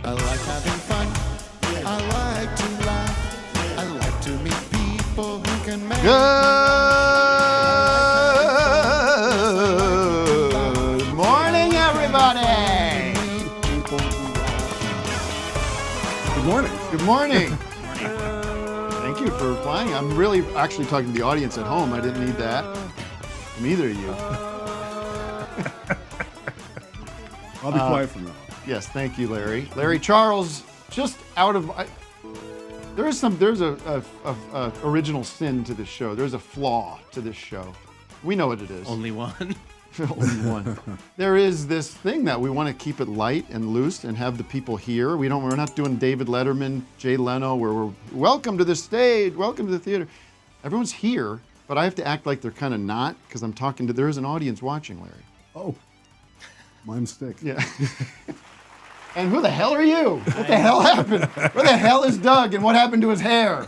I like having fun. I like to laugh. I like to meet people who can make Good morning, everybody. Good morning. Good morning. Thank you for applying. I'm really actually talking to the audience at home. I didn't need that from either of you. I'll be quiet from now on. Yes, thank you, Larry. Larry Charles, just out of there's a original sin to this show. There's a flaw to this show. We know what it is. Only one. Only one. There is this thing that we want to keep it light and loose and have the people here. We're not doing David Letterman, Jay Leno, where we're welcome to the stage, welcome to the theater. Everyone's here, but I have to act like they're kind of not because I'm talking to. There is an audience watching, Larry. Oh, my mistake. Yeah. And who the hell are you? What the hell happened? Where the hell is Doug and what happened to his hair?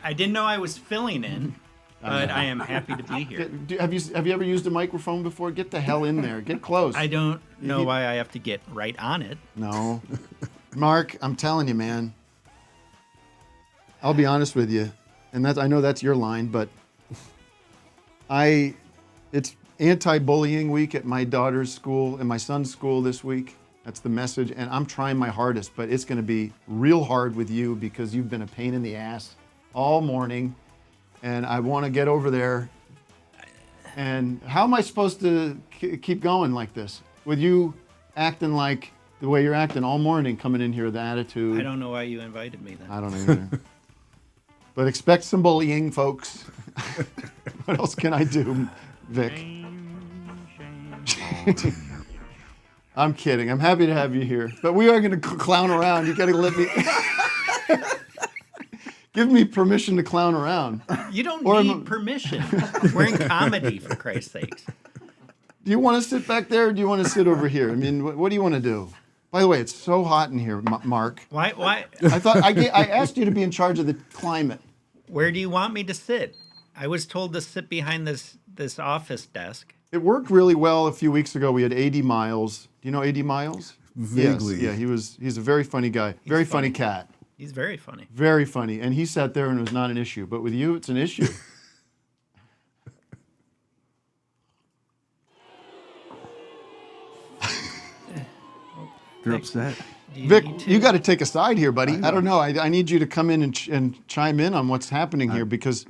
I didn't know I was filling in, but I am happy to be here. Have you ever used a microphone before? Get the hell in there. Get close. I don't know why I have to get right on it. No. Mark, I'm telling you, man. I'll be honest with you. And I know that's your line, but it's anti-bullying week at my daughter's school and my son's school this week. That's the message, and I'm trying my hardest, but it's going to be real hard with you because you've been a pain in the ass all morning, and I want to get over there. And how am I supposed to keep going like this? With you acting like the way you're acting all morning, coming in here with attitude. I don't know why you invited me then. I don't either. But expect some bullying, folks. What else can I do, Vic? I'm kidding. I'm happy to have you here. But we are going to clown around. You got to let me... Give me permission to clown around. You don't need permission. We're in comedy, for Christ's sakes. Do you want to sit back there or do you want to sit over here? I mean, what do you want to do? By the way, it's so hot in here, Mark. Why? I thought I asked you to be in charge of the climate. Where do you want me to sit? I was told to sit behind this office desk. It worked really well a few weeks ago. We had 80 Miles. Do you know 80 Miles? Vaguely. Yes. Yeah, he's a very funny guy. Very funny cat. He's very funny. Very funny. And he sat there and it was not an issue. But with you, it's an issue. You're upset. Vic, you got to take a side here, buddy. I don't know. I need you to come in and chime in on what's happening here because...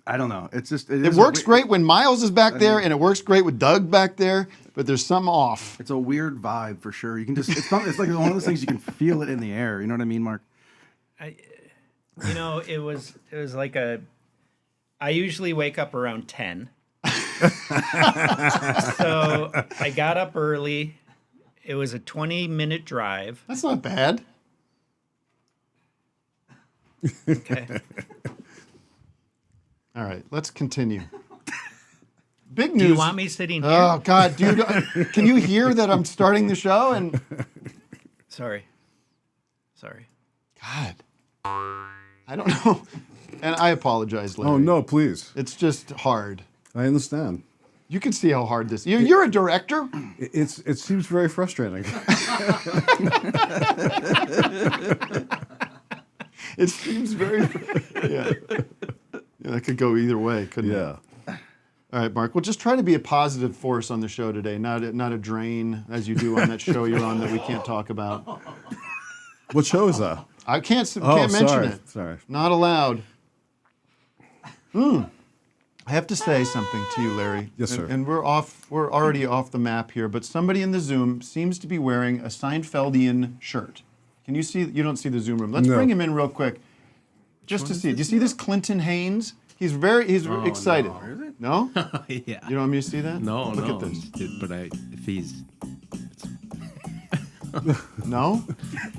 I don't know. It's just It works great when Miles is back there, and it works great with Doug back there. But there's some off. It's a weird vibe for sure. You can just it's like one of those things you can feel it in the air. You know what I mean, Mark? It was like I usually wake up around 10. So I got up early. It was a 20-minute drive. That's not bad. Okay. All right, let's continue. Big news. Do you want me sitting here? Oh, God, dude. Can you hear that I'm starting the show? And Sorry. God, I don't know. And I apologize, Larry. Oh no, please. It's just hard. I understand. You can see how hard this is. You're a director. It seems very frustrating. It seems very... Yeah. Yeah, that could go either way, couldn't it? Yeah. All right, Mark. Well, just try to be a positive force on the show today, not a drain, as you do on that show you're on that we can't talk about. What show is that? I can't mention it. Sorry. Not allowed. I have to say something to you, Larry. Yes, sir. And we're already off the map here, but somebody in the Zoom seems to be wearing a Seinfeldian shirt. Can you see? You don't see the Zoom room. Let's No. bring him in real quick, just to see. Do you see this Clinton Haynes? He's excited. no. Is it? No? Yeah. You don't want me to see that? No, Look no. at this. But if he's No?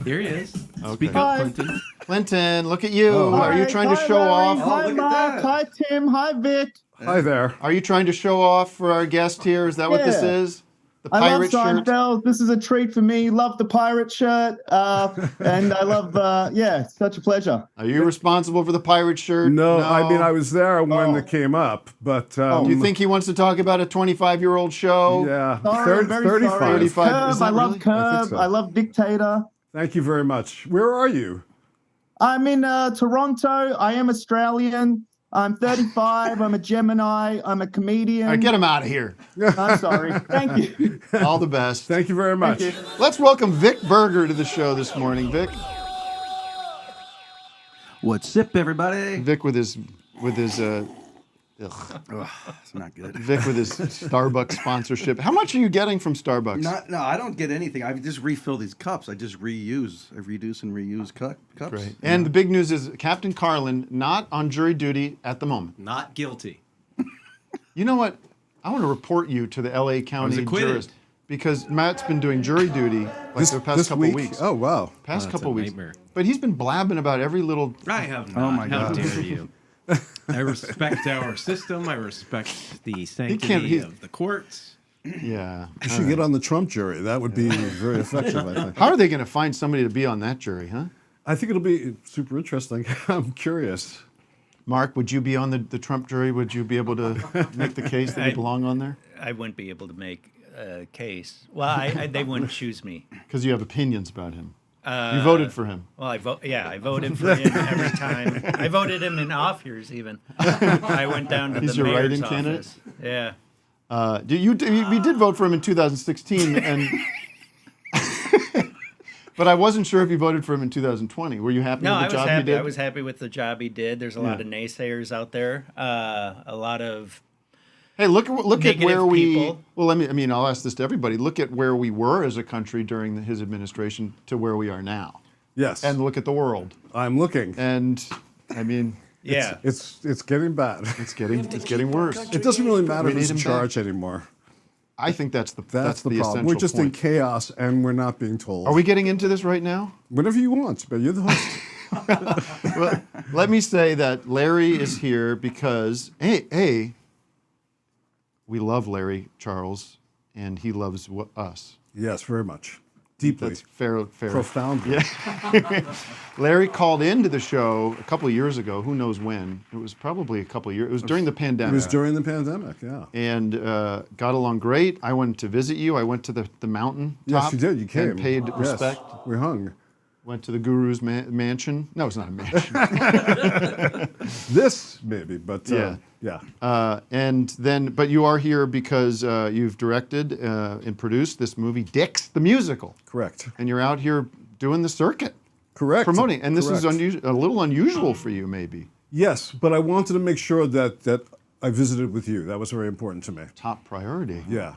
here, he is. Okay. Speak up, Clinton. Clinton, look at you. Oh, Are you hi. trying to Hi, show Larry. off? Hi, look at Mark. that. Hi, Tim. Hi, Vic. Hi there. Are you trying to show off for our guest here? Is that what this Yeah. is? The I love pirate shirt? Seinfeld. This is a treat for me. Love the pirate shirt. And I love, it's such a pleasure. Are you responsible for the pirate shirt? No, I mean I was there when Oh. it came up, but Do you think he wants to talk about a 25-year-old show? Yeah, Sorry, I'm very 35. sorry. 35. Curb. Is that I love really? Curb. I think so. I love Dictator. Thank you very much. Where are you? I'm in Toronto. I am Australian. I'm 35. I'm a Gemini. I'm a comedian. All right, get him out of here. I'm sorry. Thank you. All the best. Thank you very much. Thank you. Let's welcome Vic Berger to the show this morning. Vic. What's up, everybody? Vic with his It's not good. Vic with his Starbucks sponsorship. How much are you getting from Starbucks? No, I don't get anything. I just refill these cups. I just reuse. I reduce and reuse cups. Great. And the big news is Captain Carlin not on jury duty at the moment. Not guilty. You know what? I want to report you to the L.A. County acquitted. jurist because Matt's been doing jury duty like the past this couple week? weeks. Oh wow. Past that's couple a weeks. nightmare. But he's been blabbing about every little. I have not. my How God. dare you? I respect our system. I respect the sanctity he's- of the courts. Yeah. You should get on the Trump jury. That would be very effective, I think. How are they going to find somebody to be on that jury, huh? I think it'll be super interesting. I'm curious. Mark, would you be on the Trump jury? Would you be able to make the case that you belong on there? I wouldn't be able to make a case. Well, they wouldn't choose me. Because you have opinions about him. You voted for him. Well, I voted for him every time. I voted him in off years even. I went down to He's the your mayor's write-in candidate? office. Yeah. We did vote for him in 2016, and but I wasn't sure if you voted for him in 2020. Were you happy No, with the I was job he happy. did? I was happy with the job he did. There's a lot of naysayers out there. A lot of Hey, look at Negative where we. people. Well, I'll ask this to everybody. Look at where we were as a country during his administration to where we are now, Yes. and look at the world. I'm looking. And I mean, yeah. It's getting bad. it's getting worse. It doesn't really matter We who's need in him charge anymore. I think that's the That's the problem. essential We're just in point. chaos and we're not being told. Are we getting into this right now? Whatever you want, but you're the host. Well, let me say that Larry is here because we love Larry Charles, and he loves us. Yes, very much. Deeply. That's fair. Profoundly. Yeah. Larry called into the show a couple of years ago. Who knows when? It was probably a couple of years. It was during the pandemic. It was during the pandemic, yeah. And got along great. I went to visit you. I went to the mountain Yes, top you did. You came. and paid Yes, respect. we hung. Went to the Guru's mansion. No, it's not a mansion. This, maybe, but Yeah. yeah. And then, but you are here because you've directed and produced this movie, Dicks, the musical. Correct. And you're out here doing the circuit, Correct. promoting. And this is Correct. a little unusual for you, maybe. Yes, but I wanted to make sure that I visited with you. That was very important to me. Top priority. Yeah.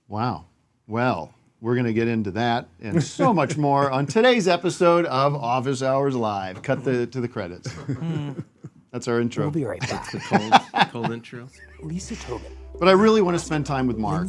Wow. Well, we're going to get into that and so much more on today's episode of Office Hours Live. Cut to the credits. That's our intro. We'll be right back. The cold intro. Lisa Tobin. But I really want to spend time with Mark.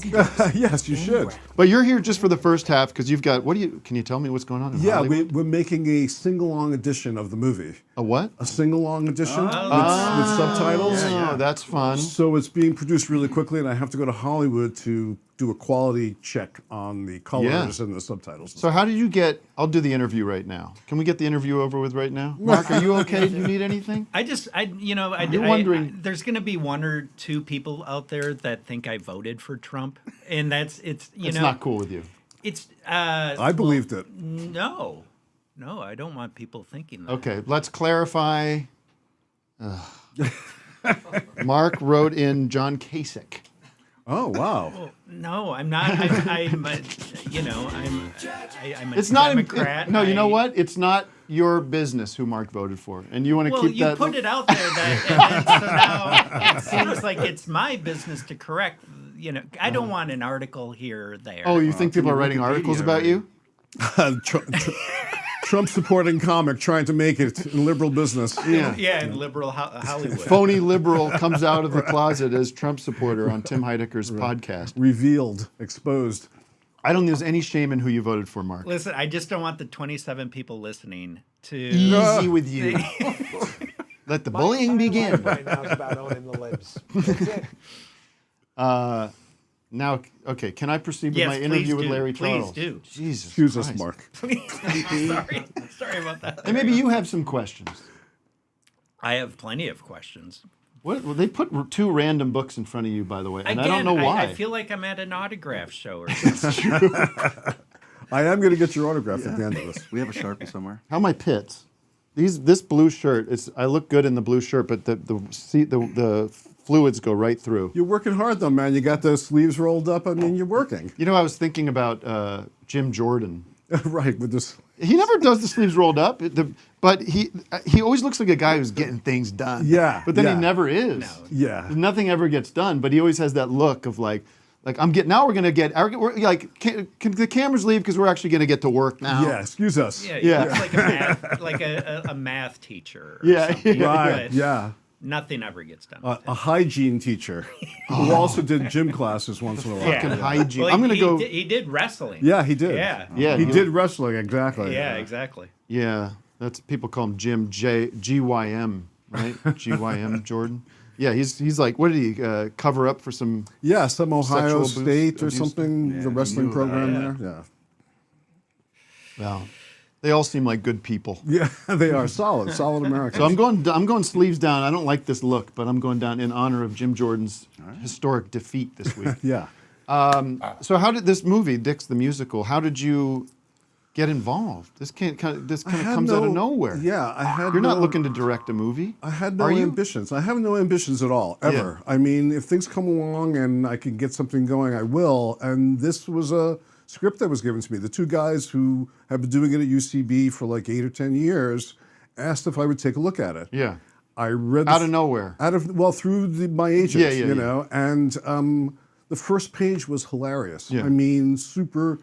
Yes, you should. But you're here just for the first half because you've got, can you tell me what's going on in Yeah, Hollywood? we're making a sing-along edition of the movie. A what? A sing-along edition with subtitles. Oh, that's fun. So it's being produced really quickly, and I have to go to Hollywood to do a quality check on the colors and the subtitles. So how did you I'll do the interview right now. Can we get the interview over with right now? Mark, are you okay? Do you need anything? You're wondering- there's going to be one or two people out there that think I voted for Trump, and it's not cool with you. It's I believed it. no, I don't want people thinking that. Okay, let's clarify. Mark wrote in John Kasich. Oh, wow. No, I'm not. I'm a It's not. Democrat. No, you know what? It's not your business who Mark voted for, and you want to Well, keep you that. put it out there and then, so now it seems like it's my business to correct. I don't want an article here or there. Oh, you think people are writing articles about you? Trump-supporting comic trying to make it in liberal business. Yeah, in liberal Hollywood. Phony liberal comes out of the closet as Trump supporter on Tim Heidecker's podcast. Revealed, exposed. I don't think there's any shame in who you voted for, Mark. Listen, I just don't want the 27 people listening to. Easy with you. Let the bullying begin. Right now is about owning the libs. That's it. Now, okay, can I proceed with Yes, my interview please with do. Larry Please Charles? do. Jesus Excuse Christ. us, Mark. Sorry about that. And maybe you have some questions. I have plenty of questions. Well, they put two random books in front of you, by the way, and Again, I don't know why. I feel like I'm at an autograph show or something. I am going to get your autograph at the end of this. We have a Sharpie somewhere. How are my pits? This blue shirt, I look good in the blue shirt, but the fluids go right through. You're working hard, though, man. You got those sleeves rolled up. I mean, you're working. You know, I was thinking about Jim Jordan. Right, with this. He never does the sleeves rolled up, but he always looks like a guy who's getting things done. Yeah, But then yeah. he never is. No. Yeah. Nothing ever gets done, but he always has that look of like now we're gonna get can the cameras leave because we're actually gonna get to work now. Yeah, excuse us. Yeah, Yeah. It's like a math teacher. Or Yeah, something, yeah. Right, but yeah. Nothing ever gets done. A hygiene teacher who also did gym classes once in a while. Fucking hygiene. Well, I'm gonna go. He did wrestling. Yeah, he did. Yeah. Yeah, He yeah. did wrestling, exactly. Yeah, exactly. Yeah, that's people call him Jim GYM, right? GYM Jordan. Yeah, he's like, what did he cover up for some? Yeah, some Ohio Sexual State or abuse. something, the wrestling knew about program there. Yeah. Well, they all seem like good people. Yeah, they are solid Americans. So I'm going sleeves down. I don't like this look, but I'm going down in honor of Jim Jordan's historic defeat this week. Yeah. So how did this movie, Dick's the Musical? How did you get involved? This kind of comes out of nowhere. Yeah, I had. You're not looking to direct a movie. I had no Are you? ambitions. I have no ambitions at all, ever. Yeah. I mean, if things come along and I can get something going, I will. And this was a script that was given to me. The two guys who have been doing it at UCB for like 8 or 10 years asked if I would take a look at it. Yeah. I read Out of nowhere. Through my agents, Yeah, you know, and the first page was hilarious. Yeah. I mean, super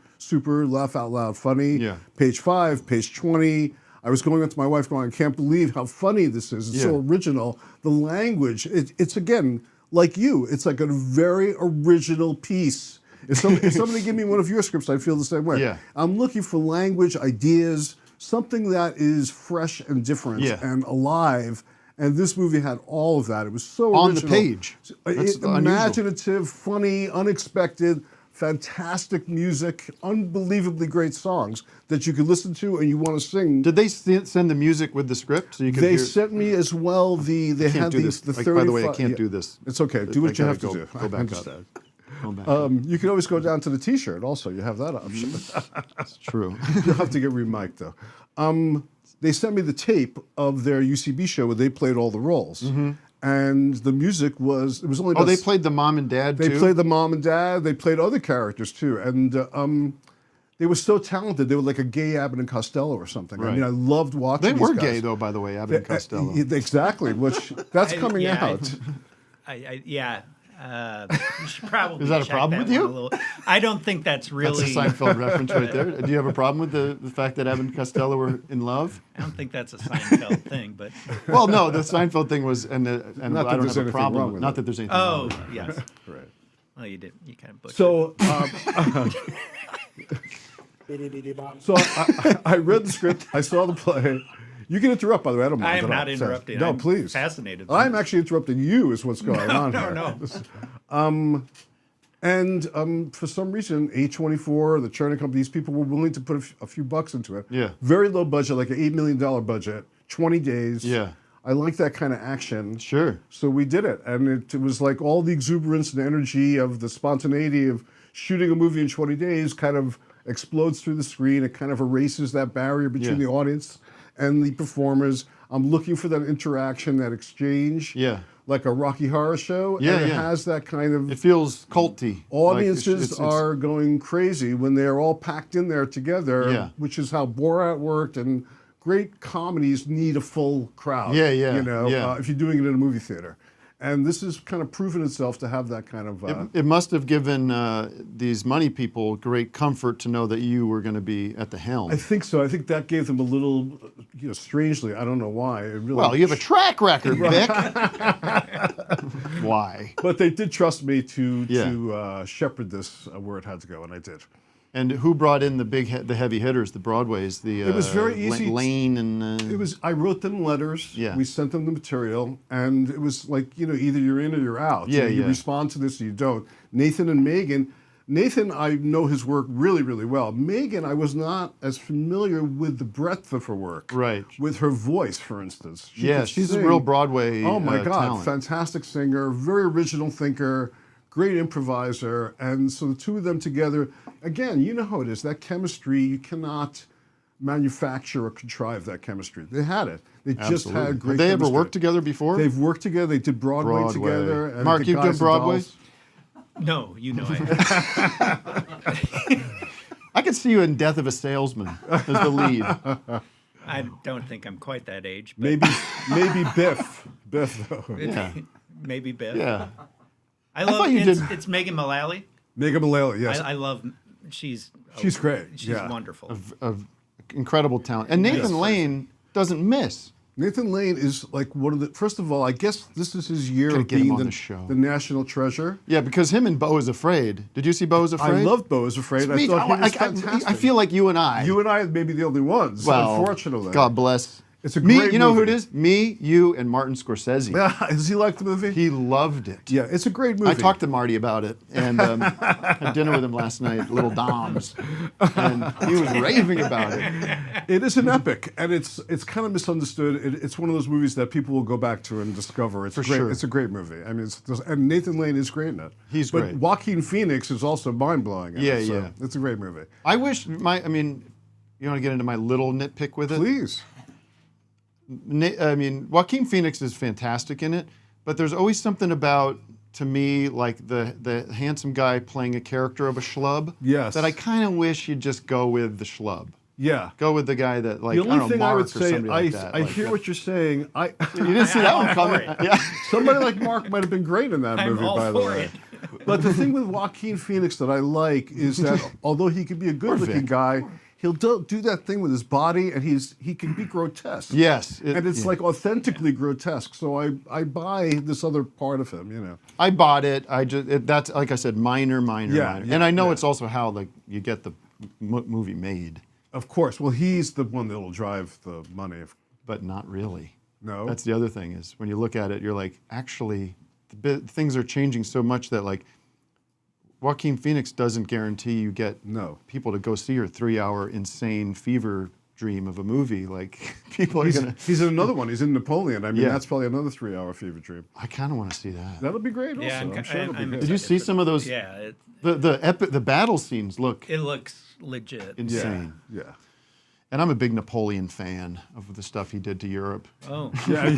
laugh out loud funny. Yeah. Page 5, page 20. I was going up to my wife going, I can't believe how funny this is. It's so original. The language, it's again, like you, it's like a very original piece. If somebody give me one of your scripts, I feel the same way. Yeah. I'm looking for language, ideas, something that is fresh and different and alive. And this movie had all of that. It was so On the original. page. That's unusual. Imaginative, funny, unexpected, fantastic music, unbelievably great songs that you could listen to and you want to sing. Did they send the music with the script so you could They hear? sent me as well they I can't had do these this. the Like, by the way, I 35 can't do this. It's okay. Do what you have to do. Go back understand. up. Go back up. You can always go down to the T-shirt. Also, you have that option. That's true. You'll have to get remiked though. They sent me the tape of their UCB show where they played all the roles, and the music was only. Oh, about they played the mom and dad They too? played the mom and dad. They played other characters too, and they were so talented. They were like a gay Abbott and Costello or something. I Right. mean, I loved watching. They these were guys. gay though, by the way, Abbott and Costello. Exactly, which that's coming yeah, out. Yeah. You should probably. Is that a check problem that with you? one a little. I don't think that's That's really. a Seinfeld reference right there. Do you have a problem with the fact that Abbott and Costello were in love? I don't think that's a Seinfeld thing, but. Well, no, the Seinfeld thing was, and Not I that don't there's have a anything problem. wrong with Not it. that there's anything wrong Oh with it. yes. Right. Well, you did. You kind of butchered. So I read the script. I saw the play. You can interrupt, by the way. I don't mind. I am at all. not interrupting. No, I'm please. fascinated. I'm actually interrupting you. Is what's going on here. No. And for some reason, A24, the Chernin Company, these people were willing to put a few bucks into it. Yeah. Very low budget, like an $8 million budget, 20 days. Yeah. I like that kind of action. Sure. So we did it. And it was like all the exuberance and energy of the spontaneity of shooting a movie in 20 days kind of explodes through the screen. It kind of erases that barrier between the audience and the performers. I'm looking for that interaction, that exchange. Yeah. Like a Rocky Horror Show. Yeah, and it yeah. has that kind of... It feels culty. Audiences Like are going crazy when they're all packed in there together, Yeah. which is how Borat worked, and great comedies need a full crowd. Yeah, yeah, You know, yeah. if you're doing it in a movie theater. And this has kind of proven itself to have that kind of. It must have given these money people great comfort to know that you were going to be at the helm. I think so. I think that gave them a little, strangely, I don't know why. It really Well, you have a track record, Vic. Why? But they did trust me to shepherd this where it had to go, and I did. And who brought in the heavy hitters, the Broadways? It was very easy. Lane and. I wrote them letters. Yeah. We sent them the material, and it was like either you're in or you're out. Yeah, You respond to this or you don't. Nathan and Megan. Nathan, I know his work really, really well. Megan, I was not as familiar with the breadth of her work. Right. With her voice, for instance. She's a real Broadway. Oh my God! Talent. Fantastic singer, very original thinker. Great improviser, and so the two of them together, again, you know how it is, that chemistry, you cannot manufacture or contrive that chemistry. They had it. They just had great Have they chemistry. ever worked together before? They've worked together, they did Broadway. Together. And Mark, the you've Guys done and Broadway? Dolls. No, I I could see you in Death of a Salesman as the lead. I don't think I'm quite that age. But Maybe Biff. Biff, though. Yeah. maybe Biff. Yeah. I love thought you did- it's Megan Mullally. Megan Mullally, yes. I love she's great. She's wonderful. Of incredible talent. And Nathan Lane doesn't miss. Nathan Lane is like one of the, first of all, I guess this is his year Gotta of get him being on the the show. national treasure. Yeah, because him and Beau is Afraid. Did you see Beau is Afraid? I loved Beau is Afraid. I thought he was fantastic. I feel like you and I. You and I may be the only ones, well, unfortunately. God bless. It's a Me, great you know who it movie. is? Me, you, and Martin Scorsese. Yeah, does he like the movie? He loved it. Yeah, it's a great movie. I talked to Marty about it, and had dinner with him last night, Little Dom's, and he was raving about it. It is an epic, and it's kind of misunderstood. It's one of those movies that people will go back to and discover. It's For great. sure. It's a great movie. I mean, and Nathan Lane is great in it. He's but great. Joaquin Phoenix is also mind blowing. Yeah, it, so yeah. It's a great movie. I wish you want to get into my little nitpick with it? Please. Joaquin Phoenix is fantastic in it, but there's always something about, to me, like the handsome guy playing a character of a schlub. Yes. That I kind of wish you'd just go with the schlub. Yeah. Go with the guy that, like, The I only don't know, thing Mark I would or say, somebody like that. I like hear that. what you're saying. You didn't see that one coming. Yeah. Somebody like Mark might have been great in that I'm movie, all by the for way. it. But the thing with Joaquin Phoenix that I like is that although he can be a good-looking Vic. guy, he'll do that thing with his body, and he can be grotesque. Yes. And it's like authentically grotesque. So I buy this other part of him, you know. I bought it. That's, like I said, minor. Yeah, And I know yeah. it's also how, like, you get the movie made, Of course. Well, he's the one that'll drive the money. but not really. No. That's the other thing is when you look at it, you're like, actually, things are changing so much that, like, Joaquin Phoenix doesn't guarantee you get people to go see your 3-hour insane fever dream of a movie. Like, people are going to... He's in another one. He's in Napoleon. I mean, Yeah. that's probably another 3-hour fever dream. I kind of want to see that. That'll be great also. Yeah, I'm sure it'll be good. Did you see some of those? Yeah, The battle scenes look it looks legit. insane. Yeah. And I'm a big Napoleon fan of the stuff he did to Europe. Oh, Yeah.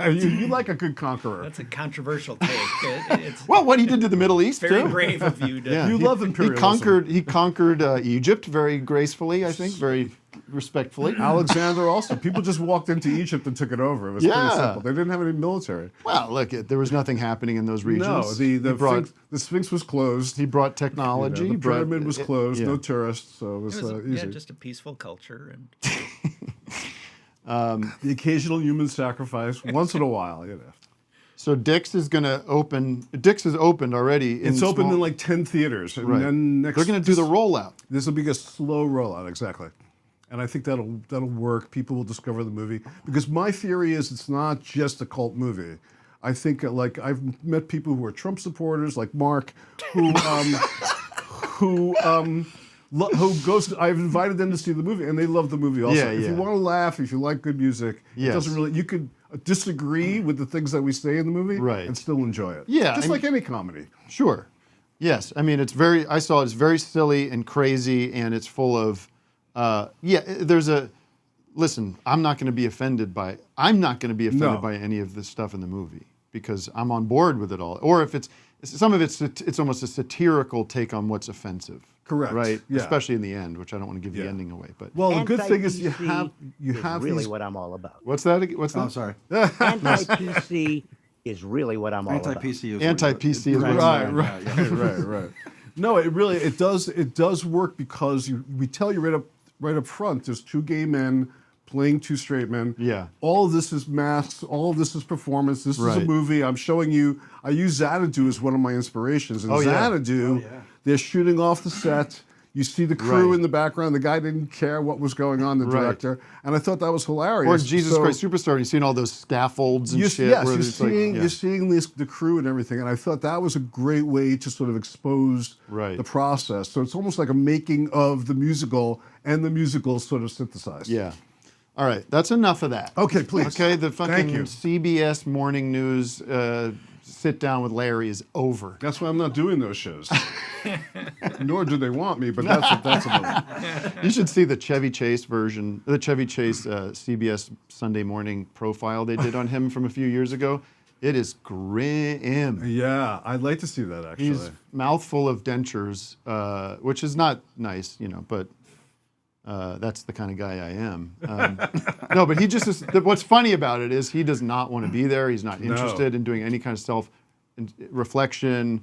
you like a good conqueror. that's a controversial take. It's Well, what he did to the Middle East, very too. brave of you to. Yeah. You love imperialism. He conquered Egypt very gracefully, I think, very respectfully. Alexander also. People just walked into Egypt and took it over. It was pretty Yeah. simple. They didn't have any military. Well, look, there was nothing happening in those regions. No, the Sphinx was closed. He brought technology. The he brought- pyramid was closed. yeah. No tourists, so it was, It was easy. just a peaceful culture, and The occasional human sacrifice, once in a while, you know. So Dick's is going to open. Dick's is opened already. It's opened in like 10 theaters, and Right. then next They're going to do the rollout. This will be a slow rollout, exactly. And I think that'll work. People will discover the movie because my theory is it's not just a cult movie. I think like I've met people who are Trump supporters, like Mark, who goes. I've invited them to see the movie, and they love the movie also. Yeah, If yeah. you want to laugh, if you like good music, Yes. it doesn't really. You could disagree with the things that we say in the movie, Right. and still enjoy it. Yeah, just I like mean- any comedy. Sure. Yes. I mean, it's very silly and crazy, and it's full of, listen, I'm not going to be offended by No. any of the stuff in the movie because I'm on board with it all. Or if some of it's almost a satirical take on what's offensive. Correct. Right? Yeah. Especially in the end, which I don't want to give the Yeah. ending away. But Well, the good thing is you Anti-PC have is really these. what I'm all about. what's that? What's that? I'm sorry. Anti-PC is really what I'm all about. Anti-PC is Anti-PC is what Right. No, it does work because we tell you right up front. There's two gay men playing two straight men. Yeah. All of this is masks. All of this is performance. This is a Right. movie. I'm showing you. I use Xanadu as one of my inspirations. And Xanadu, they're shooting off the set. You see the crew Right. in the background. The guy didn't care what was going on, the director. And I thought that was hilarious. Or Jesus Christ Superstar, you've seen all those scaffolds and shit. Yes, where you're it's like- seeing, you're seeing the crew and everything. And I thought that was a great way to sort of expose the process. So it's almost like a making of the musical and the musical sort of synthesized. Yeah. All right, that's enough of that. Okay, please. Okay, the fucking Thank you. CBS Morning News sit down with Larry is over. That's why I'm not doing those shows. Nor do they want me, but that's about it. You should see the Chevy Chase version, the Chevy Chase CBS Sunday Morning profile they did on him from a few years ago. It is grim. Yeah, I'd like to see that actually. He's mouthful of dentures, which is not nice, but that's the kind of guy I am. No, but he just is. What's funny about it is he does not want to be there. He's not interested in doing any kind of self-reflection.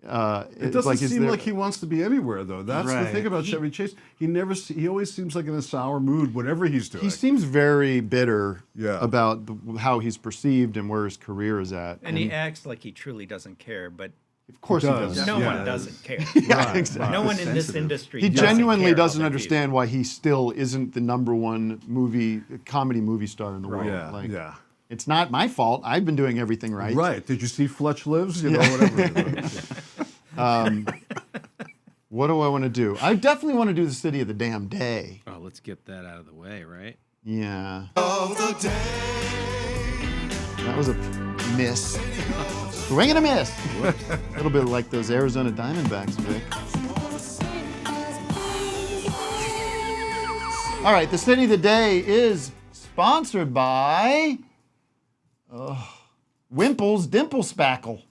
It doesn't seem like he wants to be anywhere, though. That's the thing about Chevy Chase. He always seems like in a sour mood, whatever he's doing. He seems very bitter about how he's perceived and where his career is at. And he acts like he truly doesn't care, but of course he does. No one doesn't care. Exactly. No one in this industry. He genuinely doesn't care understand why he still isn't the #1 comedy movie star in the world. Yeah. It's not my fault. I've been doing everything right. Right. Did you see Fletch Lives? Whatever. What do I want to do? I definitely want to do the City of the Damn Day. Oh, let's get that out of the way, right? Yeah. That was a miss. Swing and a miss. A little bit like those Arizona Diamondbacks, Vic. All right, the City of the Day is sponsored by Wimple's Dimple Spackle.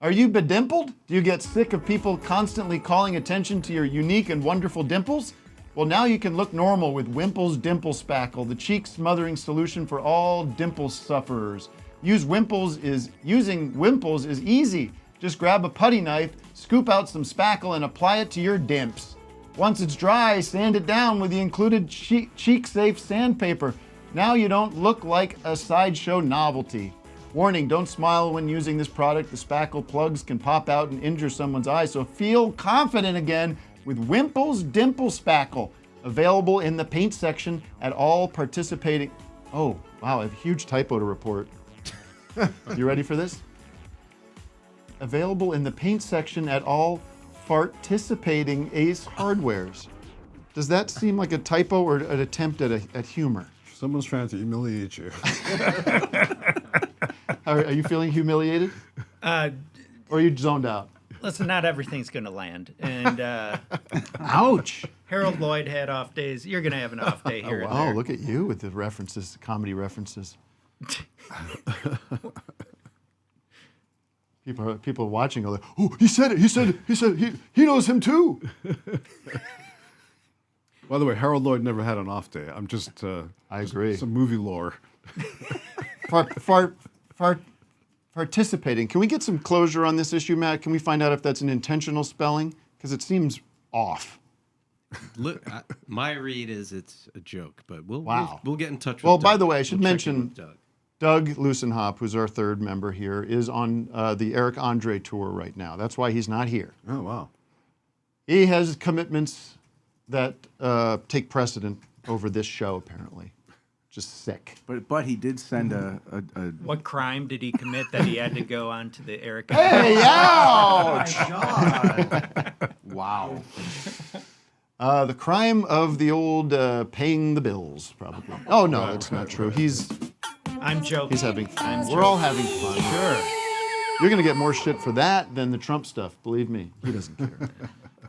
Are you bedimpled? Do you get sick of people constantly calling attention to your unique and wonderful dimples? Well, now you can look normal with Wimple's Dimple Spackle, the cheek smothering solution for all dimple sufferers. Using Wimples is easy. Just grab a putty knife, scoop out some spackle, and apply it to your dimps. Once it's dry, sand it down with the included cheek-safe sandpaper. Now you don't look like a sideshow novelty. Warning, don't smile when using this product. The spackle plugs can pop out and injure someone's eye, so feel confident again with Wimple's Dimple Spackle. Available in the paint section at all participating... Oh, wow, I have a huge typo to report. You ready for this? Available in the paint section at all participating Ace Hardwares. Does that seem like a typo or an attempt at humor? Someone's trying to humiliate you. Are you feeling humiliated? Or are you zoned out? Listen, not everything's going to land. And Ouch. Harold Lloyd had off days. You're going to have an off day here and Oh, there. look at you with the references, comedy references. People watching go like, oh, he said it. He said he knows him too. By the way, Harold Lloyd never had an off day. I'm just I agree. Some movie lore. Participating. Can we get some closure on this issue, Matt? Can we find out if that's an intentional spelling? Because it seems off. Look, my read is it's a joke, but we'll get in touch with Well, Doug. by the way, I should We'll check in mention with Doug. Doug Lusenhop, who's our third member here, is on the Eric Andre tour right now. That's why he's not here. Oh, wow. He has commitments that take precedent over this show, apparently. Just sick. But he did send a What crime did he commit that he had to go on to the Eric? Hey, ouch! wow. The crime of the old paying the bills, probably. Oh, no, that's not true. I'm joking. He's having fun. We're all having fun. Sure. You're going to get more shit for that than the Trump stuff, believe me. He doesn't care.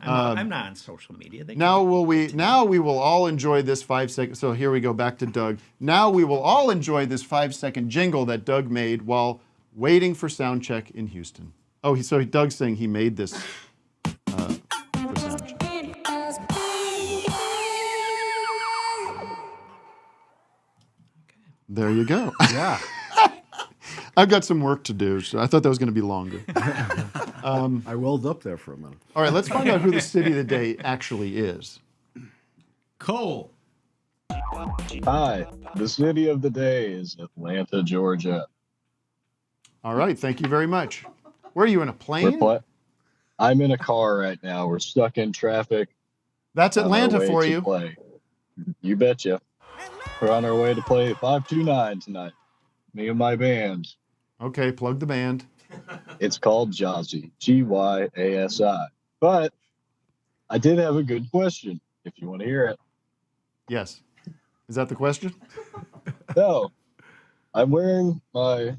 I'm not on social media. Now we will all enjoy this 5 second. So here we go back to Doug. Now we will all enjoy this 5-second jingle that Doug made while waiting for sound check in Houston. Oh, so Doug's saying he made this for sound check. There you go. Yeah. I've got some work to do, so I thought that was going to be longer. I welled up there for a minute. All right, let's find out who the city of the day actually is. Cole. Hi, the city of the day is Atlanta, Georgia. All right, thank you very much. Where are you, in a plane? I'm in a car right now. We're stuck in traffic. That's On our Atlanta way for to you. play. You betcha. We're on our way to play 529 tonight. Me and my band. Okay, plug the band. It's called Jazzy, Gyasi. But I did have a good question, if you want to hear it. Yes. Is that the question? No, I'm wearing my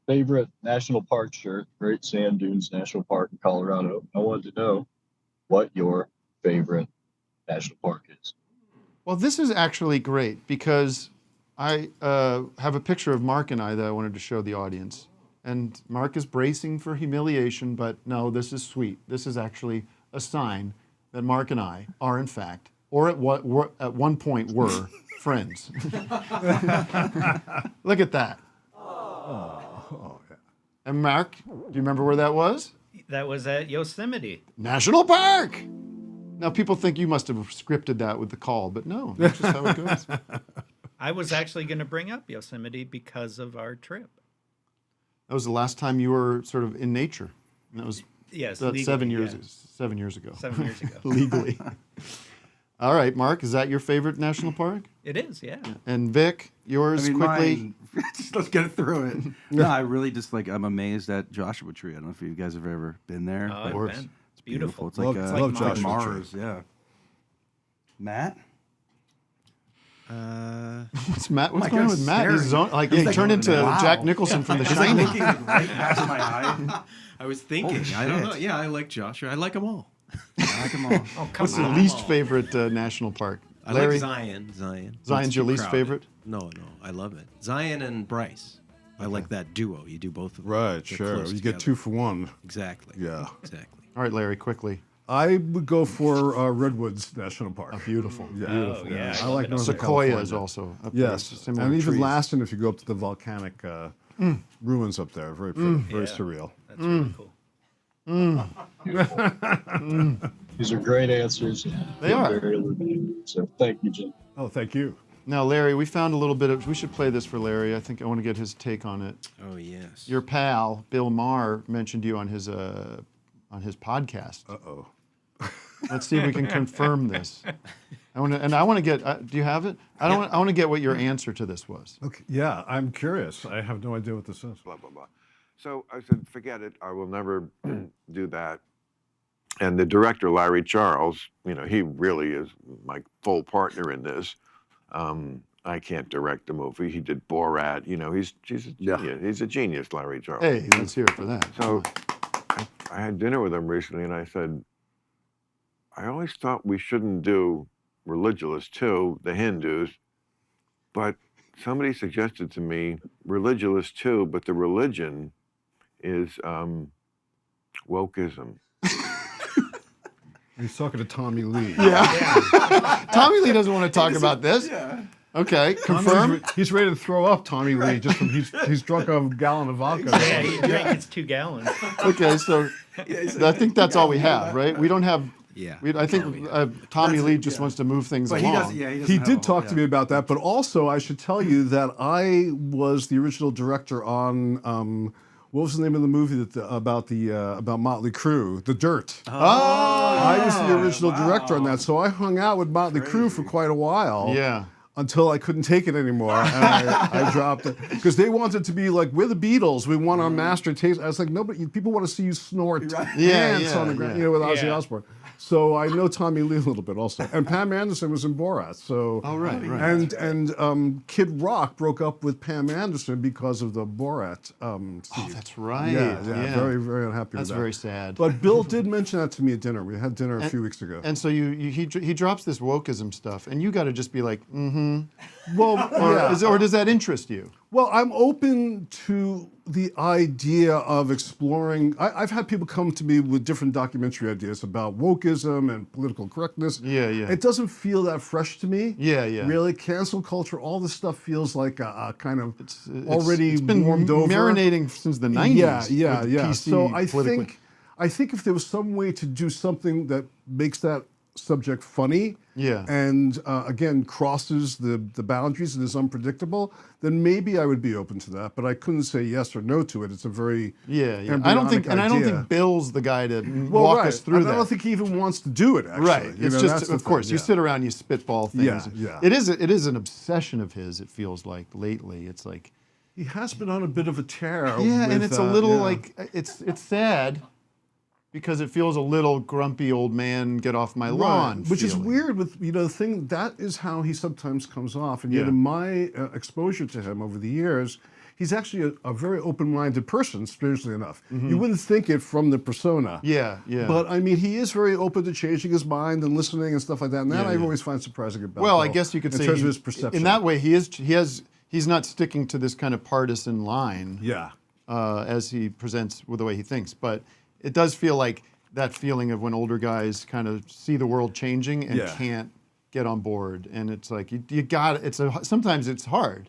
favorite national park shirt, Great Sand Dunes National Park in Colorado. I wanted to know what your favorite national park is. Well, this is actually great because I have a picture of Mark and I that I wanted to show the audience. And Mark is bracing for humiliation, but no, this is sweet. This is actually a sign that Mark and I are, in fact, or at one point were, friends. Look at that. Oh, yeah. And Mark, do you remember where that was? That was at Yosemite. National Park! Now, people think you must have scripted that with the call, but no, that's just how it goes. I was actually going to bring up Yosemite because of our trip. That was the last time you were sort of in nature. And that was Yes, about legally, 7 years, yeah. 7 years ago. 7 years ago. Legally. All right, Mark, is that your favorite national park? It is, yeah. And Vic, yours quickly? mine- let's get through it. No, I really just I'm amazed at Joshua Tree. I don't know if you guys have ever been there. Oh, but I've course. been. It's beautiful. It's Love- like, love it's like Joshua Tree. Mars. Yeah. Matt? What's Matt? What's my going on God, with Matt? He's staring. like he turned into Wow. Jack Nicholson from The He's like Shining. looking right past my eye. I was thinking. Holy I don't know. shit. Yeah, I like Joshua. I like them all. I like them all. Oh, come What's the on. least favorite national park? I Larry? like Zion. Zion. Zion's It's your too least crowded. favorite? No, I love it. Zion and Bryce. I like that duo. You do both of them. Right, They're sure. close You together. get 2 for 1. Exactly. Yeah. Exactly. All right, Larry, quickly. I would go for Redwoods National Park. Oh, beautiful. Yeah. Oh, yeah. I like Northern Sequoia California. is also up there. Yes, Similar and even trees. Lassen, if you go up to the volcanic ruins up there, very pretty, very surreal. That's really cool. These are great answers. They are. Very illuminating. So thank you, Jim. Oh, thank you. Now, Larry, we found a little bit of. We should play this for Larry. I think I want to get his take on it. Oh yes. Your pal Bill Maher mentioned you on his podcast. Uh-oh. Let's see if we can confirm this. I want to get. Do you have it? I want to get what your answer to this was. Okay. Yeah, I'm curious. I have no idea what this is. Blah, blah, blah. So I said, forget it. I will never do that. And the director, Larry Charles, he really is my full partner in this. I can't direct a movie. He did Borat. He's a genius. He's a genius, Larry Charles. Hey, let's hear it for that. So I had dinner with him recently, and I said, I always thought we shouldn't do religious too, the Hindus, but somebody suggested to me religious too, but the religion is wokeism. He's talking to Tommy Lee. Yeah. Tommy Lee doesn't want to talk about this. Yeah. Okay, confirm. He's ready to throw up, Tommy Lee, just from he's drunk a gallon of vodka. Yeah, he drank his 2 gallons. Okay, so I think that's all we have, right? We don't have. Yeah. I think Tommy Lee just wants to move things But along. He did talk to me about that, but also I should tell you that I was the original director on what was the name of the movie about Motley Crue, The Dirt. Oh, I was the original director on that, so I hung out with Motley Crue for quite a while. Yeah. Until I couldn't take it anymore, and I dropped it because they wanted to be like, we're the Beatles. We want our master taste. I was like, nobody. People want to see you snort ants on the ground, with Ozzy Osbourne. So I know Tommy Lee a little bit also, and Pam Anderson was in Borat. So right. And Kid Rock broke up with Pam Anderson because of the Borat. Oh, that's right. Yeah, very, very unhappy That's with that. very sad. But Bill did mention that to me at dinner. We had dinner a few weeks ago. And so he drops this wokeism stuff, and you got to just be like, mm-hmm. Well, yeah. or does that interest you? Well, I'm open to the idea of exploring. I've had people come to me with different documentary ideas about wokeism and political correctness. Yeah. It doesn't feel that fresh to me. Yeah. Really, cancel culture, all this stuff feels like a kind of already it's been warmed over. marinating since the 90s. Yeah. PC So I think if there was some way to do something that makes that subject funny, and again crosses the boundaries and is unpredictable, then maybe I would be open to that. But I couldn't say yes or no to it. It's a very I don't think Bill's the guy to walk us through and that. I don't think he even wants to do it. Actually, Right. It's just, of course, you sit around, you spitball things. Yeah. It is an obsession of his. It feels like lately. It's like he has been on a bit of a tear. And it's a little like it's sad. Because it feels a little grumpy old man, get off my lawn. Which is feeling. weird with, the thing, that is how he sometimes comes off. And yet in my exposure to him over the years, he's actually a very open-minded person, strangely enough. You wouldn't think it from the persona. Yeah. But I mean, he is very open to changing his mind and listening and stuff like that. And that I always find surprising about Well, I Bill, guess you could say in terms of his perception. In that way, he's not sticking to this kind of partisan line. As he presents with the way he thinks, but it does feel like that feeling of when older guys kind of see the world changing and can't get on board, and it's like you got sometimes it's hard.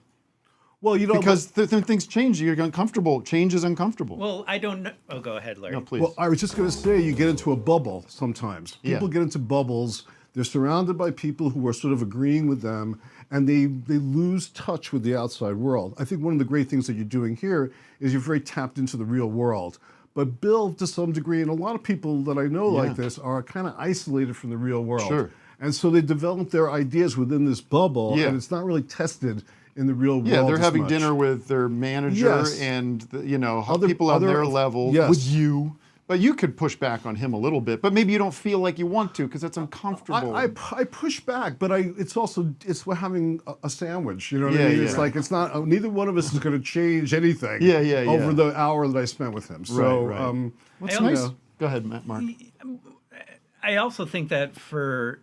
Well, because things change, you're uncomfortable. Change is uncomfortable. Well, I don't know. Oh, go ahead, Larry. No, please. Well, I was just going to say, you get into a bubble sometimes. People get into bubbles. They're surrounded by people who are sort of agreeing with them, and they lose touch with the outside world. I think one of the great things that you're doing here is you're very tapped into the real world. But Bill, to some degree, and a lot of people that I know like this are kind of isolated from the real world. Sure. And so they develop their ideas within this bubble, and it's not really tested in the real world. Yeah, they're having much. dinner with their manager and people on their level with you. But you could push back on him a little bit, but maybe you don't feel like you want to because it's uncomfortable. I push back, but it's like having a sandwich. You know what I mean? It's like it's not. Neither one of us is going to change anything. Over the hour that I spent with him. So, right. What's nice? Go ahead, Mark. I also think that for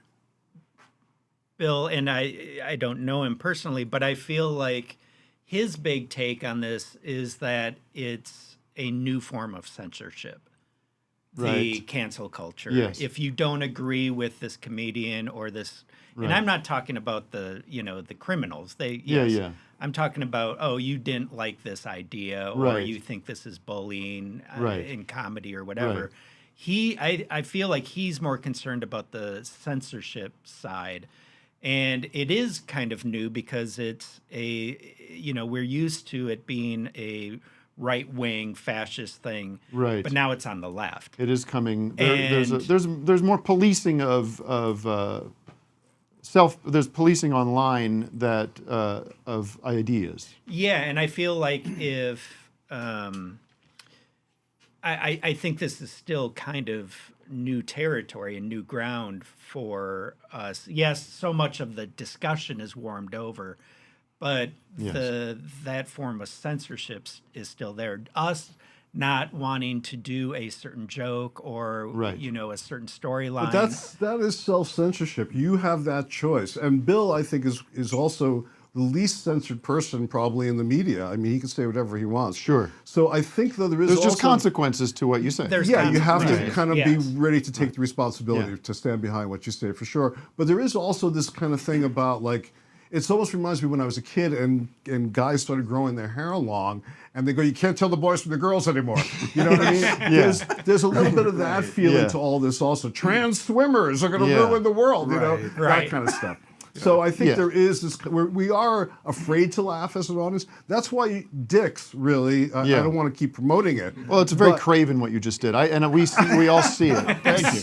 Bill, and I don't know him personally, but I feel like his big take on this is that it's a new form of censorship. The cancel culture. Yes. If you don't agree with this comedian or this, and I'm not talking about the criminals. I'm talking about, you didn't like this idea, or you think this is bullying in comedy or whatever. I feel like he's more concerned about the censorship side. And it is kind of new because it's we're used to it being a right-wing fascist thing, but now it's on the left. It is coming. There's more policing of self. There's policing online that of ideas. Yeah, and I feel like if I think this is still kind of new territory and new ground for us. Yes, so much of the discussion is warmed over. But that form of censorship is still there. Us not wanting to do a certain joke or a certain storyline. But that is self-censorship. You have that choice. And Bill, I think, is also the least censored person probably in the media. I mean, he can say whatever he wants. Sure. So I think though there's just consequences to what you say. You have to kind of be ready to take the responsibility to stand behind what you say for sure. But there is also this kind of thing about like. It almost reminds me when I was a kid and guys started growing their hair long and they go, you can't tell the boys from the girls anymore. You know what I mean? There's a little bit of that feeling to all this also. Trans swimmers are going to ruin the world, that kind of stuff. So I think there is this, we are afraid to laugh as an audience. That's why dicks, really, I don't want to keep promoting it. Well, it's very craven what you just did. We all see it. Thank you.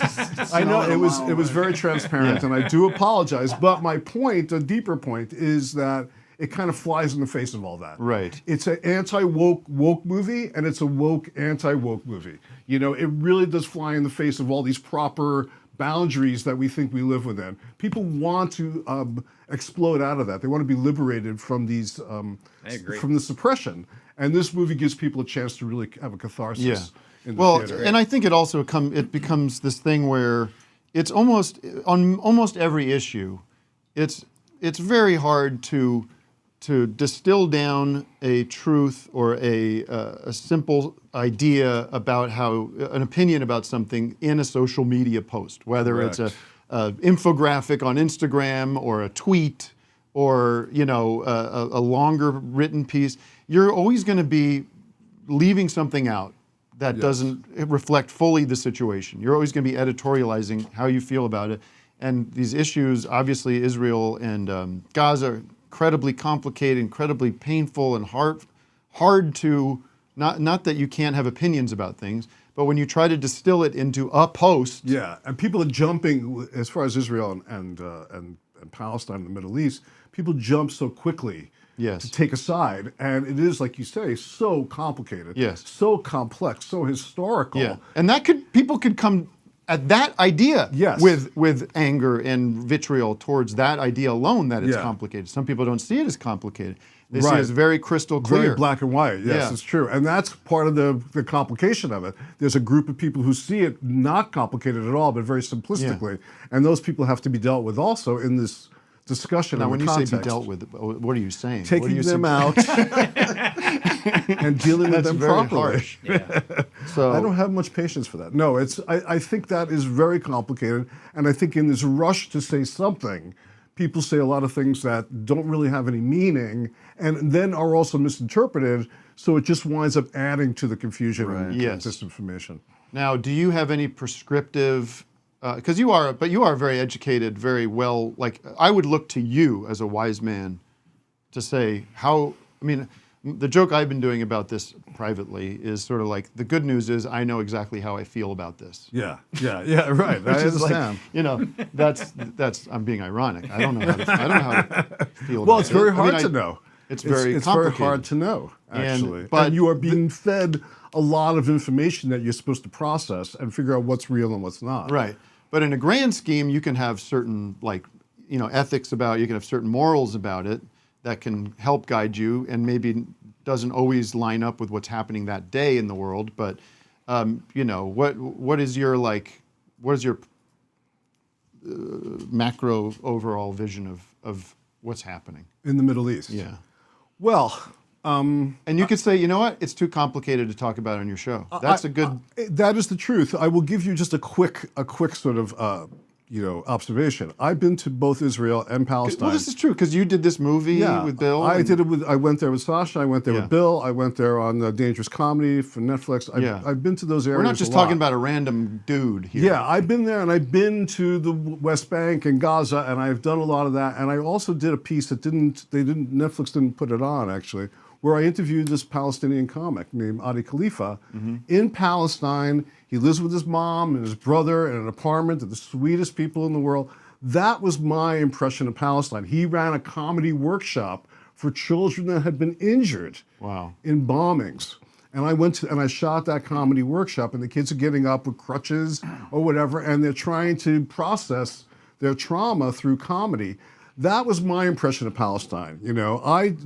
I know, it was very transparent, and I do apologize. But my point, a deeper point, is that it kind of flies in the face of all that. Right. It's an anti-woke movie, and it's a woke anti-woke movie. It really does fly in the face of all these proper boundaries that we think we live within. People want to explode out of that. They want to be liberated from these, from the suppression. And this movie gives people a chance to really have a catharsis in the theater. And I think it also becomes this thing where it's almost, on almost every issue, it's it's very hard to distill down a truth or a simple idea about an opinion about something in a social media post, whether it's a infographic on Instagram or a tweet or a longer written piece. You're always going to be leaving something out that doesn't reflect fully the situation. You're always going to be editorializing how you feel about it. And these issues, obviously Israel and Gaza, are incredibly complicated, incredibly painful, and hard to, not that you can't have opinions about things, but when you try to distill it into a post. Yeah, and people are jumping, as far as Israel and Palestine and the Middle East, people jump so quickly to take a side. And it is, like you say, so complicated, so complex, so historical. Yeah, and people could come at that idea with anger and vitriol towards that idea alone, that it's complicated. Some people don't see it as complicated. They see it as very crystal clear. Very black and white, yes, it's true. And that's part of the complication of it. There's a group of people who see it not complicated at all, but very simplistically. And those people have to be dealt with also in this discussion. Now, when you context. say be dealt with, what are you saying? Taking them out and dealing with them properly. Harsh. So I don't have much patience for that. No, I think that is very complicated. And I think in this rush to say something, people say a lot of things that don't really have any meaning and then are also misinterpreted. So it just winds up adding to the confusion and disinformation. Now, do you have any prescriptive, because you are very educated, very well, like I would look to you as a wise man to say the joke I've been doing about this privately is sort of like, the good news is I know exactly how I feel about this. Yeah, right. I understand. That's I'm being ironic. I don't know how to feel. Well, about it's very hard to know. It's very hard to know, actually. But you are being fed a lot of information that you're supposed to process and figure out what's real and what's not. Right. But in a grand scheme, you can have certain ethics about it. You can have certain morals about it that can help guide you, and maybe doesn't always line up with what's happening that day in the world. But what is your macro overall vision of what's happening in the Middle East? Yeah. Well, and you could say, you know what? It's too complicated to talk about on your show. That's that is the truth. I will give you just a quick sort of observation. I've been to both Israel and Palestine. Well, this is true because you did this movie with Bill. I went there with Sasha. I went there with Bill. I went there on Dangerous Comedy for Netflix. I've been to those areas. We're not just talking about a random dude here. Yeah, I've been there, and I've been to the West Bank and Gaza, and I've done a lot of that. And I also did a piece that Netflix didn't put it on actually, where I interviewed this Palestinian comic named Adi Khalifa in Palestine. He lives with his mom and his brother in an apartment. They're the sweetest people in the world. That was my impression of Palestine. He ran a comedy workshop for children that had been injured in bombings. And I went and I shot that comedy workshop, and the kids are getting up with crutches or whatever, and they're trying to process their trauma through comedy. That was my impression of Palestine.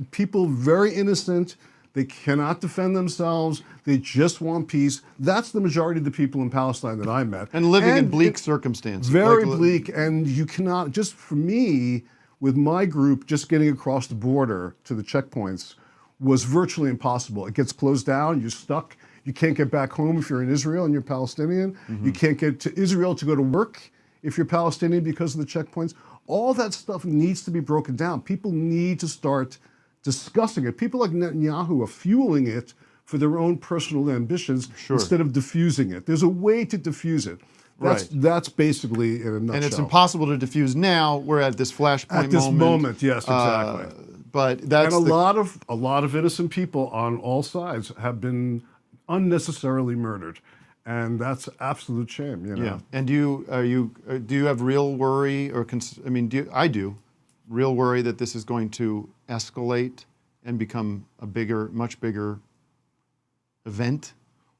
People very innocent. They cannot defend themselves. They just want peace. That's the majority of the people in Palestine that I met. And living in bleak circumstances. Very bleak. And you cannot, just for me, with my group, just getting across the border to the checkpoints was virtually impossible. It gets closed down. You're stuck. You can't get back home if you're in Israel and you're Palestinian. You can't get to Israel to go to work if you're Palestinian because of the checkpoints. All that stuff needs to be broken down. People need to start discussing it. People like Netanyahu are fueling it for their own personal ambitions instead of diffusing it. There's a way to diffuse it. That's basically in a nutshell. And it's impossible to diffuse now. We're at this flashpoint moment. At this moment, yes, exactly. But that's a lot of innocent people on all sides have been unnecessarily murdered. And that's absolute shame, Yeah. And do you have real worry I do, real worry that this is going to escalate and become a much bigger event?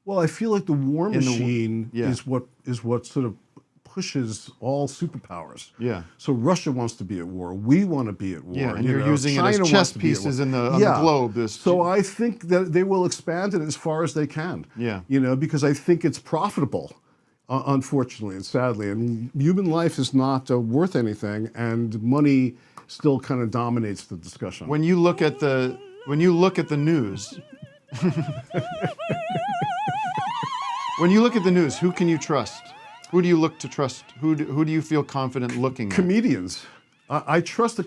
Well, I feel like the war machine is what sort of pushes all superpowers. Yeah. So Russia wants to be at war. We want to be at war. Yeah, and you're using China it as chess pieces on the globe. So I think that they will expand it as far as they can. Yeah. Because I think it's profitable. unfortunately and sadly. And human life is not worth anything, and money still kind of dominates the discussion. When you look at the news, when you look at the news, who can you trust? Who do you look to trust? Who do you feel confident looking at? Comedians. I trust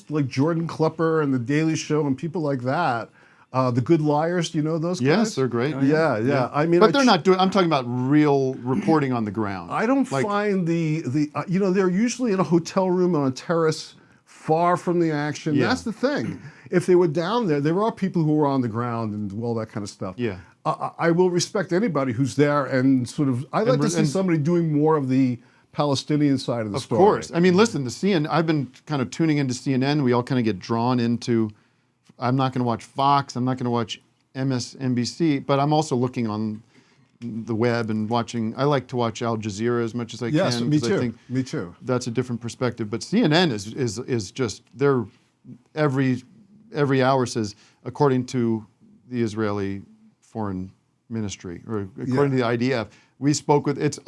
like Jordan Klepper and The Daily Show and people like that. The Good Liars, do you know those guys? Yes, they're great. Oh, yeah. I mean, but they're not doing. I'm talking about real reporting on the ground. I don't find the they're usually in a hotel room on a terrace, far from the action. Yeah. That's the thing. If they were down there are people who are on the ground and all that kind of stuff. Yeah. I will respect anybody who's there and sort of. I like to see somebody doing more of the Palestinian side of the story. Of course. I mean, listen, the CNN, I've been kind of tuning into CNN. We all kind of get drawn into, I'm not going to watch Fox, I'm not going to watch MSNBC, but I'm also looking on the web and watching, I like to watch Al Jazeera as much as I can. Yes, me 'cause too. I think Me too. that's a different perspective. But CNN is just, they're every hour says, according to the Israeli Foreign Ministry, or according to the IDF, we spoke with, it's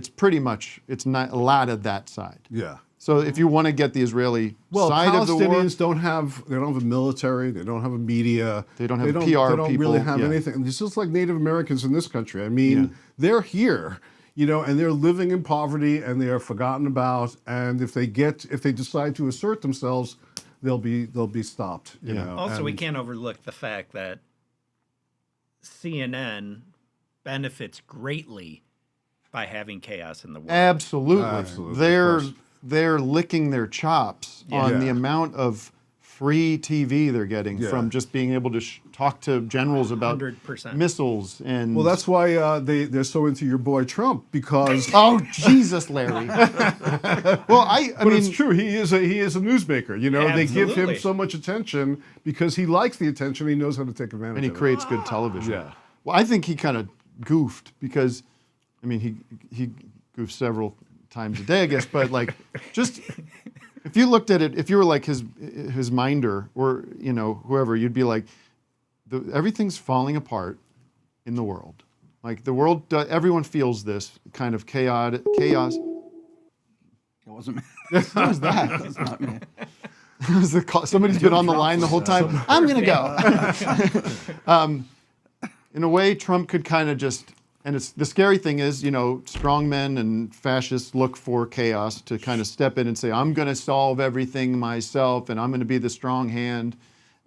pretty much, it's not a lot of that side. Yeah. So if you want to get the Israeli side of the war, Palestinians don't have a military, they don't have a media, they don't have PR they don't people. really have anything. It's just like Native Americans in this country. I mean, they're here, and they're living in poverty and they are forgotten about. And if they decide to assert themselves, they'll be stopped. You know. Also, we can't overlook the fact that CNN benefits greatly by having chaos in the world. Absolutely. They're licking their chops on the amount of free TV they're getting from just being able to talk to generals about 100%. missiles and. Well, that's why they're so into your boy Trump, because oh Jesus, Larry. Well, I mean, it's true. He is a newsmaker. They give him so much attention because he likes the attention. He knows how to take advantage. And he of creates good television. Yeah. Well, I think he kind of goofed because, I mean, he goofed several times a day, I guess. But like, just if you looked at it, if you were like his minder or whoever, you'd be like, everything's falling apart in the world. Like the world, everyone feels this kind of chaos. It wasn't me. What was that? That's not me. Somebody's been on the line the whole time. I'm gonna go. In a way, Trump could kind of just, and the scary thing is, strong men and fascists look for chaos to kind of step in and say, I'm going to solve everything myself and I'm going to be the strong hand.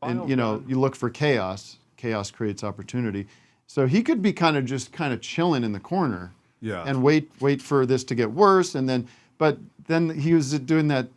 And, you look for chaos. Chaos creates opportunity. So he could be kind of chilling in the corner and wait for this to get worse. But then he was doing that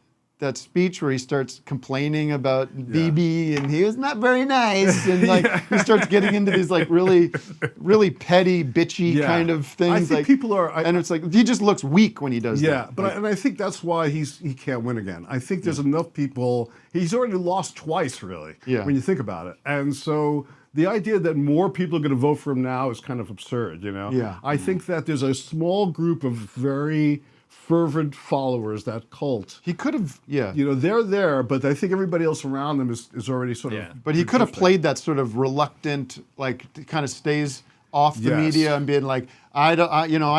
speech where he starts complaining about Bibi and he was not very nice and he starts getting into these like really, really petty, bitchy kind of things. I think people are, and it's like he just looks weak when he does that. Yeah, but I think that's why he can't win again. I think there's enough people. He's already lost twice, really. Yeah. When you think about it, and so the idea that more people are going to vote for him now is kind of absurd. Yeah. I think that there's a small group of very fervent followers, that cult. He could have, they're there, but I think everybody else around them is already sort of. But he could have played that sort of reluctant, like kind of stays off the media and being like, I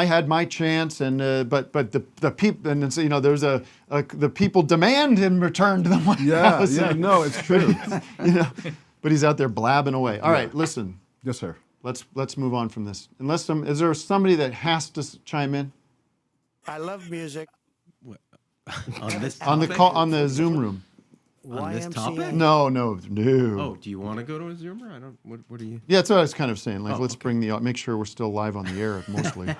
had my chance, and but the people, and it's, there's the people demand him return to the White House. Yeah, no, it's true. But he's out there blabbing away. All right, listen. Yes, sir. Let's move on from this. Is there somebody that has to chime in? I love music. On this on the call, on the Zoom room. On this topic? No. Oh, do you want to go to a Zoomer? I don't. What are you? Yeah, that's what I was kind of saying. Like, let's bring make sure we're still live on the air mostly. We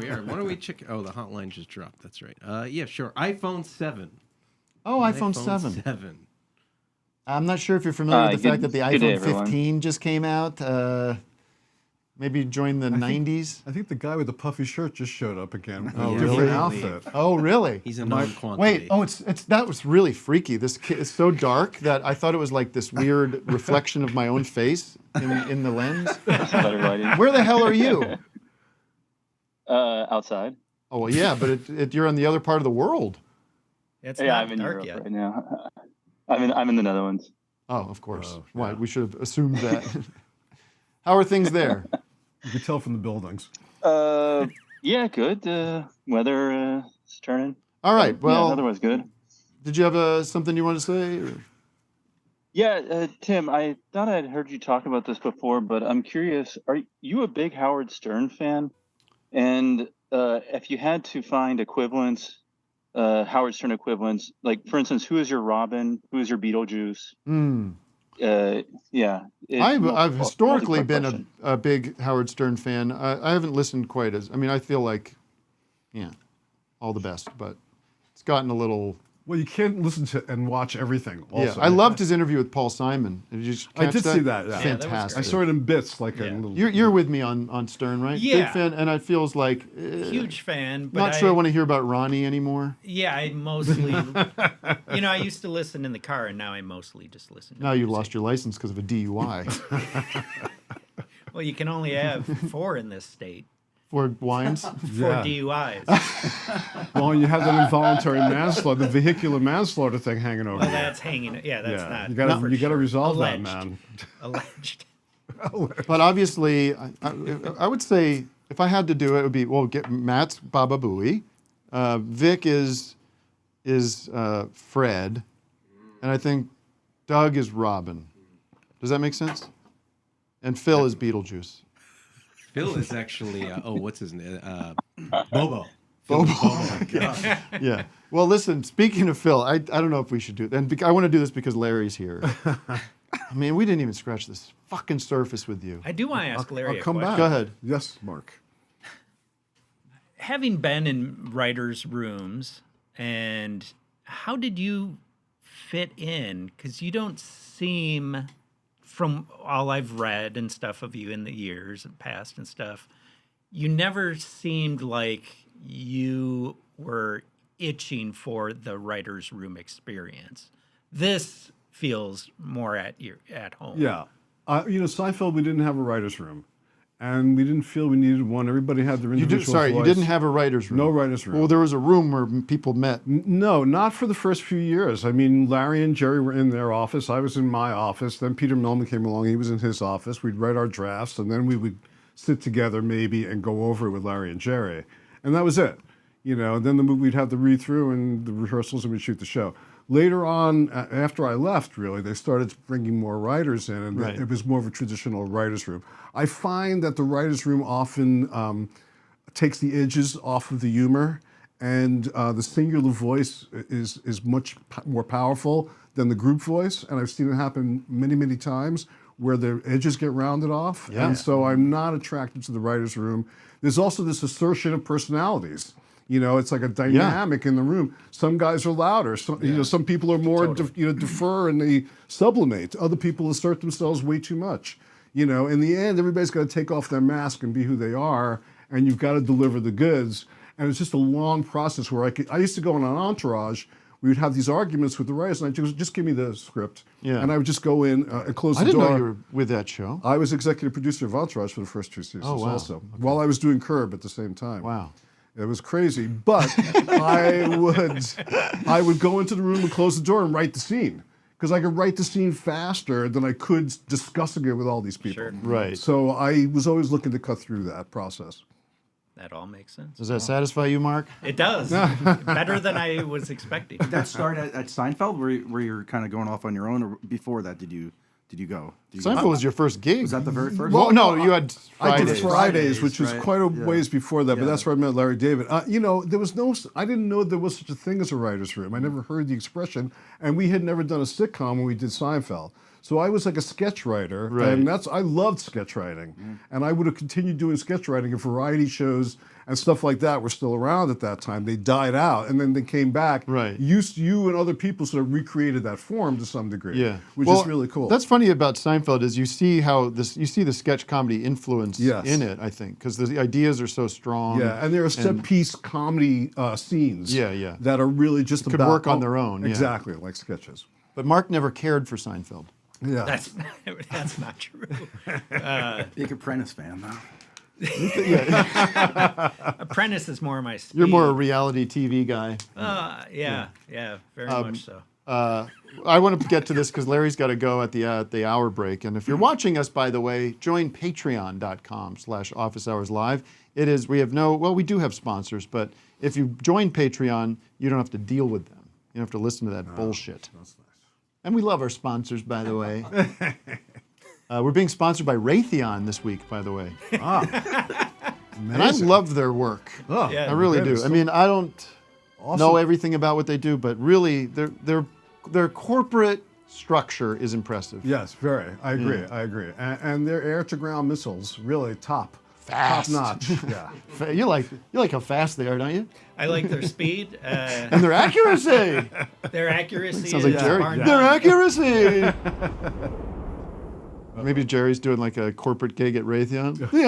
are. Why don't we check? Oh, the hotline just dropped. That's right. Yeah, sure. iPhone 7. Oh, iPhone 7. 7. I'm not sure if you're familiar with the fact that the iPhone 15 just came out. Maybe join the 90s. I think the guy with the puffy shirt just showed up again. Oh, different really? outfit. Oh, really? He's a known quantity. Wait. That was really freaky. This kid is so dark that I thought it was like this weird reflection of my own face in the lens. Where the hell are you? Outside. Oh, well, yeah, but you're on the other part of the world. It's I'm in dark Europe yet. right now. I'm in the Netherlands. Oh, of course. Why? We should have assumed that. How are things there? You could tell from the buildings. Yeah, good. Weather is turning. All right. Well, yeah, otherwise good. Did you have something you want to say? Or? Yeah, Tim, I thought I'd heard you talk about this before, but I'm curious, are you a big Howard Stern fan? And if you had to find equivalents, Howard Stern equivalents, like, for instance, who is your Robin? Who is your Beetlejuice? Yeah. I've historically been a big Howard Stern fan. I haven't listened quite as, I mean, I feel like, yeah, all the best, but it's gotten a little... Well, you can't listen to and watch everything. Also, yeah, I loved his interview with Paul Simon. Did you I did see that. Yeah. Fantastic. I saw it in bits, like a little. You're with me on Stern, right? Yeah. Big fan, and I feels like huge fan. But not sure I want to hear about Ronnie anymore. Yeah, I mostly, I used to listen in the car, and now I mostly just listen. To now you music. lost your license because of a DUI. Well, you can only have 4 in this state. 4 wines? 4 DUIs. Well, you have that involuntary manslaughter, the vehicular manslaughter thing hanging over. Well, that's hanging. Yeah, that's not. You got to resolve Alleged. that, man. Alleged. But obviously, I would say if I had to do it, it would be get Matt's Baba Booey, Vic is Fred, and I think Doug is Robin. Does that make sense? And Phil is Beetlejuice. Phil is actually, what's his name? Bobo. Bobo. Oh, God. Yeah. Well, listen, speaking of Phil, I don't know if we should do it. And I want to do this because Larry's here. I mean, we didn't even scratch this fucking surface with you. I do want to ask Larry I'll come a question. back. Go ahead. Yes, Mark. Having been in writers' rooms, and how did you fit in? Because you don't seem... From all I've read and stuff of you in the years and past and stuff, you never seemed like you were itching for the writer's room experience. This feels more at home. Yeah. Seinfeld, we didn't have a writer's room. And we didn't feel we needed one. Everybody had their individual voice. You didn't have a writer's room? No writer's room. Well, there was a room where people met. No, not for the first few years. I mean, Larry and Jerry were in their office. I was in my office. Then Peter Millman came along. He was in his office. We'd write our drafts, and then we would sit together maybe and go over it with Larry and Jerry. And that was it. And then we'd have the read-through and the rehearsals, and we'd shoot the show. Later on, after I left, really, they started bringing more writers in, and it was more of a traditional writer's room. I find that the writer's room often takes the edges off of the humor, and the singular voice is much more powerful than the group voice, and I've seen it happen many, many times where the edges get rounded off, and so I'm not attracted to the writer's room. There's also this assertion of personalities. It's like a dynamic in the room. Some guys are louder. Some people are more defer and they sublimate. Other people assert themselves way too much. In the end, everybody's got to take off their mask and be who they are, and you've got to deliver the goods. And it's just a long process where I used to go on an Entourage. We would have these arguments with the writers, and I'd just give me the script. Yeah. And I would just go in and close the door. I didn't know you were with that show. I was executive producer of Entourage for the first 2 seasons also, while I was doing Curb at the same time. Wow. It was crazy, but I would go into the room and close the door and write the scene because I could write the scene faster than I could discussing it with all these people. Sure. Right. So I was always looking to cut through that process. That all makes sense. Does that satisfy you, Mark? It does. Better than I was expecting. Did that start at Seinfeld, where you're kind of going off on your own, or before that did you go? Seinfeld was your first gig. Was that the very first? Well, no, you had Fridays. I did Fridays, which was quite a ways before that, but Yeah. that's where I met Larry David. I didn't know there was such a thing as a writer's room. I never heard the expression, and we had never done a sitcom when we did Seinfeld. So I was like a sketch writer, and I loved sketch writing. And I would have continued doing sketch writing if variety shows and stuff like that were still around at that time. They died out, and then they came back. Right. You and other people sort of recreated that form to some degree, which is really cool. That's funny about Seinfeld is you see the sketch comedy influence in it, I think, because the ideas are so strong. Yeah, and there are set-piece comedy scenes that are really just could work on their own. Exactly, like sketches. But Mark never cared for Seinfeld. Yeah. That's not true. Big Apprentice fan, though. Apprentice is more my speed. You're more a reality TV guy. Yeah, very much so. I want to get to this because Larry's got to go at the hour break. And if you're watching us, by the way, join patreon.com/officehourslive. We do have sponsors, but if you join Patreon, you don't have to deal with them. You don't have to listen to that bullshit. That's nice. And we love our sponsors, by the way. We're being sponsored by Raytheon this week, by the way. And I love their work. Oh, Yeah. I really do. I mean, I don't know Awesome. everything about what they do, but really, their corporate structure is impressive. Yes, very. I agree. I agree. And their air-to-ground missiles, really top Fast. notch. Yeah. You like how fast they are, don't you? I like their speed. And their accuracy. Their accuracy Sounds is like Jerry. bar Their none. accuracy. Maybe Jerry's doing like a corporate gig at Raytheon. The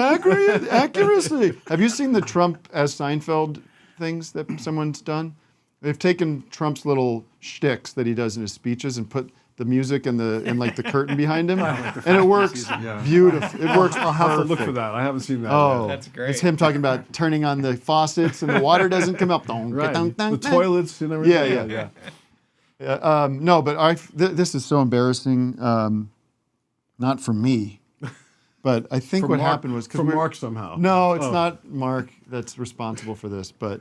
accuracy. Have you seen the Trump as Seinfeld things that someone's done? They've taken Trump's little shticks that he does in his speeches and put the music and the curtain behind him, and it works beautiful. It works. I'll have to look perfect. for that. I haven't seen that. Oh, That's great. It's him talking about turning on the faucets and the water doesn't come up. yet. Right. The toilets and everything. Yeah. No, but this is so embarrassing. Not for me, but I think what happened was from Mark somehow. No, it's not Mark that's responsible for this, but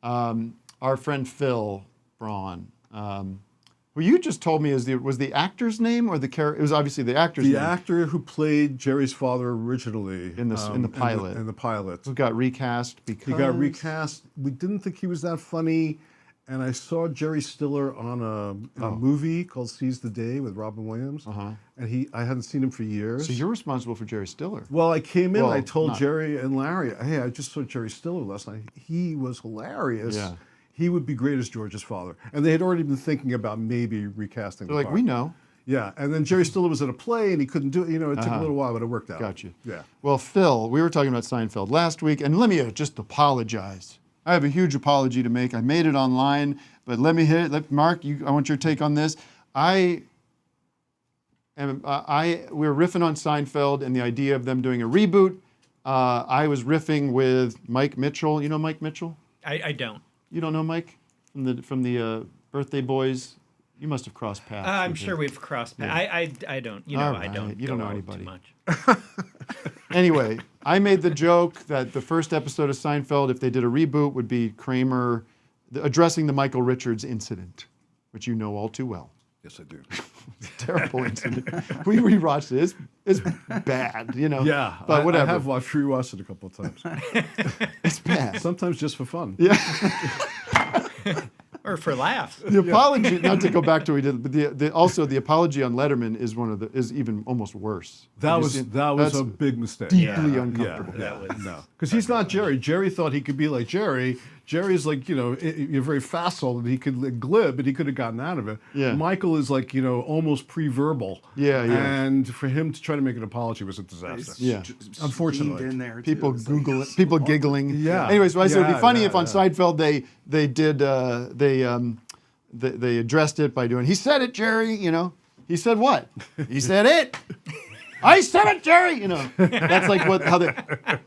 our friend Phil Braun, who you just told me was the actor's name or the character? It was obviously the actor's name. The actor who played Jerry's father originally In the pilot. In the pilot. Who got recast because He got recast. We didn't think he was that funny. And I saw Jerry Stiller on a movie called Seize the Day with Robin Williams. And I hadn't seen him for years. So you're responsible for Jerry Stiller. Well, I came in, Well, I told not- Jerry and Larry, hey, I just saw Jerry Stiller last night. He was hilarious. Yeah. He would be great as George's father. And they had already been thinking about maybe recasting They're the like, part. we know. Yeah, and then Jerry Stiller was in a play and he couldn't do it. You know, it took a little while, but it worked out. Got you. Yeah. Well, Phil, we were talking about Seinfeld last week, and let me just apologize. I have a huge apology to make. I made it online, but let me hit it. Mark, I want your take on this. We were riffing on Seinfeld and the idea of them doing a reboot. I was riffing with Mike Mitchell. You know Mike Mitchell? I don't. You don't know Mike from the Birthday Boys? You must have crossed paths. I'm with sure him. we've crossed paths. I don't. You know, All I right. don't. You don't go know out anybody. Too much. Anyway, I made the joke that the first episode of Seinfeld, if they did a reboot, would be Kramer addressing the Michael Richards incident, which you know all too well. Yes, I do. Terrible incident. We rewatched it. It's bad, you know. Yeah, but whatever. I've rewatched it a couple of times. It's bad. Sometimes just for fun. Yeah. Or for laughs. The apology, not to go back to what we did, but also the apology on Letterman is even almost worse. That Have you was seen- that was that's a big mistake. deeply Yeah. uncomfortable. No, because he's not Jerry. Jerry thought he could be like Jerry. Jerry's like, you're very facile and he could glib, but he could have gotten out of it. Yeah. Michael is like, almost pre-verbal. Yeah, yeah. And for him to try to make an apology was a disaster. Yeah. Unfortunately. in there People too. It's Google it. People giggling. Yeah. Anyways, I said it'd be Yeah, funny yeah, if on yeah. Seinfeld they addressed it by doing. He said it, Jerry. He said what? He said it. I said it, Jerry. That's like how they.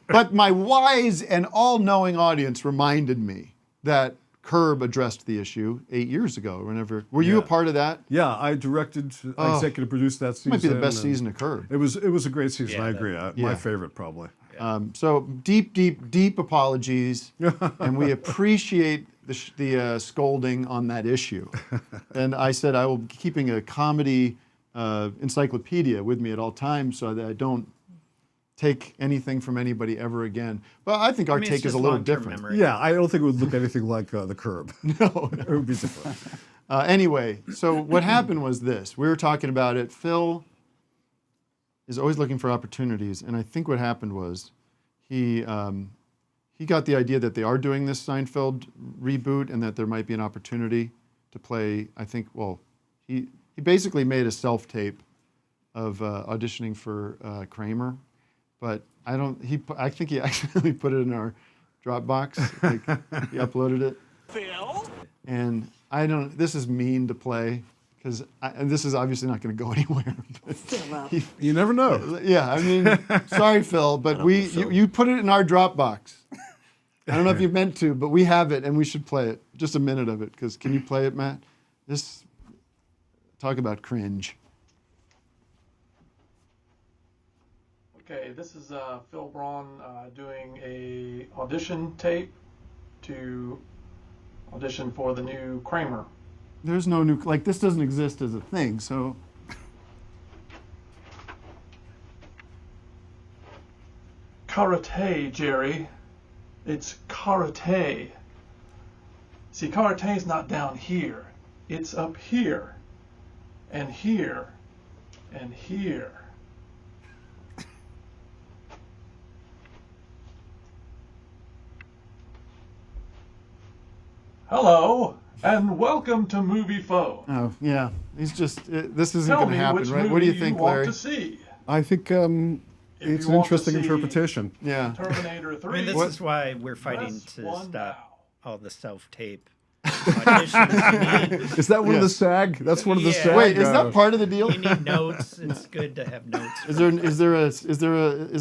But my wise and all-knowing audience reminded me that Curb addressed the issue 8 years ago. Whenever were you a part of that? Yeah, I directed, executive produced that season. Might be the best and season of Curb. It was a great season. Yeah, I agree. My favorite probably. So deep apologies, and we appreciate the scolding on that issue. And I said I will be keeping a comedy encyclopedia with me at all times so that I don't take anything from anybody ever again. But I think our It's take is just a little long-term different. memory. Yeah, I don't think it would look anything like the Curb. No. It would be different. Anyway, so what happened was this. We were talking about it. Phil is always looking for opportunities, and I think what happened was he got the idea that they are doing this Seinfeld reboot and that there might be an opportunity to play, he basically made a self-tape of auditioning for Kramer, but I think he actually put it in our Dropbox, he uploaded it. Phil? And this is mean to play, because this is obviously not going to go anywhere. You never know. Yeah, I mean, sorry, Phil, but you put it in our Dropbox. I don't know if you meant to, but we have it, and we should play it. Just a minute of it, because can you play it, Matt? Talk about cringe. Okay, this is Phil Braun doing a audition tape to audition for the new Kramer. There's no new, like, this doesn't exist as a thing, so. Karate, Jerry. It's karate. See, karate's not down here. It's up here, and here, and here. Hello, and welcome to Movie Phone. Oh, yeah. He's just, this isn't Tell going to me happen, which right? What do you movie think, want Larry? to see. I think If it's you an want to interesting see interpretation. Yeah. Terminator 3. I mean, this is why we're fighting Press to one stop all the self-tape auditions. Is that one of the SAG? That's one of the Yeah. SAG. Wait, is that part of the deal? You need notes. It's good to have notes. Is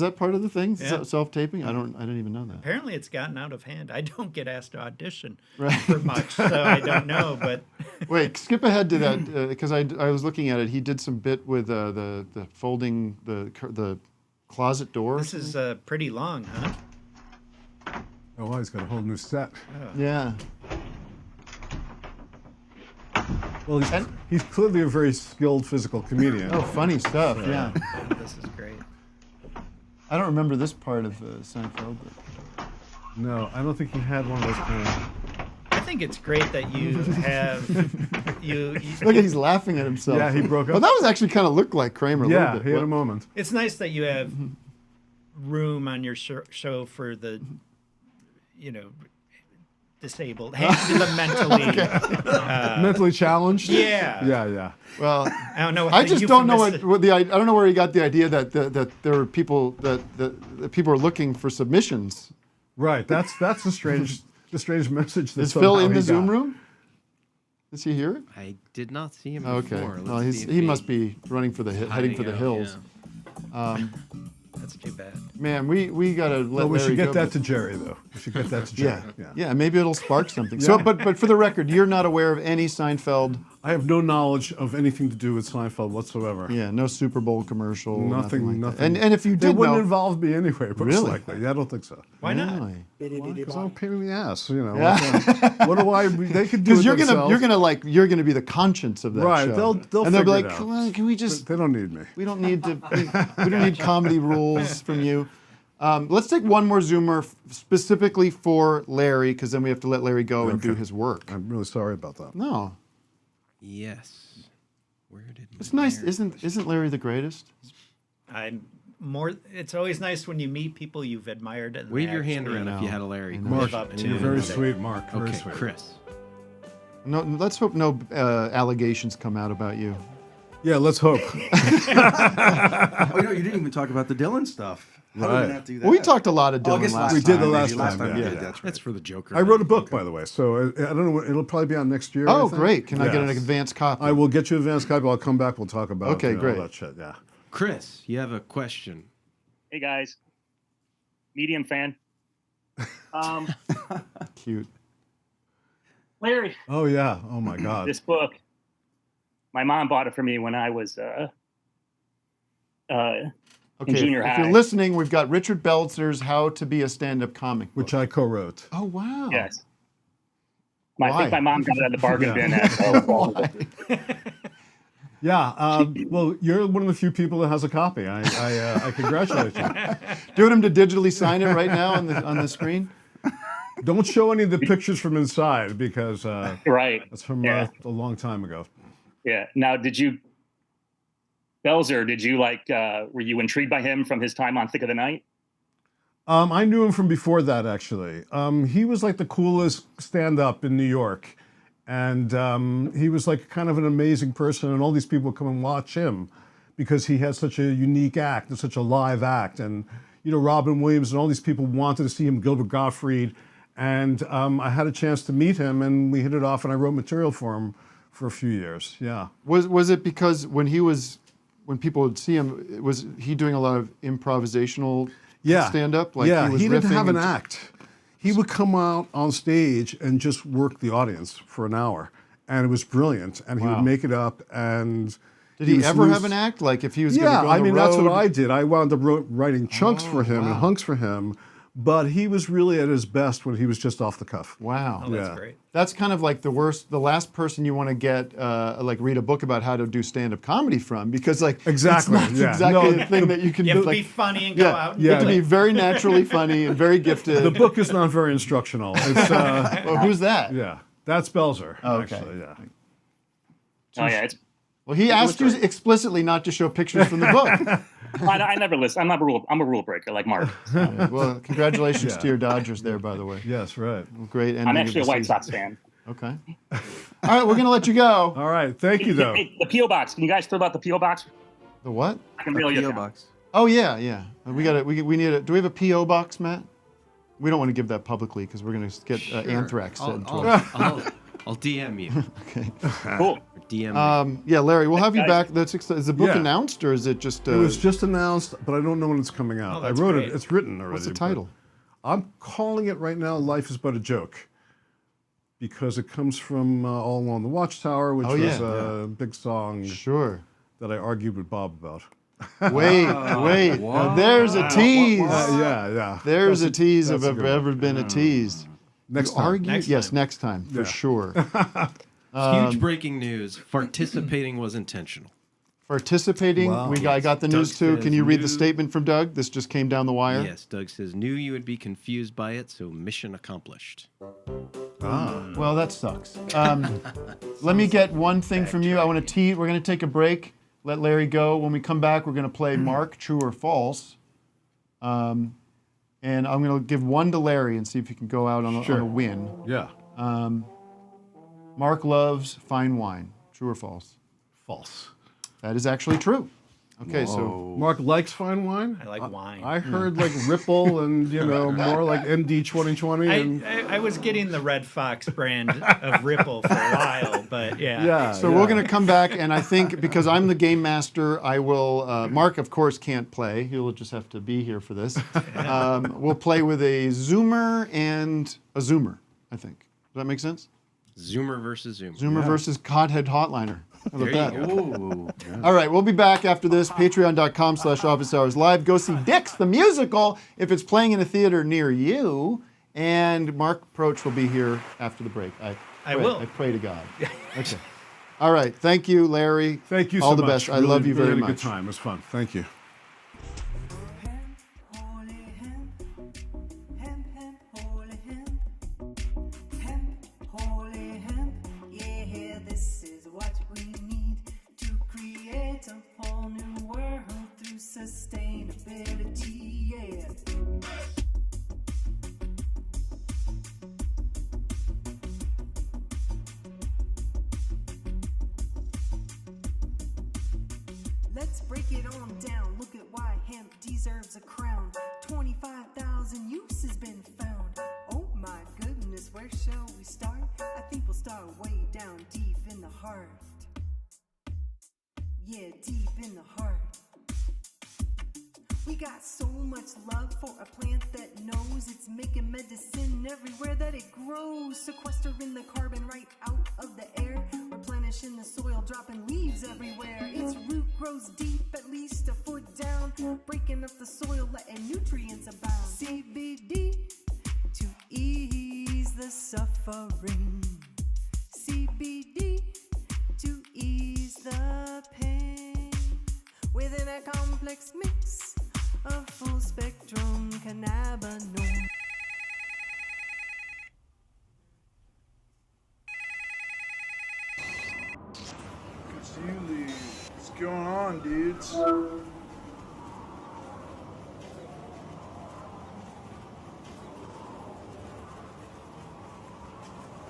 that part of the thing? Yeah. Self-taping? I didn't even know that. Apparently, it's gotten out of hand. I don't get asked to audition Right. for much, so I don't know. But Wait, skip ahead to that because I was looking at it. He did some bit with the folding the closet door. this is pretty long, huh? Oh, wow, he's got a whole new set. Yeah. Well, he's clearly a very skilled physical comedian. Oh, funny stuff. Yeah. This is great. I don't remember this part of Seinfeld. But... No, I don't think he had one of those kind of... I think it's great that you have you. Look, he's laughing at himself. Yeah, he broke up. Well, that was actually kind of looked like Kramer a Yeah, little bit. he had a moment. It's nice that you have room on your show for the, disabled, the mentally. Mentally challenged? Yeah. Yeah. Well, I don't know. I just don't know I don't know where he got the idea that there were people that people are looking for submissions. Right. That's the strange message. That Is Phil in the he Zoom got. room? Is he here? I did not see him Okay. before. Well, Let's see if he must be running for the heading hiding for the out, hills. That's too bad. Man, we gotta let Well, we Larry should get go, that but- to Jerry, though. We should get that to Jerry. Yeah, maybe it'll spark something. So, but for the record, you're not aware of any Seinfeld. I have no knowledge of anything to do with Seinfeld whatsoever. Yeah, no Super Bowl commercial. Nothing. Like that. And if you They did wouldn't know, involve me anyway, most Really? likely. Yeah, I don't think so. Why not? Really? Because I'm a pain in the ass, Yeah. What do I? They could do it Because you're themselves. you're gonna be the conscience of that Right, show. they'll and they'll be figure like, it out. come on, can we just? They don't need me. We don't need to. We don't need comedy rules from you. Let's take one more Zoomer specifically for Larry, because then we have to let Larry go and do his work. I'm really sorry about that. No, Yes. Where did it's nice, isn't Larry the greatest? It's always nice when you meet people you've admired. And Wave your hand actually around if you had a Larry. Mark, up to. you're very sweet, Mark. Very Okay, sweet. Chris. No, let's hope no allegations come out about you. Yeah, let's hope. Oh, you didn't even talk about the Dylan stuff. How are we gonna have to do that? Well, we talked a lot of Oh, I Dylan guess last We time. did the last maybe time, we yeah. did, that's right. That's for the Joker. I wrote a book, by the way, so I don't know. It'll probably be on next year. I Oh, think. great. Can I get an Yes. advance copy? I will get you an advance copy. I'll come back. We'll talk about Okay, great. all that shit. Yeah. Chris, you have a question. Hey guys, medium fan. Cute. Larry, Oh yeah. Oh my God. this book, my mom bought it for me when I was Okay, in junior if high. you're listening, we've got Richard Belzer's How to Be a Stand-Up Comic book. Which I co-wrote. Oh, wow. Yes. Why? I think my mom got it at the bargain bin at Yeah. Well, you're one of the few people that has a copy. I congratulate you. Do you want him to digitally sign it right now on the screen? Don't show any of the pictures from inside because right. that's from Yeah. a long time ago. Yeah. Now, Belzer, did you were you intrigued by him from his time on Thick of the Night? I knew him from before that, actually. He was like the coolest stand-up in New York. And he was like kind of an amazing person, and all these people would come and watch him because he had such a unique act and such a live act. And, Robin Williams and all these people wanted to see him, Gilbert Gottfried. And I had a chance to meet him, and we hit it off, and I wrote material for him for a few years. Yeah. Was it because when people would see him, was he doing a lot of improvisational stand-up? He didn't have an and- act. He would come out on stage and just work the audience for an hour. and it was brilliant. And he would make it up. And did he ever have an act? Like if he was going to go on the road? that's what I did. I wound up writing chunks for him and hunks for him. But he was really at his best when he was just off the cuff. Wow. Oh, that's great. That's kind of like the last person you want to get, like read a book about how to do stand-up comedy from, because like exactly, it's not exactly the thing that you can do. You have to like, be funny and go out and you have do to be it. very naturally funny and very gifted. The book is not very instructional. It's, well, who's that? Yeah, that's Belzer. Oh, okay. Actually, yeah. Oh yeah, it's. Well, he asked you explicitly not to show pictures from the book. I never listen. I'm a rule breaker like Mark. So. Well, congratulations to your Dodgers there, by the way. Yes, right. Great ending. I'm actually a of the White season. Sox fan. Okay. All right, we're gonna let you go. All right, thank you though. Hey, the PO box. Can you guys throw out the PO box? The what? I can reel you PO down. box. Oh yeah. We got it. We need it. Do we have a PO box, Matt? We don't want to give that publicly because we're gonna get anthrax sent to us. I'll DM you. Okay. Cool. DM me. Yeah, Larry, we'll have you back. Is the book announced or is it just? It was just announced, but I don't know when it's coming out. I wrote it. It's written already. What's the title? I'm calling it right now. Life is but a joke, because it comes from All Along the Watchtower, which was a big song. Sure. That I argued with Bob about. Wait. Now there's a tease. Yeah. There's a tease if I've ever been a tease. Next time. Next time for sure. Huge breaking news. Participating was intentional. Participating. Wow. I got the news too. Can you read the statement from Doug? This just came down the wire. Yes, Doug says, knew you would be confused by it, so mission accomplished. Well, that sucks. Let me get one thing from you. I want to tease. We're going to take a break. Let Larry go. When we come back, we're going to play Mark, true or false. And I'm going to give one to Larry and see if he can go out on a win. Yeah. Mark loves fine wine. True or false? False. That is actually true. Okay, so Mark likes fine wine. I like wine. I heard like Ripple and more like MD 2020. And I was getting the Red Fox brand of Ripple for a while, but So we're going to come back, and I think because I'm the game master, I will. Mark, of course, can't play. He'll just have to be here for this. We'll play with a Zoomer and a Zoomer. I think. Does that make sense? Zoomer versus Zoomer. Zoomer versus Codhead Hotliner. How about that? There you go. All right, we'll be back after this. Patreon.com/Office Hours Live. Go see Dix the musical if it's playing in a theater near you. And Mark Proksch will be here after the break. I will. I pray to God. Okay. All right. Thank you, Larry. Thank you so All the much. best. I love you very really much. Good time. It was fun. Thank you. A whole new world through sustainability, yeah. Let's break it on down. Look at why hemp deserves a crown. 25,000 uses been found. Oh my goodness, where shall we start? I think we'll start way down deep in the heart. Yeah, deep in the heart. We got so much love for a plant that knows it's making medicine everywhere that it grows. Sequestering the carbon right out of the air. Replenishing the soil, dropping leaves everywhere. Its root grows deep, at least a foot down. Breaking up the soil, letting nutrients abound. CBD to ease the suffering. CBD to ease the pain. Within a complex mix of full spectrum cannabinoid. What's going on, dudes?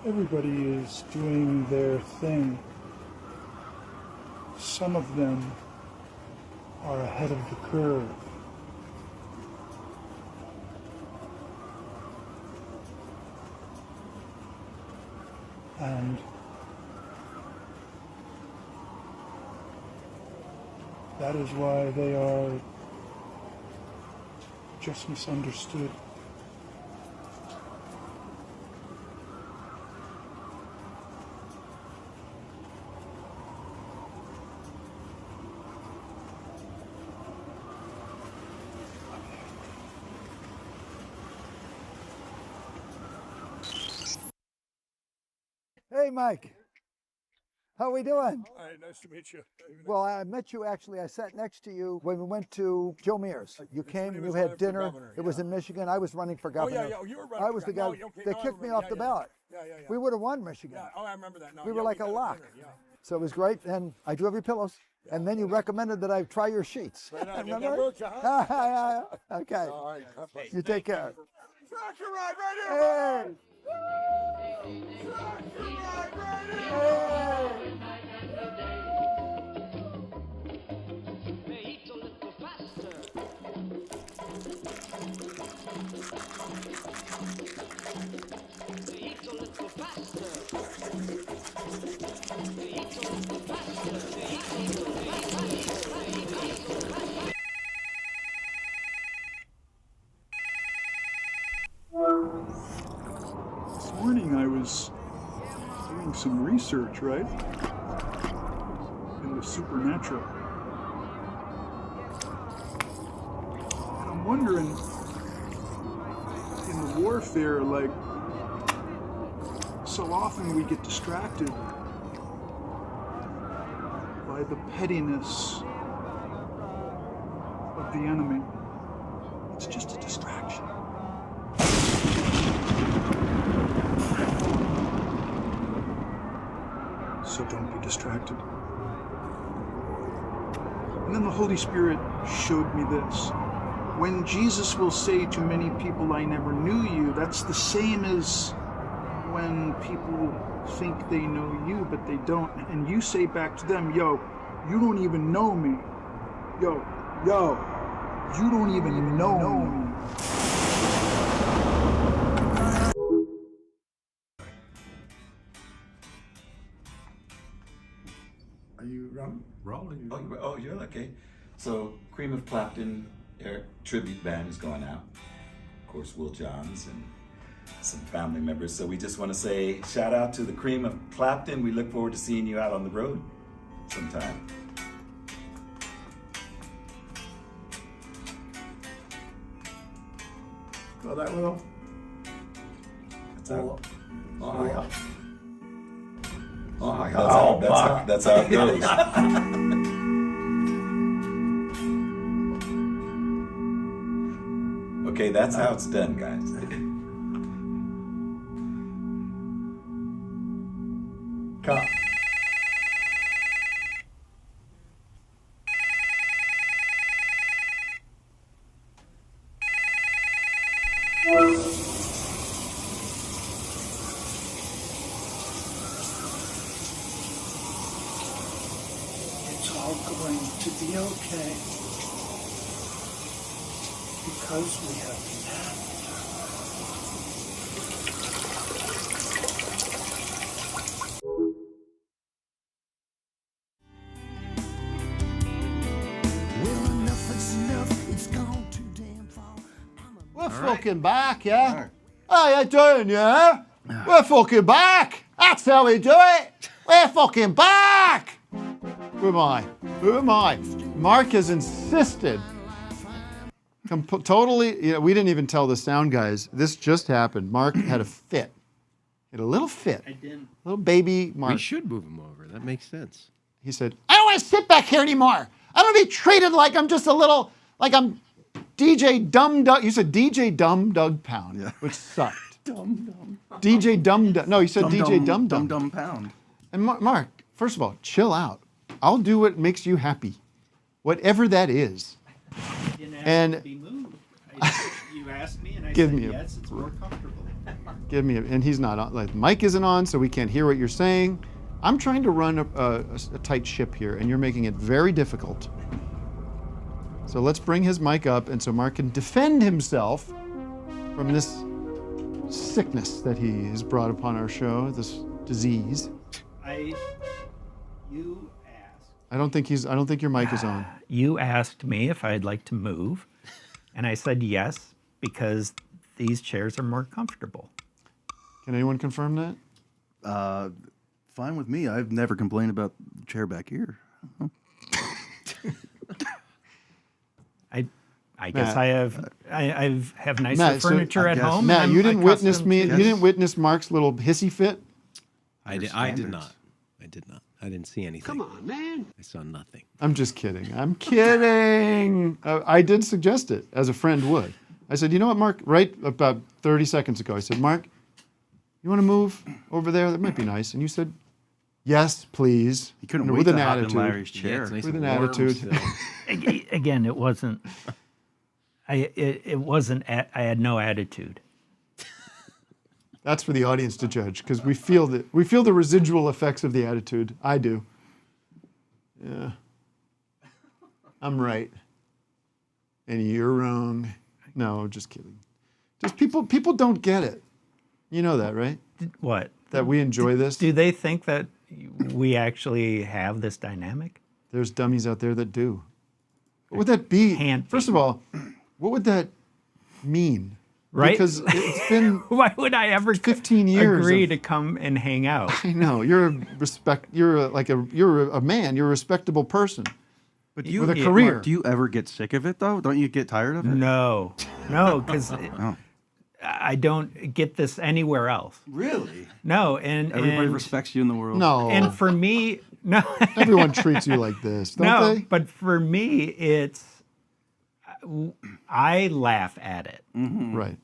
Everybody is doing their thing. Some of them are ahead of the curve. And that is why they are just misunderstood. Hey, Mike. How we doing? Hi, nice to meet you. Well, I met you actually. I sat next to you when we went to Joe Mears. You came and you had dinner. It was in Michigan. I was running for governor. Oh, yeah, you were running I was for the guy. governor. They kicked me off the ballot. Yeah. We would have won Michigan. Yeah, I remember that. No, we were like a lock. So it was great. And I do have your pillows. And then you recommended that I try your sheets. Remember? Okay. All right. You take care. Tractor ride right here. This morning I was doing some research, right? In the supernatural. And I'm wondering, in the warfare, like, so often we get distracted by the pettiness of the enemy. It's just a distraction. So don't be distracted. And then the Holy Spirit showed me this. When Jesus will say to many people, I never knew you, that's the same as when people think they know you, but they don't. And you say back to them, yo, you don't even know me. Yo, you don't even know me. Are you rolling? Oh, you're okay. So, Cream of Clapton tribute band is going out. Of course, Will Johns and some family members. So we just want to say shout out to the Cream of Clapton. We look forward to seeing you out on the road sometime. Well, that will. That's how. Oh, that's how it goes. Okay, that's how it's done, guys. Cut. It's all going to be okay. Because we have We're fucking back, yeah? How you doing, yeah? We're fucking back! That's how we do it! We're fucking back! Who am I? Who am I? Mark has insisted. Totally, we didn't even tell the sound guys. This just happened. Mark had a fit. He had a little fit. I didn't. Little baby Mark. We should move him over. That makes sense. He said, I don't want to sit back here anymore. I don't want to be treated like I'm just a little, like I'm DJ Dumb Doug. You said DJ Dumb Douggpound, which sucked. Dumb. DJ Dumb Doug. No, you said DJ Dumb Dumb Pound. And Mark, first of all, chill out. I'll do what makes you happy, whatever that is. You didn't ask And me to be moved. You asked me, and I Give said me a yes. It's more comfortable. and he's not on, like, mic isn't on, so we can't hear what you're saying. I'm trying to run a tight ship here, and you're making it very difficult. So let's bring his mic up, and so Mark can defend himself from this sickness that he has brought upon our show, this disease. You asked. I don't think your mic is on. You asked me if I'd like to move, and I said yes because these chairs are more comfortable. Can anyone confirm that? Fine with me. I've never complained about the chair back here. I guess I have nicer Matt, furniture at home. Matt, you didn't witness accustomed me. to You didn't witness Mark's little hissy fit. I did not. I did not. I didn't see anything. Come on, man. I saw nothing. I'm just kidding. I'm kidding. I did suggest it, as a friend would. I said, you know what, Mark? Right about 30 seconds ago, I said, Mark, you want to move over there? That might be nice. And you said, yes, please. He couldn't And wait with an to hop in attitude. Larry's chair. it's nice With and an warm attitude. still. Again, it wasn't. It wasn't. I had no attitude. That's for the audience to judge, because we feel the residual effects of the attitude. I do. Yeah. I'm right. And you're wrong. No, just kidding. Just people don't get it. You know that, right? What? That we enjoy this. Do they think that we actually have this dynamic? There's dummies out there that do. What would that be? First of all, what would that mean? Right? Because it's been Why would I ever 15 years agree to come and hang out? I know you're a man. You're a respectable person. But with a career. Mark, do you ever get sick of it though? Don't you get tired of it? No, because I don't get this anywhere else. Really? No, and Everybody respects you in the world. No. And for me, no. Everyone treats you like this, don't No, they? but for me, it's I laugh at it. Right.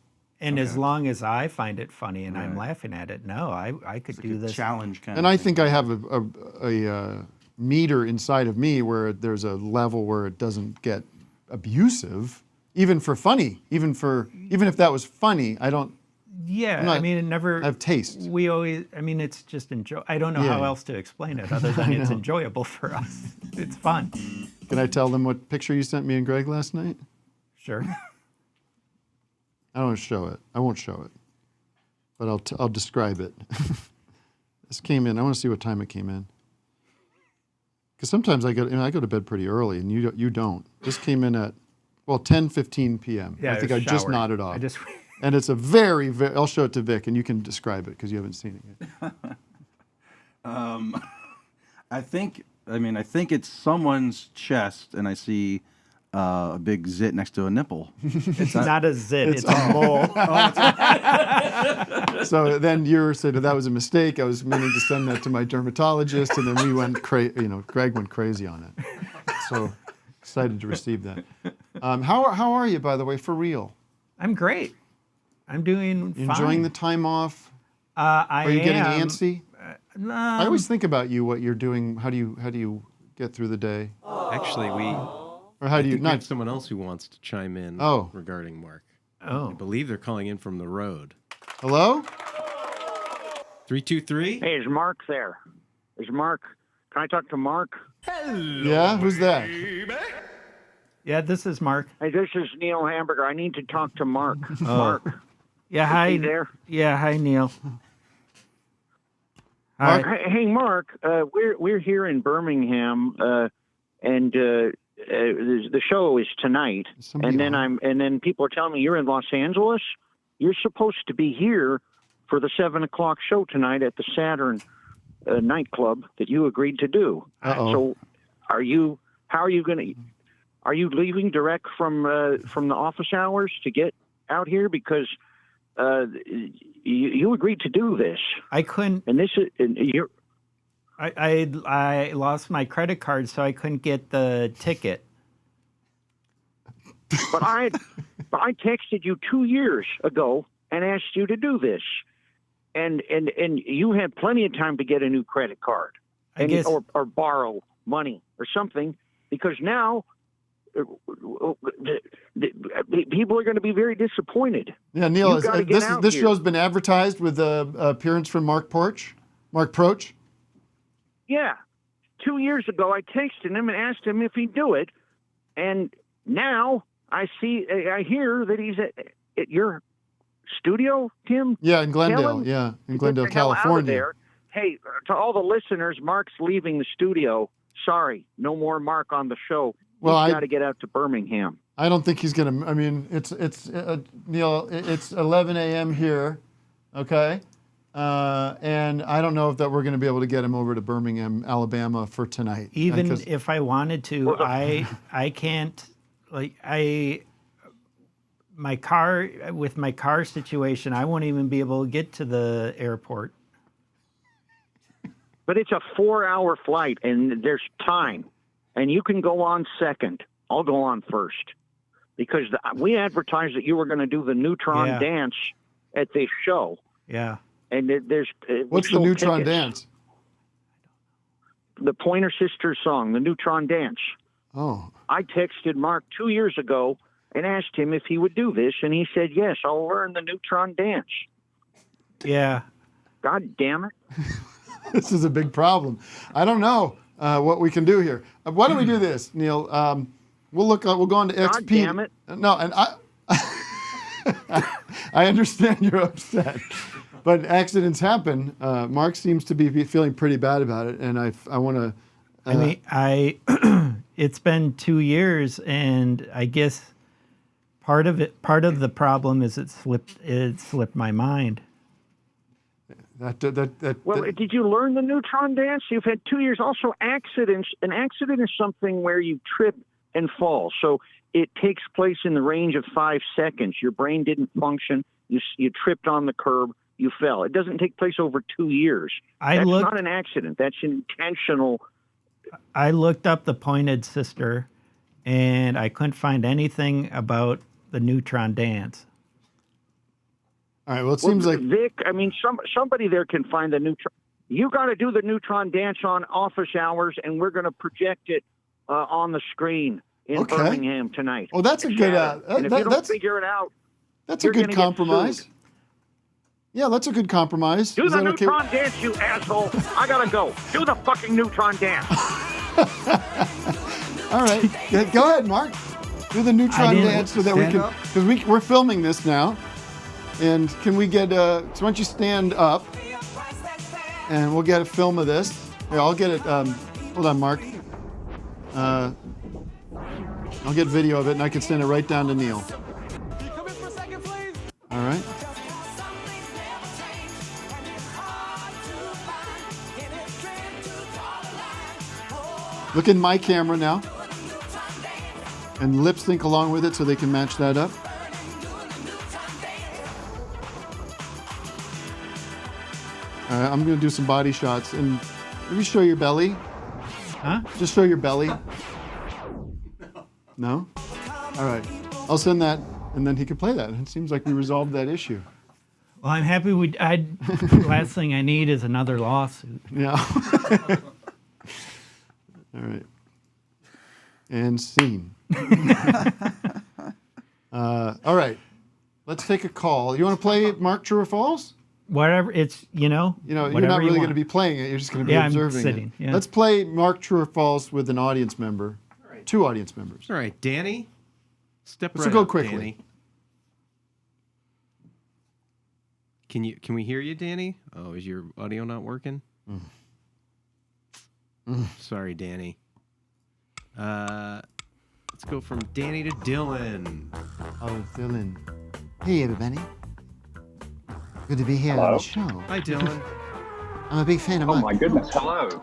And as long as I find it funny and I'm laughing at it, no, I could do this. Challenge kind And I think I have a meter inside of me where there's a level where it doesn't get abusive, even for funny, even if that was funny, I don't. Yeah, I mean, it never. I have taste. We always. I mean, it's just enjoy. I don't know how else to explain it other than it's enjoyable for us. It's fun. Can I tell them what picture you sent me and Greg last night? Sure. I don't show it. I won't show it, but I'll describe it. This came in. I want to see what time it came in. Because sometimes I go to bed pretty early, and you don't. This came in at 10:15 p.m. Yeah, I think I I was just showering. nodded off. And it's a very, very. I'll show it to Vic, and you can describe it because you haven't seen it yet. I think it's someone's chest, and I see a big zit next to a nipple. It's not a zit. It's a mole. So then you said that was a mistake. I was meaning to send that to my dermatologist, and then we went Greg went crazy on it. So excited to receive that. How are you, by the way, for real? I'm great. I'm doing fine. Enjoying the time off? Are you getting antsy? I always think about you, what you're doing. How do you get through the day? Actually, Or how do you we not? have someone else who wants to chime in regarding Mark. Oh. I believe they're calling in from the road. Hello? 323? Hey, is Mark there? Is Mark? Can I talk to Mark? Yeah, who's that? Yeah, this is Mark. Hey, this is Neil Hamburger. I need to talk to Mark. Oh. Mark. Yeah, hi. Is he there? Yeah, hi, Neil. Hi. Hey, Mark. We're here in Birmingham, and the show is tonight. And then people are telling me you're in Los Angeles. You're supposed to be here for the 7:00 show tonight at the Saturn nightclub that you agreed to do. So, how are you going to? Are you leaving direct from the office hours to get out here because you agreed to do this? I couldn't. And this is you're. I lost my credit card, so I couldn't get the ticket. But I texted you 2 years ago and asked you to do this, and you had plenty of time to get a new credit card, or borrow money or something, because now people are going to be very disappointed. Yeah, Neil, You gotta get out this here. show's been advertised with an appearance from Mark Proksch. Mark Proksch. Yeah, 2 years ago I texted him and asked him if he'd do it, and now I hear that he's at your studio, Tim. Yeah, in Glendale. Helen? Yeah, in Get Glendale, the hell out of California. there. Hey, to all the listeners, Mark's leaving the studio. Sorry, no more Mark on the show. Well, He's got to get out to Birmingham. I don't think he's gonna. I mean, it's Neil. It's 11 a.m. here, okay, and I don't know if that we're going to be able to get him over to Birmingham, Alabama for tonight. Even because- if I wanted to, I can't. My car situation, I won't even be able to get to the airport. But it's a 4-hour flight, and there's time. And you can go on second. I'll go on first. Because we advertised that you were going to do the Neutron dance at this show. Yeah. And there's... What's the Neutron dance? The Pointer Sisters song, the Neutron dance. Oh. I texted Mark 2 years ago and asked him if he would do this, and he said, yes, I'll learn the Neutron dance. Yeah. God damn it. This is a big problem. I don't know what we can do here. Why don't we do this, Neil? We'll go on to XP. God damn it. No, and I understand you're upset, but accidents happen. Mark seems to be feeling pretty bad about it, and I want to. I mean, it's been 2 years, and I guess part of the problem is it slipped my mind. Well, did you learn the Neutron dance? You've had 2 years. Also, accidents. An accident is something where you trip and fall. So it takes place in the range of 5 seconds. Your brain didn't function. You tripped on the curb. You fell. It doesn't take place over 2 years. That's not an accident. That's intentional. I looked up the Pointed Sister, and I couldn't find anything about the Neutron dance. All right. Well, it seems like Vic. I mean, somebody there can find the Neutron. You got to do the Neutron dance on office hours, and we're going to project it on the screen in Birmingham tonight. Oh, that's a good. And if you don't figure it out, that's a good compromise. Yeah, that's a good compromise. Do the Neutron dance, you asshole! I gotta go. Do the fucking Neutron dance. All right, go ahead, Mark. Do the Neutron dance so that we can, because we're filming this now. And can we get, so why don't you stand up and we'll get a film of this. Here, I'll get it, hold on, Mark. I'll get video of it and I can send it right down to Neil. All right. Look in my camera now. And lip sync along with it so they can match that up. All right, I'm going to do some body shots. And maybe show your belly. Huh? Just show your belly. No? All right. I'll send that, and then he can play that. It seems like we resolved that issue. Well, I'm happy last thing I need is another lawsuit. Yeah. All right. And scene. All right. Let's take a call. You want to play Mark, True or False? Whatever. It's, you're not really going to be playing it. You're just going to be observing I'm sitting, it. Yeah. Let's play Mark, True or False with an audience member. Right. 2 audience members. All right, Danny. Step Let's right go up, quickly. Danny. Can we hear you, Danny? Oh, is your audio not working? Sorry, Danny. Let's go from Danny to Dylan. Oh, Dylan. Hey, everybody. Good to be here on the show. Hi, Dylan. I'm a big fan of Mark. Oh my goodness, hello.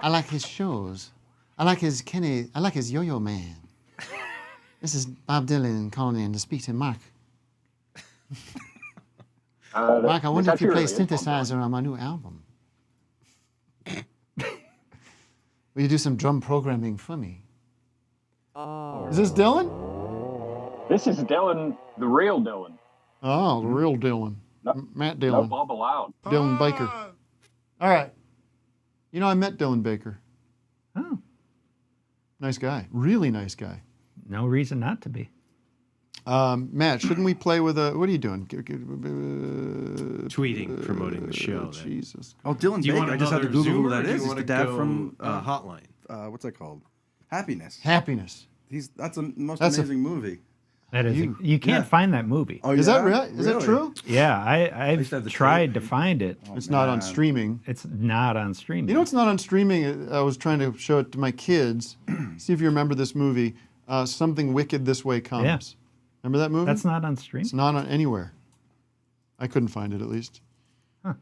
I like his shows. I like his Yo-Yo Man. This is Bob Dylan calling in to speak to Mark. Mark, I wonder if you play synthesizer on my new album. Will you do some drum programming for me? Oh. Is this Dylan? This is Dylan, the real Dylan. Oh, the real Dylan. Matt Dylan. No Bob allowed. Dylan Baker. All right. I met Dylan Baker. Oh. Nice guy. Really nice guy. No reason not to be. Matt, shouldn't we play with a... What are you doing? Tweeting, promoting the show. Jesus. Oh, Dylan Do you Baker. want I just had to another Google who Zoomer, that or do you is. He's wanna the dad go, from... Hotline. What's that called? Happiness. Happiness. That's a most amazing movie. That is, you can't find that movie. Oh, is that right? Is that true? Yeah, I've tried to find it. It's not on streaming. It's not on streaming. You know what's not on streaming? I was trying to show it to my kids. See if you remember this movie. Something Wicked This Way Comes. Yeah. Remember that movie? That's not on streaming. It's not on anywhere. I couldn't find it, at least. Huh.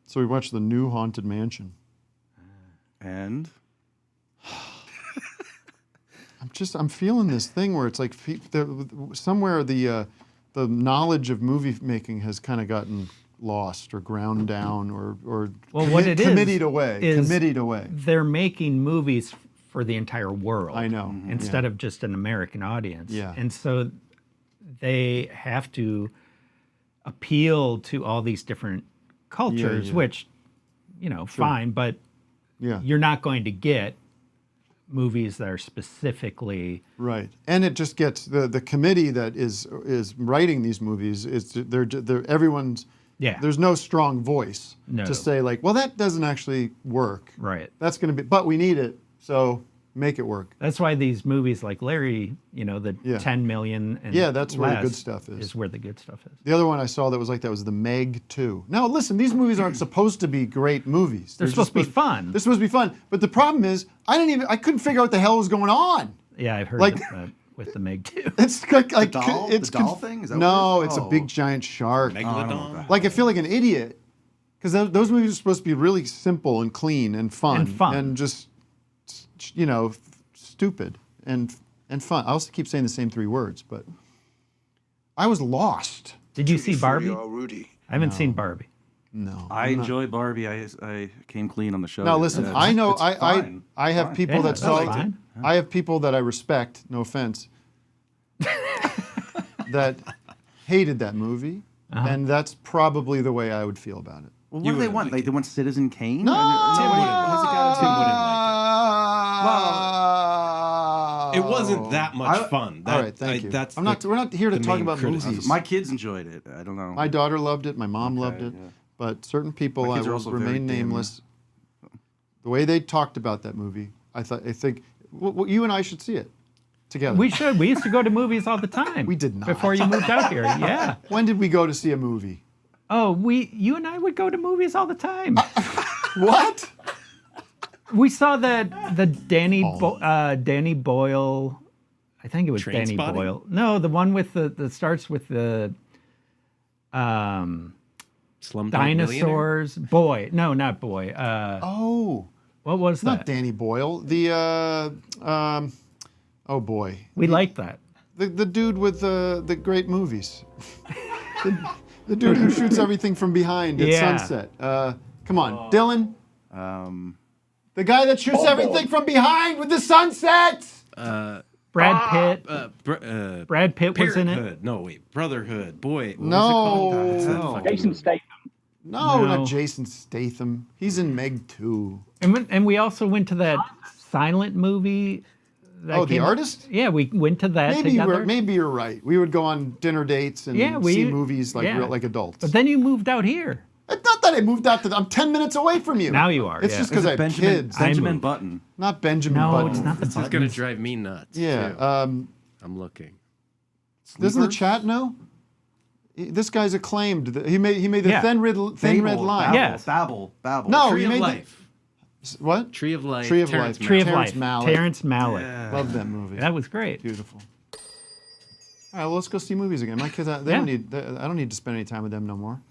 So we watched The New Haunted Mansion. And? I'm feeling this thing where it's like somewhere the knowledge of movie making has kind of gotten lost or ground down or well, what it committed is away. Committed away. They're making movies for the entire world. I know. Instead of just an American audience. Yeah. And so they have to appeal to all these different cultures, which, fine, but you're not going to get movies that are specifically right. And it just gets the committee that is writing these movies is they're everyone's there's no strong voice to say like, well, that doesn't actually work. Right. That's going to be, but we need it, so make it work. That's why these movies like Larry, the 10 million and that's where the good stuff is where the good stuff is. The other one I saw that was like that was The Meg 2. Now listen, these movies aren't supposed to be great movies. They're supposed to be fun. They're supposed to be fun, but the problem is I couldn't figure out what the hell was going on. Yeah, I've heard like that with the Meg 2. It's like the doll thing? Is that no, it's a big giant shark. Megalodon? Like I feel like an idiot because those movies are supposed to be really simple and clean and fun and just stupid and fun. I also keep saying the same three words, but I was lost. Did you see Barbie? Rudy. I haven't seen Barbie. No, I enjoy Barbie. I came clean on the show. Now listen, I know it's fine. I have people that saw it. I have people that I respect. No offense. that hated that movie, and that's probably the way I would feel about it. Well, what do they want? Like, they want Citizen Kane? No! Tim wouldn't like it. It wasn't that much fun. All right, thank you. We're not here to talk about movies. My kids enjoyed it. I don't know. My daughter loved it. My mom loved it. Yeah. But certain people, I will remain nameless. The way they talked about that movie, I think you and I should see it together. We should. We used to go to movies all the time. We did not. Before you moved out here, yeah. When did we go to see a movie? Oh, you and I would go to movies all the time. What? We saw the Danny Boyle. I think it was Danny Boyle. No, the one with the starts with the dinosaurs. Boy, no, not Boy. What was that? Not Danny Boyle. The oh boy. We liked that. The dude with the great movies. The dude who shoots everything from behind at sunset. Come on, Dylan. The guy that shoots everything from behind with the sunset. Brad Pitt. Brad Pitt was in it. No, wait, Brotherhood. Boy, no. Jason Statham. No, not Jason Statham. He's in Meg 2. And we also went to that silent movie. The Artist? Yeah, we went to that together. Maybe you're right. We would go on dinner dates and see movies like adults. But then you moved out here. It's not that I moved out I'm 10 minutes away from you. Now you are. It's just because I have kids. Benjamin Button. Not Benjamin Button. No, it's not the This is going to drive me nuts. Yeah. I'm looking. Doesn't the chat know? This guy's acclaimed. He made the Thin Red Line. Yes. Babel. No, Tree he of made Life. What? Tree of Life. Tree of Life. Terrence Malick. Yeah. Love that movie. That was great. Beautiful. All right, well, let's go see movies again. My kids, I don't need to spend any time with them no more.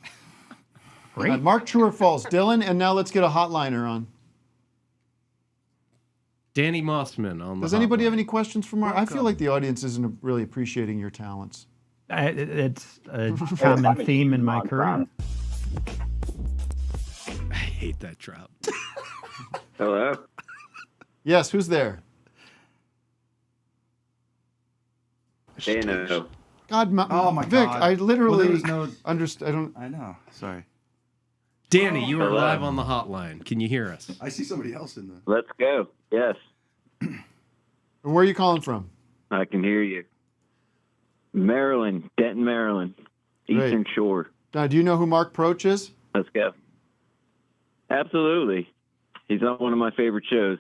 Great. Mark, true or false? Dylan, and now let's get a hotliner on. Danny Mossman on the Does anybody have any questions for Mark? I feel like the audience isn't really appreciating your talents. It's a common theme in my career. I hate that drop. Hello? Yes, who's there? Dano. God, oh my Vic, God. I literally there was no... understand. I know. Sorry. Danny, you are live on the hotline. Can you hear us? I see somebody else in the... Let's go. Yes. Where are you calling from? I can hear you. Maryland, Denton, Maryland. Eastern Shore. Now, do you know who Mark Proksch is? Let's go. Absolutely. He's on one of my favorite shows.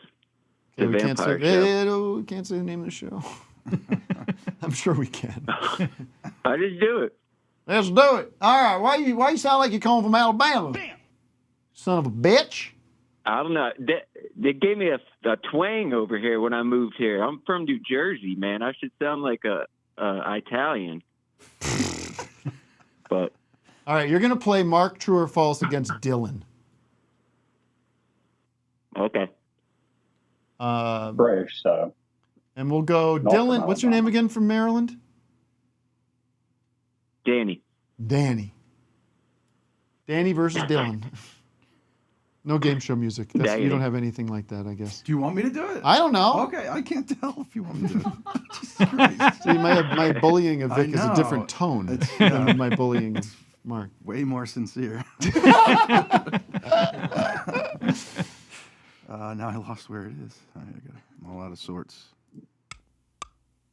The we Vampire Show. We can't say the name of the show. I'm sure we can. I just do it. Let's do it. All right. Why you sound like you're calling from Alabama? Bam. Son of a bitch. I don't know. They gave me a twang over here when I moved here. I'm from New Jersey, man. I should sound like a Italian. But all right, you're gonna play Mark True or False against Dylan. Okay. British, so. And we'll go Dylan. What's your name again from Maryland? Danny. Danny. Danny versus Dylan. No game show music. You Danny. don't have anything like that, I guess. Do you want me to do it? I don't know. Okay, I can't tell if you want me to do it. See, my bullying of I Vic is a know. different tone It's- than my bullying of Mark. Way more sincere. Now I lost where it is. I'm all out of sorts.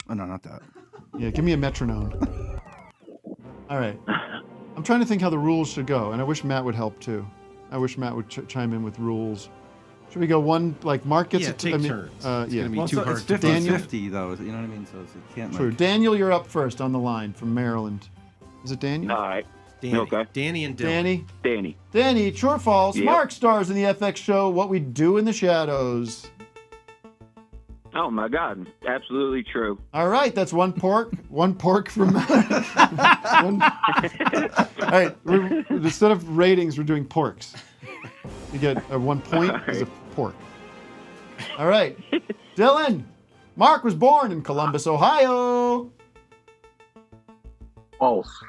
Oh, no, not that. Yeah, give me a metronome. All right. I'm trying to think how the rules should go, and I wish Matt would help too. I wish Matt would chime in with rules. Should we go one, like Mark gets Yeah, it? take turns. It's gonna be too hard It's to 50-50, though. You know what I mean? So it can't. True. Like, Daniel, you're up first on the line from Maryland. Is it Daniel? All right. Danny. Okay. Danny and Dylan. Danny. Danny. True or false? Yep. Mark stars in the FX show What We Do in the Shadows. Oh my God, absolutely true. All right, that's one pork. One pork from. All right, instead of ratings, we're doing porks. You get 1 point as a pork. All right, Dylan. Mark was born in Columbus, Ohio. False.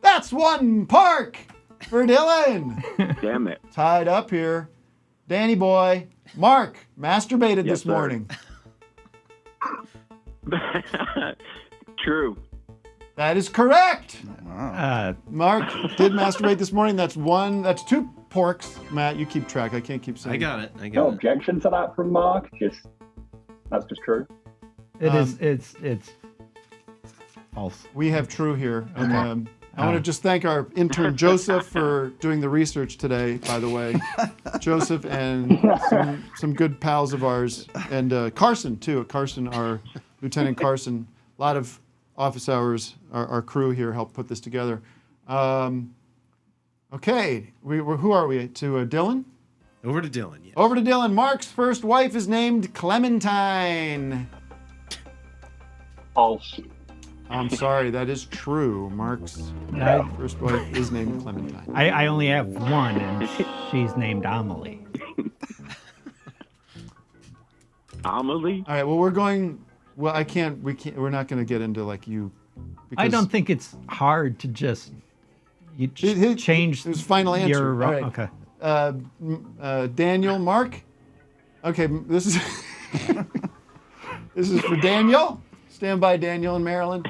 That's 1 pork for Dylan. Damn it. Tied up here. Danny boy. Mark masturbated Yes, this sir. morning. True. That is correct. wow. Mark did masturbate this morning. That's 1. That's 2 porks. Matt, you keep track. I can't keep saying. I got it. I No got it. objection to that from Mark. That's just true. It's false. We have true here. And I want to just thank our intern Joseph for doing the research today, by the way. Joseph and some good pals of ours. And Carson, too. Carson, our Lieutenant Carson. A lot of office hours. Our crew here helped put this together. Okay. Who are we? To Dylan? Over to Dylan. Yeah. Over to Dylan. Mark's first wife is named Clementine. False. I'm sorry, that is true. Mark's first wife is named Clementine. I only have one, and she's named Amelie. Amelie? All right, well, we're going. Well, we're not going to get into like you. I don't think it's hard to just change His final answer. your. All right. Okay. Daniel, Mark. Okay, this is this is for Daniel. Stand by, Daniel in Maryland.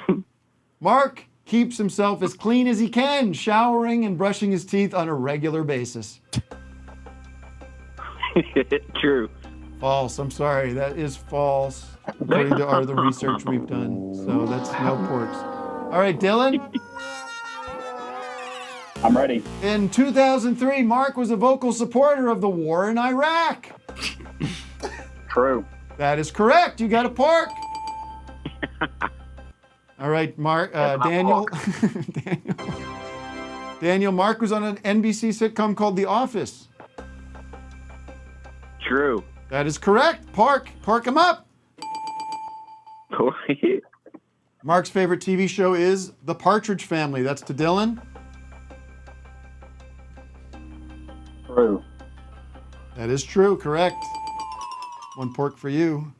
Mark keeps himself as clean as he can, showering and brushing his teeth on a regular basis. True. False. I'm sorry. That is false, according to the research we've done. So that's no porks. All right, Dylan. I'm ready. In 2003, Mark was a vocal supporter of the war in Iraq. True. That is correct. You got a pork. All right, Mark. Daniel. Daniel. Mark was on an NBC sitcom called The Office. True. That is correct. Pork him up. Mark's favorite TV show is The Partridge Family. That's to Dylan. True. That is true. Correct. 1 pork for you.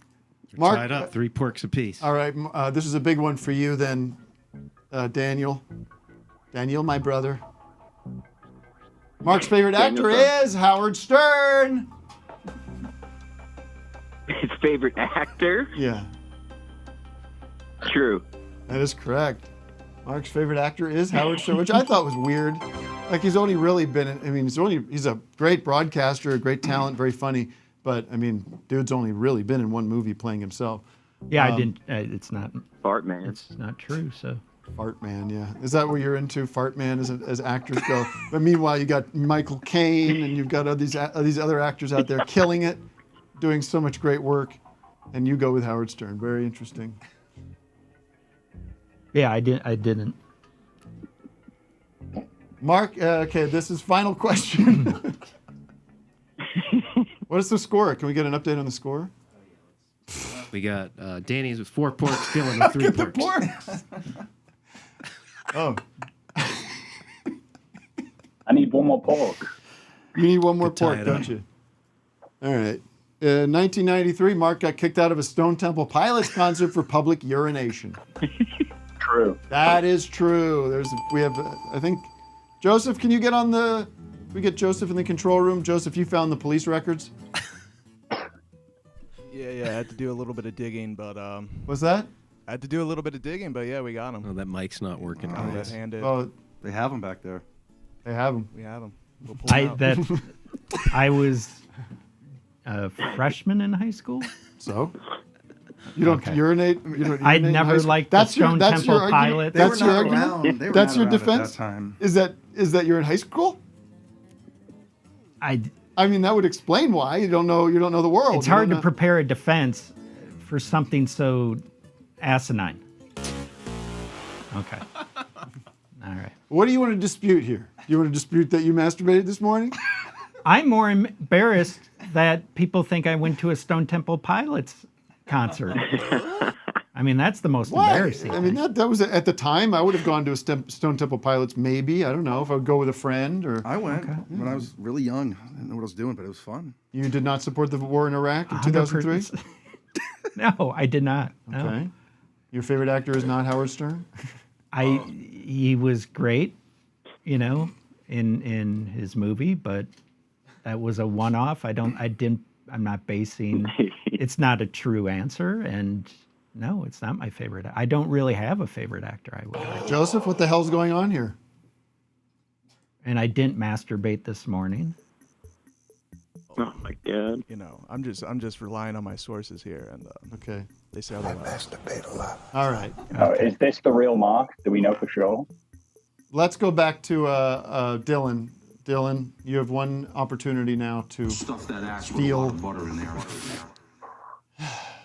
Mark, Tied up. 3 porks apiece. All right, this is a big one for you then, Daniel. Daniel, my brother. Mark's favorite actor is Howard Stern. His favorite actor? Yeah. True. That is correct. Mark's favorite actor is Howard Stern, which I thought was weird. Like he's only really been in, I mean, he's a great broadcaster, a great talent, very funny. But I mean, dude's only really been in 1 movie playing himself. Yeah, I didn't. It's not. Fart Man. It's not true. So. Fart Man, yeah. Is that what you're into, Fart Man, as actors go? But meanwhile, you got Michael Caine, and you've got these other actors out there killing it, doing so much great work, and you go with Howard Stern. Very interesting. Yeah, I didn't. Mark, okay, this is final question. What is the score? Can we get an update on the score? We got Danny's with 4 porks, Dylan with 3 porks. Porks. Oh. I need 1 more pork. You need 1 more Could tie pork, it don't up. you? All right. In 1993, Mark got kicked out of a Stone Temple Pilots concert for public urination. True. That is true. We have, I think, Joseph, can you get on the... We get Joseph in the control room. Joseph, you found the police records? Yeah, I had to do a little bit of digging, but What's that? I had to do a little bit of digging, but yeah, we got them. Oh, that mic's not working. Red-handed. Oh, They have them back there. they have them. We have them. We'll pull 'em out. I was a freshman in high school. So? You don't urinate? You don't I'd urinate in never high school? liked the Stone Temple argument? Pilots. That's They your were not argument? around. They were That's not your around at that defense? time. Is that you're in high school? I mean, that would explain why. You don't know the world. It's hard to prepare a defense for something so asinine. Okay. All right. What do you want to dispute here? Do you want to dispute that you masturbated this morning? I'm more embarrassed that people think I went to a Stone Temple Pilots concert. I mean, that's the most embarrassing. I mean, that was at the time. I would have gone to a Stone Temple Pilots, maybe. I don't know if I would go with a friend or. I went when I was really young. I didn't know what I was doing, but it was fun. You did not support the war in Iraq in 2003? No, I did not. No. Okay. Your favorite actor is not Howard Stern? He was great, in his movie, but that was a one-off. I'm not basing. It's not a true answer, and no, it's not my favorite. I don't really have a favorite actor. I would. Joseph, what the hell's going on here? And I didn't masturbate this morning. Oh my God! I'm just relying on my sources here, and okay, they say otherwise. All right. Is this the real Mark? Do we know for sure? Let's go back to Dylan. Dylan, you have one opportunity now to Stuff that ass with a steal. lot of butter in there.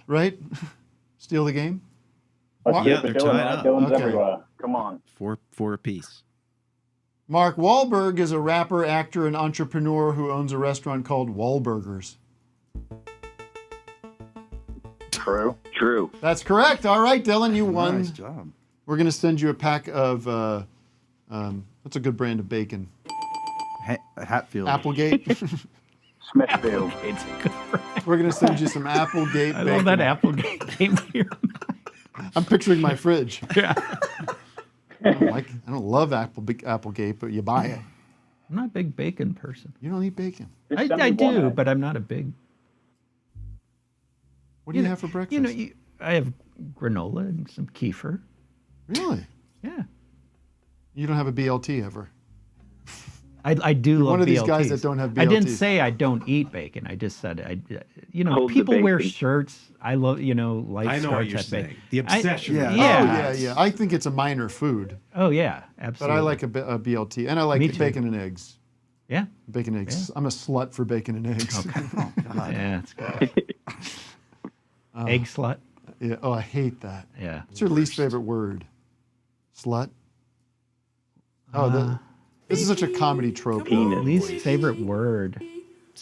Right? Steal the game? Let's do it for they're Dylan. tied up. Dylan's Okay. everywhere. Come on. Four apiece. Mark Wahlberg is a rapper, actor, and entrepreneur who owns a restaurant called Wahlburgers. True. True. That's correct. All right, Dylan, you won. Nice job. We're going to send you a pack of, what's a good brand of bacon? Hatfield. Applegate. Smithfield. It's a good brand. We're going to send you some Applegate I bacon. love that Applegate came here. I'm picturing my fridge. Yeah. I don't love Applegate, but you buy it. I'm not a big bacon person. You don't eat bacon. I do, but I'm not a big. What do you have for breakfast? I have granola and some kefir. Really? Yeah. You don't have a BLT ever? I do You're love one of these BLTs. guys that don't have I didn't BLTs. say I don't eat bacon. I just said Hold the people wear bacon. shirts. I love life I know what starts you're at saying. bacon. The obsession. Yeah. Yeah. Oh, yeah. I think it's a minor food. Oh yeah, But absolutely. I like a BLT. And I like Me too. bacon and eggs. Yeah. Bacon and eggs. I'm a slut for bacon and eggs. Okay. Oh, God. Yeah, it's good. Egg slut. Yeah. Oh, I hate that. Yeah. What's your least favorite word? Slut? Oh, this is such a comedy trope. Least favorite word.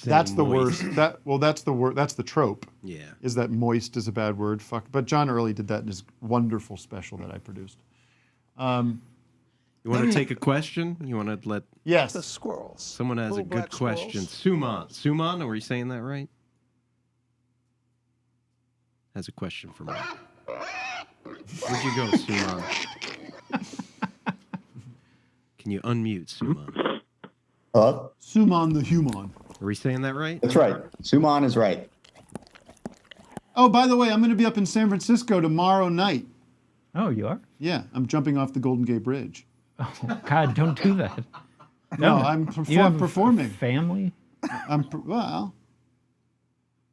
That's the worst. That's the word. That's the trope. Yeah. Is that moist is a bad word? Fuck. But John Early did that in his wonderful special that I produced. You want to take a question? You want to let? Yes. The squirrels. Someone has Little a good black question. squirrels. Suman, are we saying that right? Has a question for me. Where'd you go, Suman? Can you unmute, Suman? Hello? Suman the human. Are we saying that right? That's right. Suman is right. Oh, by the way, I'm going to be up in San Francisco tomorrow night. Oh, you are? Yeah, I'm jumping off the Golden Gate Bridge. Oh God, don't do that. No, I'm You have a performing. Family? Well,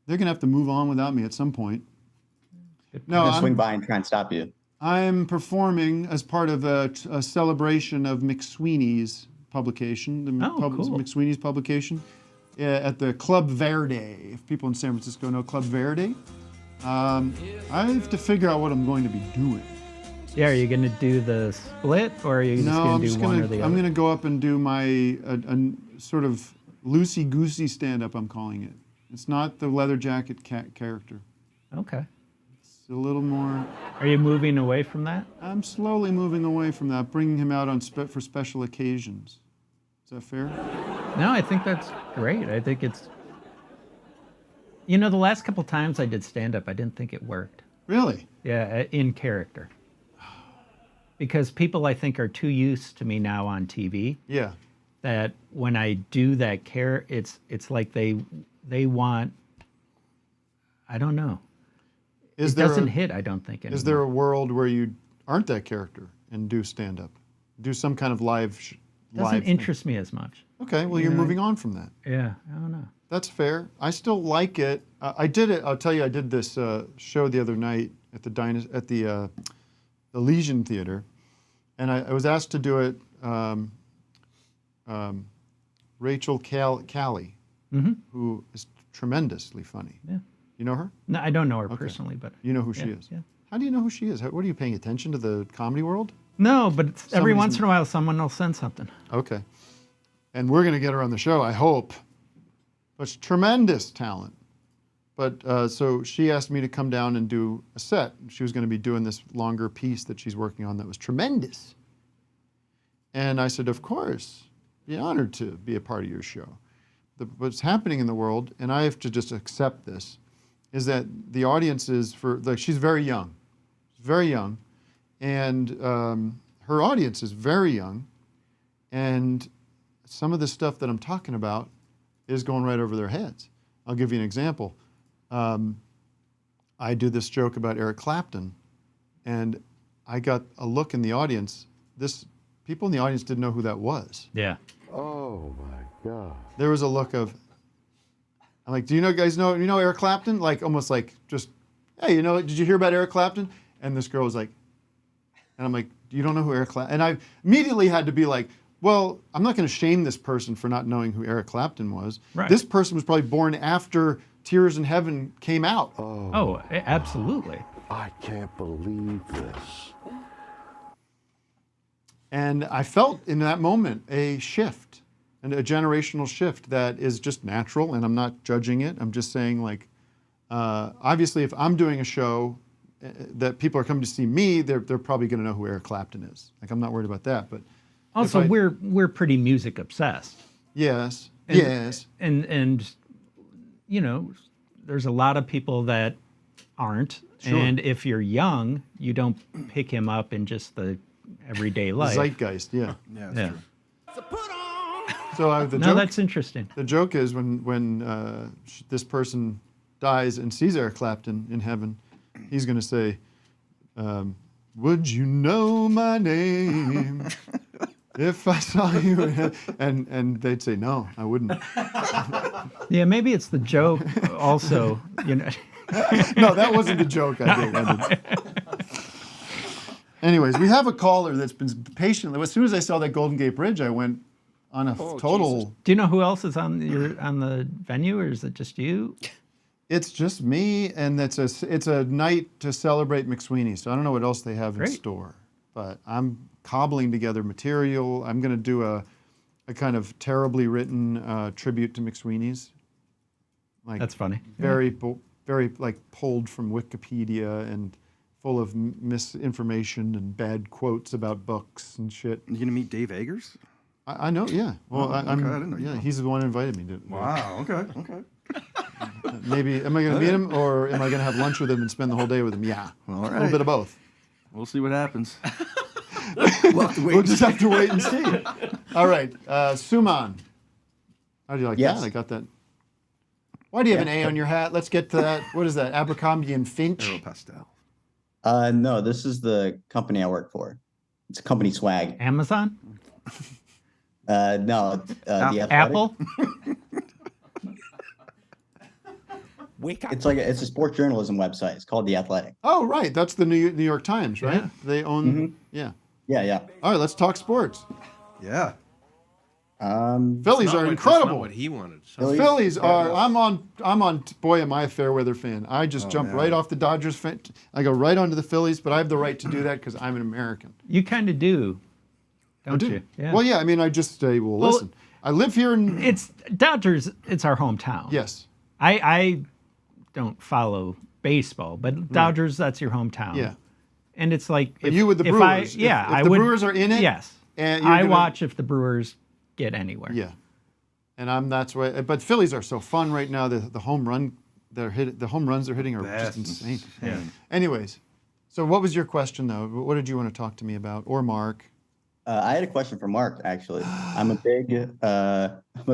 they're going to have to move on without me at some point. No, I'm going to swing by and try and stop you. I'm performing as part of a celebration of McSweeney's publication, the cool. McSweeney's publication, at the Club Verde. If people in San Francisco know Club Verde, I have to figure out what I'm going to be doing. Yeah, are you going to do the split, or are you just going to do one or the other? I'm going to go up and do my a sort of loosey-goosey stand-up, I'm calling it. It's not the leather jacket character. Okay. It's a little more... Are you moving away from that? I'm slowly moving away from that, bringing him out for special occasions. Is that fair? No, I think that's great. I think it's... the last couple times I did stand-up, I didn't think it worked. Really? Yeah, in character. Because people, I think, are too used to me now on TV. Yeah. That when I do that it's like they want, I don't know. It doesn't hit, I don't think, anymore. Is there a world where you aren't that character and do stand-up? Do some kind of live Doesn't thing? interest me as much. Okay, well, you're moving on from that. Yeah, I don't know. That's fair. I still like it. I did it. I'll tell you, I did this show the other night at the Legion Theater, and I was asked to do it. Rachel Callie, who is tremendously funny. Yeah. You know her? No, I don't know her personally, but you know who she is. Yeah. How do you know who she is? What are you paying attention to the comedy world? No, but every once in a while, someone will send something. Okay. And we're going to get her on the show, I hope. But she's tremendous talent. But so she asked me to come down and do a set. She was going to be doing this longer piece that she's working on that was tremendous. And I said, of course, be honored to be a part of your show. What's happening in the world, and I have to just accept this, is that the audience is she's very young. Very young. And her audience is very young. And some of the stuff that I'm talking about is going right over their heads. I'll give you an example. I do this joke about Eric Clapton, and I got a look in the audience. People in the audience didn't know who that was. Yeah. Oh my God. There was a look of, I'm like, do you guys know Eric Clapton? Like, almost like just, hey, did you hear about Eric Clapton? And this girl was like, and I'm like, you don't know who Eric Clapton? And I immediately had to be like, well, I'm not going to shame this person for not knowing who Eric Clapton was. Right. This person was probably born after Tears in Heaven came out. Oh, absolutely. I can't believe this. And I felt in that moment a shift, and a generational shift that is just natural, and I'm not judging it. I'm just saying, like, obviously, if I'm doing a show that people are coming to see me, they're probably going to know who Eric Clapton is. Like, I'm not worried about that. But also, we're pretty music obsessed. Yes. And, yes. And there's a lot of people that aren't. Sure. And if you're young, you don't pick him up in just the everyday life. Zeitgeist, yeah. Yeah, that's true. So that's interesting. The joke is when this person dies and sees Eric Clapton in heaven, he's going to say, would you know my name if I saw you in heaven? And they'd say, no, I wouldn't. Yeah, maybe it's the joke also. No, that wasn't the joke I did. Anyways, we have a caller that's been patient. As soon as I saw that Golden Gate Bridge, I went on a total. Jesus. Do you know who else is on the venue, or is it just you? It's just me, and it's a night to celebrate McSweeney. So I don't know what else they have in store, but I'm cobbling together material. I'm going to do a kind of terribly written tribute to McSweeney's. Like, that's funny. Very like pulled from Wikipedia and full of misinformation and bad quotes about books and shit. You gonna meet Dave Eggers? I know, yeah. Well, I didn't know. Yeah, he's the one who invited me to. Wow. Okay. Maybe am I going to meet him, or am I going to have lunch with him and spend the whole day with him? Yeah, all right. A little bit of both. We'll see what happens. We'll just have to wait and see. All right, Suman. How do you like that? I got that. Why do you have an A on your hat? Let's get to that. What is that? Abercrombie and Finch? Pastel. No, this is the company I work for. It's a company swag. Amazon? No, The Athletic. Apple? It's a sports journalism website. It's called The Athletic. Oh, right. That's the New York Times, right? Yeah. They own. Yeah. Yeah. All right, let's talk sports. Yeah. Phillies are incredible. That's not what he wanted. The Phillies are. I'm on. Boy, am I a fair weather fan. I just jump right off the Dodgers fence. I go right onto the Phillies, but I have the right to do that because I'm an American. You kind of do, don't you? Yeah. Well, yeah. I mean, I just say, well, listen. I live here in. It's Dodgers. It's our hometown. Yes. I don't follow baseball, but Dodgers. That's your hometown. Yeah. And it's like if you with the Brewers. if the Brewers are in it. Yes. And I watch if the Brewers get anywhere. Yeah, and that's why. But Phillies are so fun right now. The home runs they're hitting are just insane. Yeah. Anyways, So what was your question, though? What did you want to talk to me about, or Mark? I had a question for Mark, actually. I'm a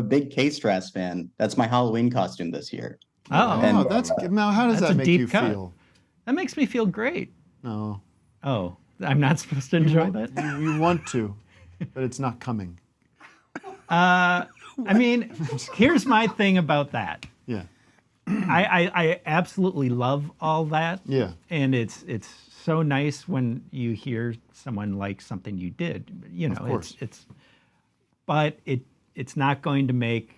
big K-Strass fan. That's my Halloween costume this year. Oh, And, that's now. How does That's that a make deep you cut. feel? That makes me feel great. No. Oh, I'm not supposed to enjoy that? You want to, but it's not coming. I mean, here's my thing about that. Yeah. I absolutely love all that. Yeah. And it's so nice when you hear someone like something you did. You know, Of course. but it's not going to make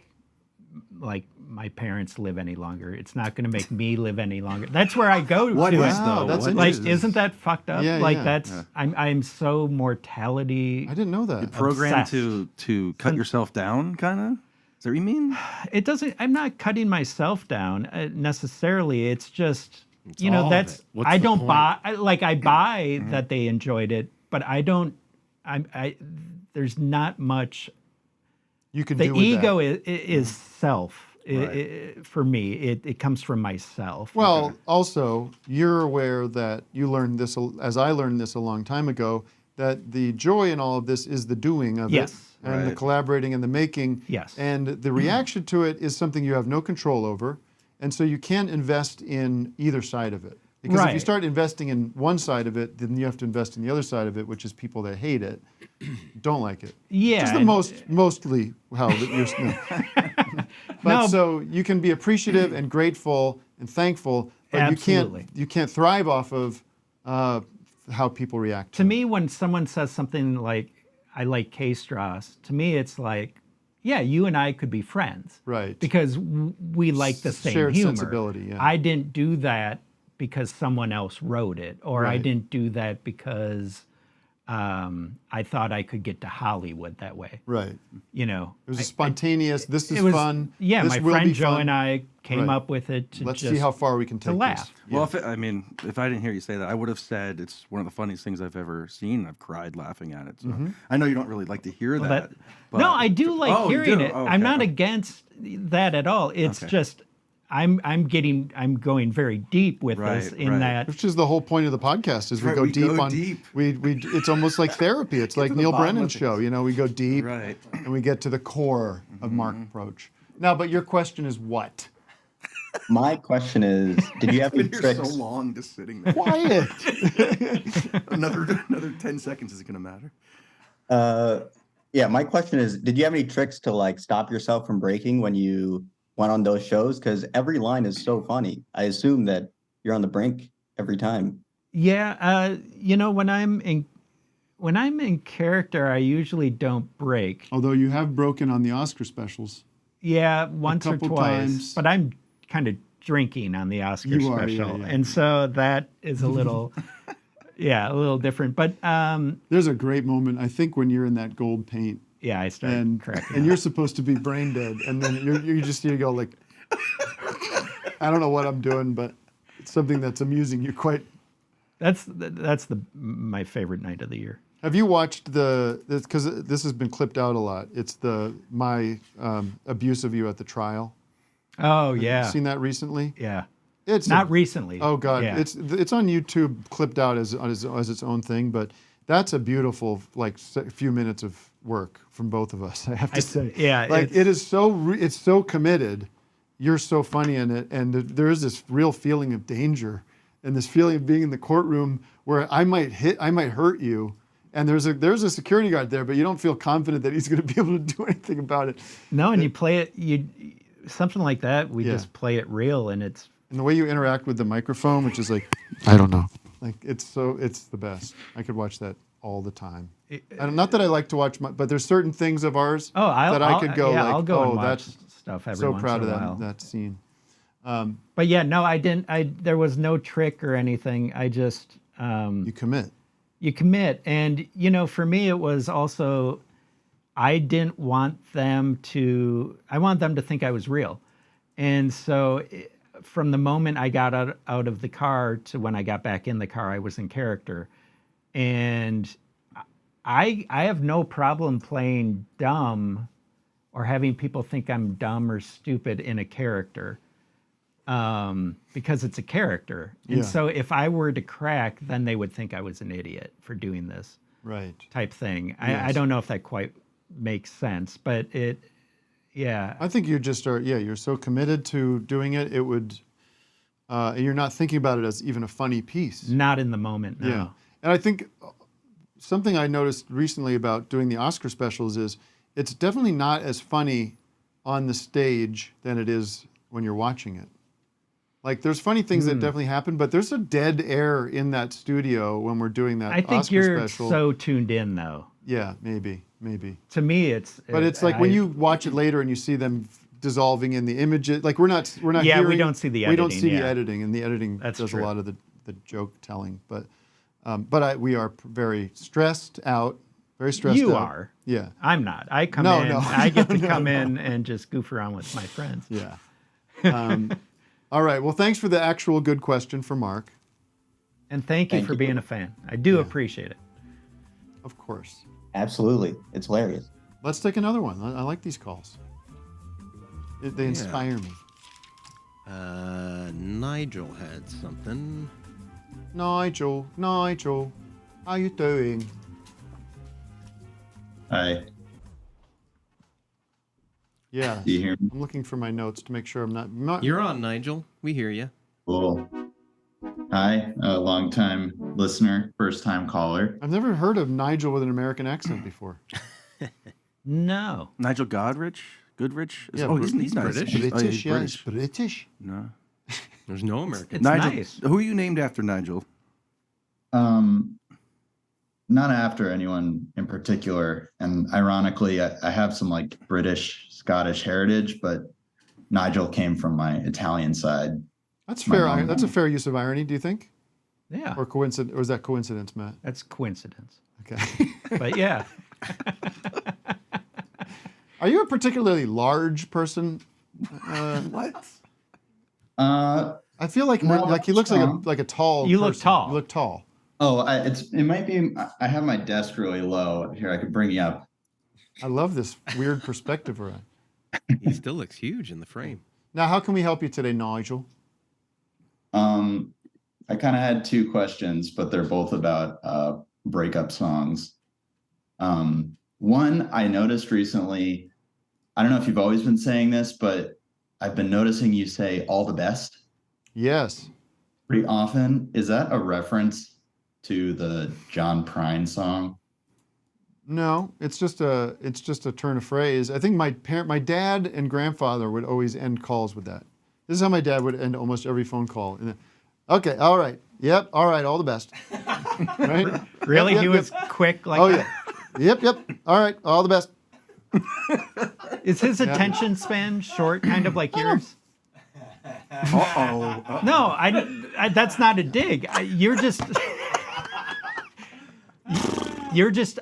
like my parents live any longer. It's not going to make me live any longer. That's where I go. What to is, it. though? That's What Like, interesting. isn't that fucked up? Yeah, like yeah. that's Yeah. I'm so mortality. I didn't know that. Programmed Obsessed. to cut yourself down, kind of? Is that what you mean? It doesn't. I'm not cutting myself down necessarily. It's just It's you know all of that's it. What's I the don't point? buy. I buy that they enjoyed it, but I don't. I there's not much. You can The do with ego that. is self. Right. For me, it comes from myself. Well, also, you're aware that you learned this, as I learned this a long time ago, that the joy in all of this is the doing of Yes. it, and the Right. collaborating and the making. Yes. And the reaction to it is something you have no control over, and so you can't invest in either side of it. Because if you Right. start investing in one side of it, then you have to invest in the other side of it, which is people that hate it, don't like it. Yeah, Just the and- mostly how that you're. But No. so you can be appreciative and grateful and thankful, but Absolutely. you can't thrive off of how people react. To me, when someone says something like, I like K-Strass, to me it's like, yeah, you and I could be friends. Right. Because we like the same Shared humor. sensibility, yeah. I didn't do that because someone else wrote it, or I Right. didn't do that because I thought I could get to Hollywood that way. Right. You know, It was a spontaneous. This is it was, fun. Yeah, this my will friend be Joe fun. and I came Right. up with it to Let's just see how far we can to take laugh. this. Well, if I didn't hear you say that, I would have said it's one of the funniest things I've ever seen. I've cried laughing at it. So I know you don't really like to hear Well, that. but- no, I do like Oh, you hearing do? it. Oh, I'm okay. not against that at all. It's Okay. just I'm going very deep with this Right, in right. that. Which is the whole point of the podcast is we Right, go we deep go on deep. we it's almost like therapy. It's like to the Neil bottom Brennan's of show. things. You know, we go deep Right. and we get to the core of Mark Proksch. Now, but your question is what? My question is, did you have any Been here tricks? so long, just sitting there. Quiet. another 10 seconds isn't going to matter. Yeah, my question is, did you have any tricks to like stop yourself from breaking when you went on those shows? Because every line is so funny. I assume that you're on the brink every time. Yeah, you know, when I'm in character, I usually don't break. Although you have broken on the Oscar specials. Yeah, once or couple twice. times. But I'm kind of drinking on the Oscar You are, special, yeah. and so that is a little, a little different. But There's a great moment, I think, when you're in that gold paint. yeah, I started cracking. And you're supposed to be brain dead, and then you go like, I don't know what I'm doing, but it's something that's amusing you quite. That's my favorite night of the year. Have you watched because this has been clipped out a lot. It's my abuse of you at the trial. Oh Have yeah, you seen that recently? yeah. It's Not recently. Oh God, Yeah. it's on YouTube, clipped out as its own thing. But that's a beautiful few minutes of work from both of us. I have to say, yeah, it is it's so committed. You're so funny in it, and there is this real feeling of danger, and this feeling of being in the courtroom where I might hurt you. And there's a security guard there, but you don't feel confident that he's going to be able to do anything about it. No, and you play it. Something like that. We just play it real, and it's. And the way you interact with the microphone, which is like, I don't know, like it's the best. I could watch that all the time. And not that I like to watch, but there's certain things of ours I could go like, I'll go and watch that's stuff every so once proud in of a while. that scene. But yeah, no, I didn't. There was no trick or anything. I just. You commit. You commit, and you know, for me, it was also. I didn't want them to. I want them to think I was real, and so from the moment I got out of the car to when I got back in the car, I was in character, and I have no problem playing dumb, or having people think I'm dumb or stupid in a character. because it's a character. And so if I were to crack, then they would think I was an idiot for doing this type thing. I don't know if that quite makes sense, but I think you just are, you're so committed to doing it, it would, you're not thinking about it as even a funny piece. Not in the moment, no. Yeah. And I think something I noticed recently about doing the Oscar specials is it's definitely not as funny on the stage than it is when you're watching it. Like, there's funny things that definitely happen, but there's a dead air in that studio when we're doing that Oscar special. I think you're so tuned in, though. Yeah, maybe. To me, it's... But it's like when you watch it later and you see them dissolving in the images, like we're not Yeah, hearing, we don't see the editing. We don't see the editing, and the editing does a lot of the joke telling. But we are very stressed out. Very stressed out. You are. Yeah. I'm not. I come in. I get to come in and just goof around with my friends. Yeah. All right. Well, thanks for the actual good question for Mark. And thank you for being a fan. I do appreciate it. Of course. Absolutely. It's hilarious. Let's take another one. I like these calls. They inspire me. Nigel had something. Nigel, how you doing? Hi. Yeah. Do you hear me? I'm looking for my notes to make sure I'm not... You're on, Nigel. We hear you. Cool. Hi, a long-time listener, first-time caller. I've never heard of Nigel with an American accent before. No. Nigel Goodrich? Yeah, he's nice. British. British, Yeah, he's British. No. There's no American. It's Nigel, nice. Who are you named after, Nigel? Not after anyone in particular. And ironically, I have some like British, Scottish heritage, but Nigel came from my Italian side. That's fair. That's a fair use of irony, do you think? Yeah. Or coincidence? Or is that coincidence, Matt? That's coincidence. Okay. But yeah. Are you a particularly large person? What? I feel like he looks like a tall. You person. look tall. You look tall. Oh, it might be. I have my desk really low here. I could bring you up. I love this weird perspective around. He still looks huge in the frame. Now, how can we help you today, Nigel? I kind of had two questions, but they're both about breakup songs. One, I noticed recently, I don't know if you've always been saying this, but I've been noticing you say all the best. Yes. Pretty often. Is that a reference to the John Prine song? No, it's just a turn of phrase. I think my dad and grandfather would always end calls with that. This is how my dad would end almost every phone call. Okay, all right. Yep, all right, all the best. Right? Really? Yep, he was quick like that? Yeah. Yep. All right, all the best. Is his attention span short, kind of like yours? Uh-oh. No, I that's not a dig. You're just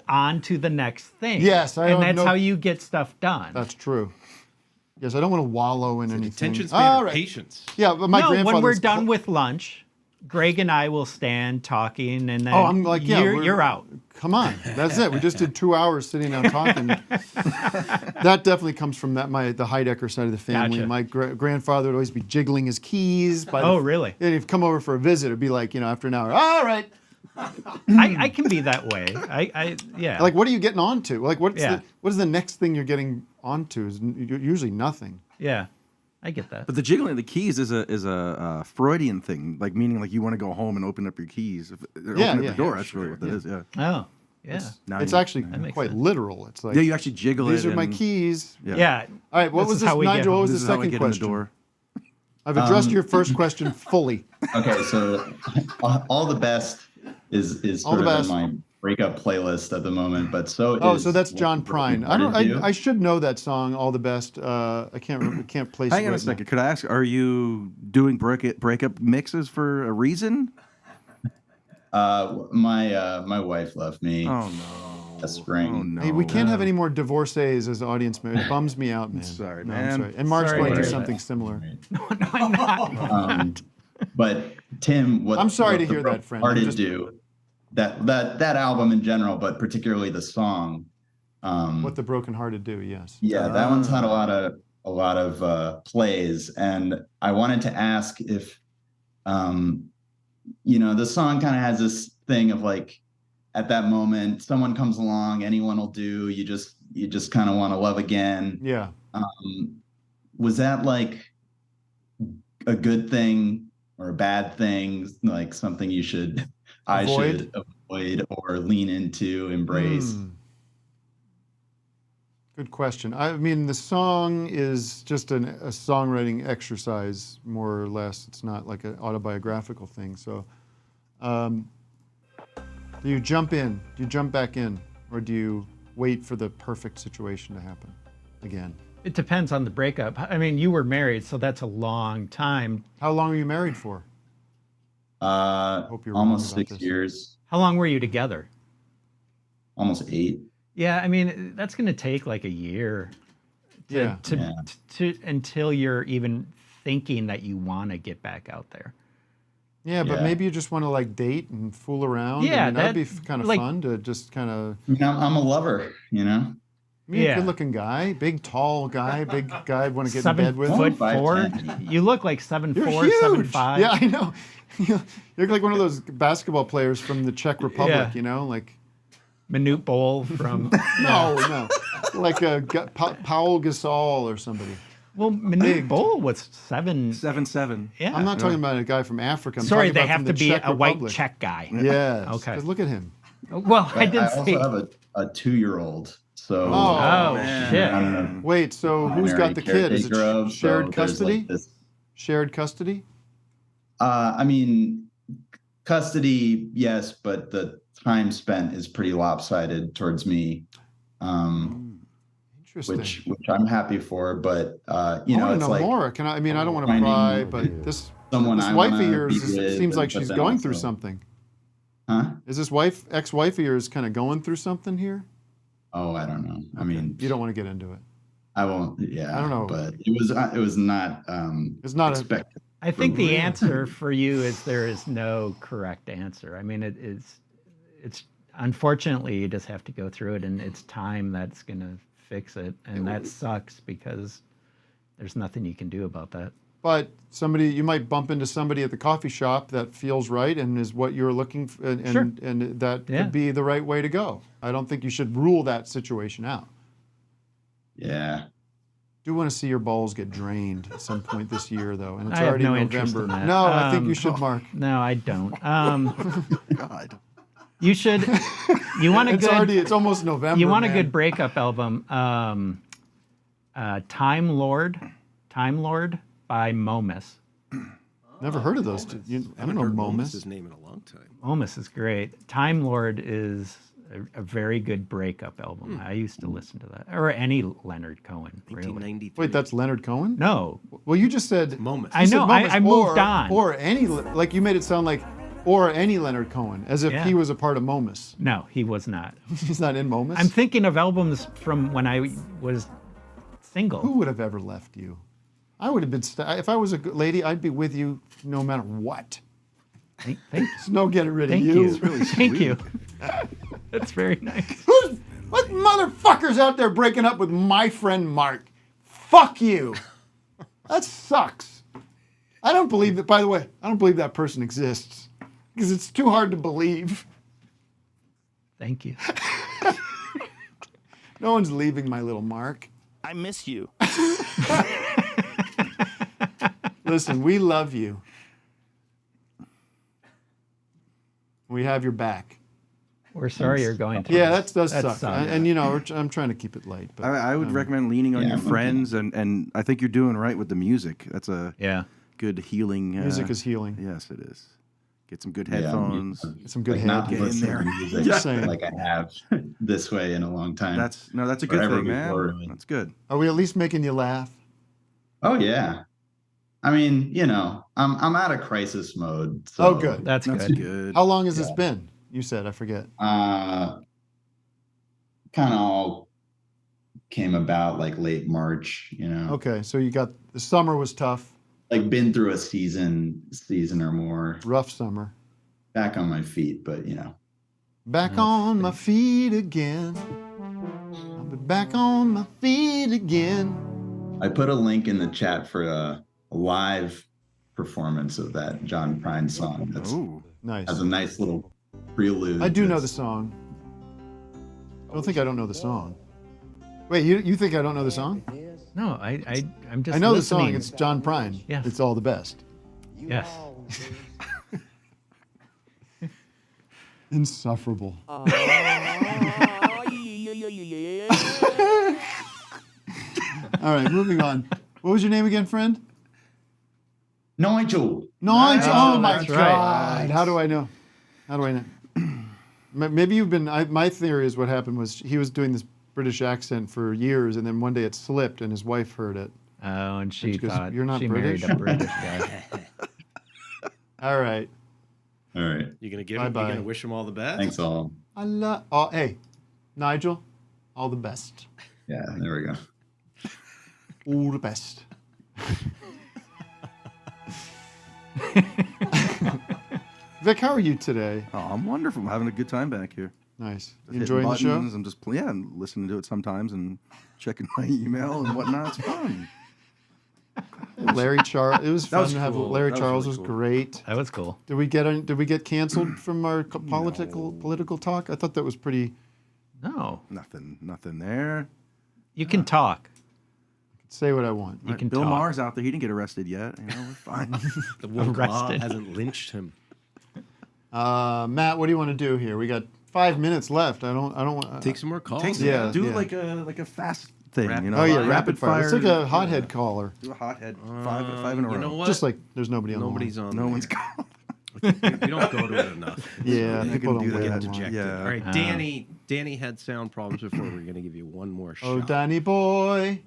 on to the next thing. Yes, and that's how you get stuff done. That's true. Yes, I don't want to wallow in anything. Attention span All of right. patience. Yeah, but my grandfather's... when we're done with lunch, Greg and I will stand talking, and then I'm like, you're out. Come on, that's it. We just did 2 hours sitting down talking. That definitely comes from the Heidecker side of the family. Gotcha. My grandfather would always be jiggling his keys. Really? And he'd come over for a visit. It'd be like, after an hour, all right. I can be that way. Yeah. Like, what are you getting onto? Like, what is the next thing you're getting onto? Is usually nothing. Yeah, I get that. But the jiggling of the keys is a Freudian thing, like meaning like you want to go home and open up your keys. Open up the door. That's really what that is. Yeah. Oh, yeah. It's actually quite literal. It's like you actually jiggle these it. These are my keys. Yeah. All right. What was this, Nigel? What was the second question? I've addressed your first question fully. Okay, so all the best is sort of in my breakup playlist at the moment, but so that's John Prine. I should know that song, All the Best. I can't place it. Hang on a second. Could I ask, are you doing breakup mixes for a reason? My wife left me. Oh no. Last spring. Oh, no. Hey, we can't have any more divorcees as audience members. It bums me out, man. Sorry, no, man. I'm sorry. And Mark's going through something similar. No, I'm not. But Tim, I'm sorry to hear that, friend. That album in general, but particularly the song. What the Broken Hearted Do, yes. Yeah, that one's had a lot of a lot of plays, and I wanted to ask if, the song kind of has this thing of like, at that moment, someone comes along, anyone will do. You just kind of want to love again. Yeah. Was that like a good thing or a bad thing? Like something I should avoid or lean into, embrace? Good question. I mean, the song is just a songwriting exercise, more or less. It's not like an autobiographical thing. So, do you jump in? Do you jump back in? Or do you wait for the perfect situation to happen again? It depends on the breakup. I mean, you were married, so that's a long time. How long were you married for? Hope you're almost 6 years. How long were you together? Almost 8. Yeah, I mean, that's going to take like a year to until you're even thinking that you want to get back out there. Yeah, but maybe you just want to like date and fool around. Yeah, I mean, that'd be kind of fun to just kind of. I'm a lover, I mean, good-looking guy, big, tall guy, big guy. Want to get in bed with. 7'4". You look like 7'4", huge. 7'5". Yeah, I know. You look like one of those basketball players from the Czech Republic. Like Manute Bol from. No, like Paul Gasol or somebody. Well, Manute Bol was 7'7". Yeah. I'm not talking about a guy from Africa. Sorry, they have to be a white Czech guy. Yes. Okay. 'Cause look at him. Well, I didn't also say. have a 2-year-old. So shit. I don't know. Wait, so who's got the kid? Is it shared So custody? like Shared custody? I mean, custody, yes, but the time spent is pretty lopsided towards me. Interesting. Which I'm happy for, but I it's want to know like more. I mean, I don't want to pry, but this I wife wanna of yours be with, seems like but she's then going also- through something. Huh? Is this ex-wife of yours kind of going through something here? Oh, I don't know. I mean, you don't want to get into it. I won't. Yeah, I don't know, but it was not. It's not expected. I think the answer for you is there is no correct answer. I mean, it's unfortunately you just have to go through it, and it's time that's going to fix it, and that sucks because there's nothing you can do about that. But you might bump into somebody at the coffee shop that feels right and is what you're looking for, and that could be the right way to go. I don't think you should rule that situation out. Yeah. Do want to see your balls get drained at some point this year, though, and it's I have already no interest November. in that. No, I think you should, Mark. No, I don't. God. You should. You want a good. It's almost November. You want man. a good breakup album? Time Lord by Momus. Never heard of those two. I don't know Momus. His name in a long time. Momus is great. Time Lord is a very good breakup album. I used to listen to that, or any Leonard Cohen. Really. Wait, that's Leonard Cohen? No. Well, you just said Momus. I know. I moved on. Or any, like you made it sound like, or any Leonard Cohen, as if he was a part of Momus. No, he was not. He's not in Momus? I'm thinking of albums from when I was single. Who would have ever left you? I would have been, if I was a good lady, I'd be with you no matter what. There's no getting rid of you. It's really Thank you. That's very nice. What motherfuckers out there breaking up with my friend Mark? Fuck you. That sucks. I don't believe that, by the way, I don't believe that person exists because it's too hard to believe. Thank you. No one's leaving my little Mark. I miss you. Listen, we love you. We have your back. We're sorry you're going to. Yeah, that does suck. And I'm trying to keep it light. But I would recommend leaning on your friends, and I think you're doing right with the music. That's a good healing. Music is healing. Yes, it is. Get some good headphones. Get some good like not Get in listening there. to music like I have this way in a long time. That's a good Forever thing, man. before, really. That's good. Are we at least making you laugh? Oh yeah. I mean, I'm out of crisis mode. So Oh, good. That's good. How long has this been? You said, I forget. Kind of all came about like late March, Okay, so you got, the summer was tough. Like been through a season or more. Rough summer. Back on my feet, but Back on my feet again. I'll be back on my feet again. I put a link in the chat for a live performance of that John Prine song. That's nice. Has a nice little prelude. I do know the song. I don't think I don't know the song. Wait, you think I don't know the song? No, I'm just. I know listening. the song. It's John Prine. Yes. It's All the Best. Yes. Insufferable. All right, moving on. What was your name again, friend? Nigel. Nigel. Oh my that's God. right. How do I know? How do I know? Maybe you've been. My theory is what happened was he was doing this British accent for years, and then one day it slipped, and his wife heard it. Oh, and she goes, thought you're not she British. married a British guy. All right. All right. You gonna give him? You Bye-bye. gonna wish him all the best? Thanks all. Hey, Nigel, all the best. Yeah, there we go. All the best. Vic, how are you today? Oh, I'm wonderful. I'm having a good time back here. Nice. Just You hitting enjoying the show? buttons. I'm just and listening to it sometimes and checking my email and whatnot. It's fun. Larry Charles. It was That fun was to have cool. Larry That was Charles really was cool. great. That was cool. Did we get canceled from our political talk? I thought that was pretty. No, nothing there. You can talk. Say what I want. You can Bill talk. Maher's out there. He didn't get arrested yet. You know, we're fine. The woke law Arrested. hasn't lynched him. Matt, what do you want to do here? We got 5 minutes left. I don't want. Take some more calls. Do like a fast thing. Rapid Oh yeah, fire. rapid fire. It's like a hothead caller. Do a hothead. Five in a row. You know what? Just like there's nobody on. Nobody's the on. No there. one's calling. You don't go to it enough. Yeah, You people can do don't that. get Dejected. Yeah. All right, Danny had sound problems before. We're going to give you one more shot. Oh, Danny boy.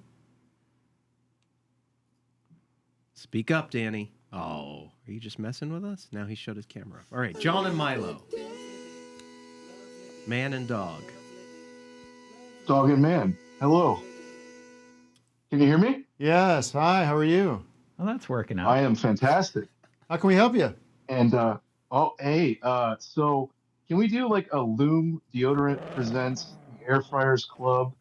Speak up, Danny. Oh, are you just messing with us? Now he shut his camera off. All right, John and Milo. Man and dog. Dog and man. Hello. Can you hear me? Yes. Hi. How are you? Well, that's working out. I am fantastic. How can we help you? And so can we do like a Loom deodorant presents the Air Fryers Club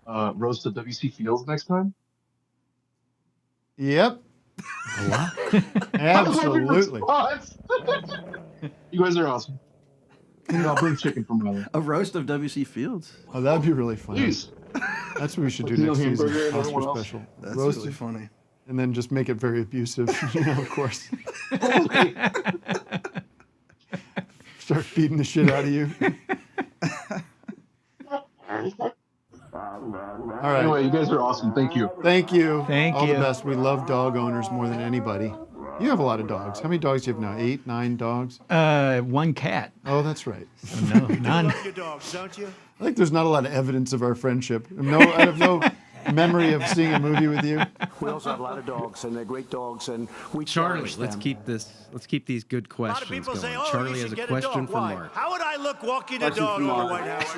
roast of W.C. Fields next time? Yep. Absolutely. You guys are awesome. And I'll bring chicken from Reilly. A roast of W.C. Fields. Oh, that'd be really funny. Please. That's what we should do Neil next season. Hamburger and Oscar everyone else. special. That's Roasted, really funny. and then just make it very abusive. Of course. Start beating the shit out of you. All right. Anyway, you guys are awesome. Thank you. Thank you. Thank All you. the best. We love dog owners more than anybody. You have a lot of dogs. How many dogs do you have now? 8, 9 dogs? One cat. Oh, that's right. So no, none. Love your dogs, don't you? I think there's not a lot of evidence of our friendship. I have no memory of seeing a movie with you. We also have a lot of dogs, and they're great dogs, and we Charlie, cherish let's them. keep these good A lot of questions people going. say, "Oh, Charlie you has should a get question a dog." for Why? Mark. How would I look walking a Question dog for in the Mark. White House?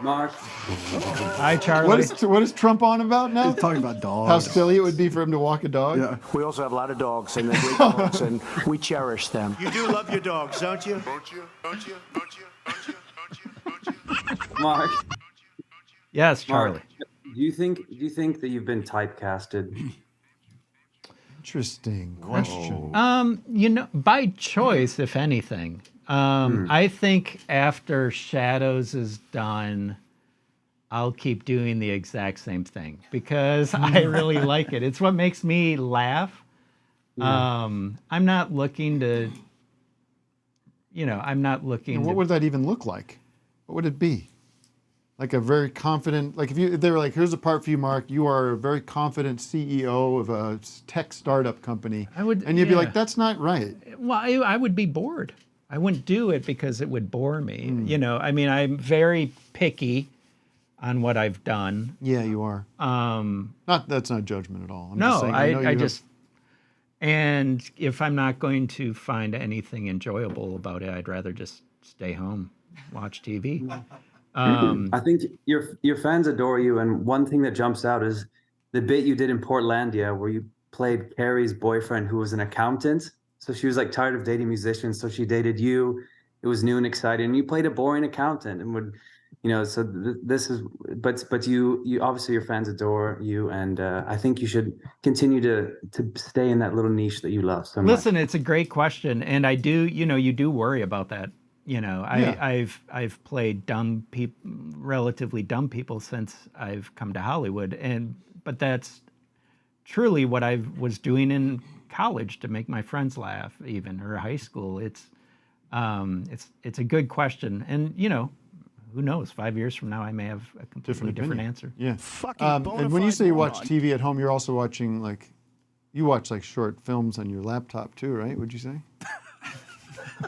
Mark, Hi, Charlie. What is Trump on about now? He's talking about dogs. How silly it would be for him to walk a dog? Yeah. We also have a lot of dogs, and they're great dogs, and we cherish them. You do love your dogs, don't you? Mark, Yes, Charlie. Mark, do you think that you've been typecasted? Interesting question. By choice, if anything. I think after Shadows is done, I'll keep doing the exact same thing because I really like it. It's what makes me laugh. I'm not looking to, I'm not looking And what to, would that even look like? What would it be? Like a very confident, like if they were like, here's a part for you, Mark. You are a very confident CEO of a tech startup company. And you'd be like, that's not right. Well, I would be bored. I wouldn't do it because it would bore me. I'm very picky on what I've done. Yeah, you are. That's not judgment at all. I'm No, just saying, I just, and if I'm not going to find anything enjoyable about it, I'd rather just stay home, watch TV. I think your fans adore you, and one thing that jumps out is the bit you did in Portlandia where you played Carrie's boyfriend who was an accountant. So she was like tired of dating musicians, so she dated you. It was new and exciting. And you played a boring accountant and would So this is, but you obviously your fans adore you, and I think you should continue to stay in that little niche that you love so much. Listen, it's a great question, and I do, you do worry about that. I've played relatively dumb people since I've come to Hollywood, but that's truly what I was doing in college to make my friends laugh, even, or high school. It's a good question, and who knows? 5 years from now, I may have a completely different answer. Yeah. And when you say you watch TV at home, you're also watching you watch short films on your laptop too, right? Would you say?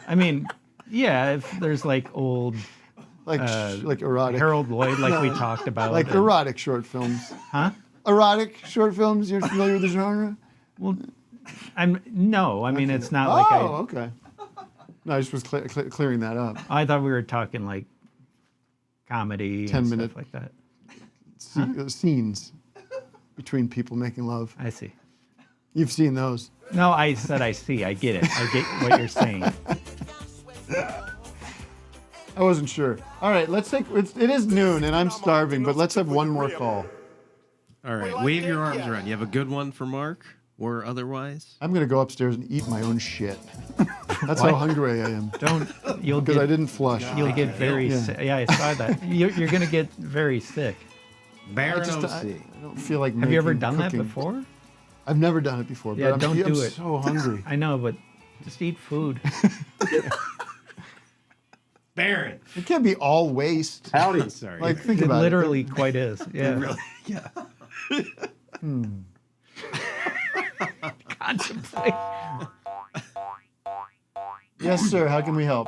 I mean, yeah. If there's old, like erotic Harold Lloyd, we talked about, erotic short films. Huh? Erotic short films. You're familiar with the genre? Well, no. I mean, it's not okay. No, I just was clearing that up. I thought we were talking comedy 10-minute stuff like that. Scenes between people making love. I see. You've seen those. No, I said I see. I get it. I get what you're saying. I wasn't sure. All right, let's take. It is noon and I'm starving, but let's have one more call. All right, wave your arms around. You have a good one for Mark or otherwise? I'm gonna go upstairs and eat my own shit. That's how hungry I am. Because I didn't flush. You'll get very sick. Yeah, I saw that. You're gonna get very sick. I don't feel like. Have you ever done cooking. that before? I've never done it before. Yeah, but don't do I'm it. so hungry. I know, but just eat food. Baron. It can't be all waste. Howdy. Sorry. Think about it. It literally quite is. Yeah. Really? Yeah. Contemplate. Yes, sir. How can we help?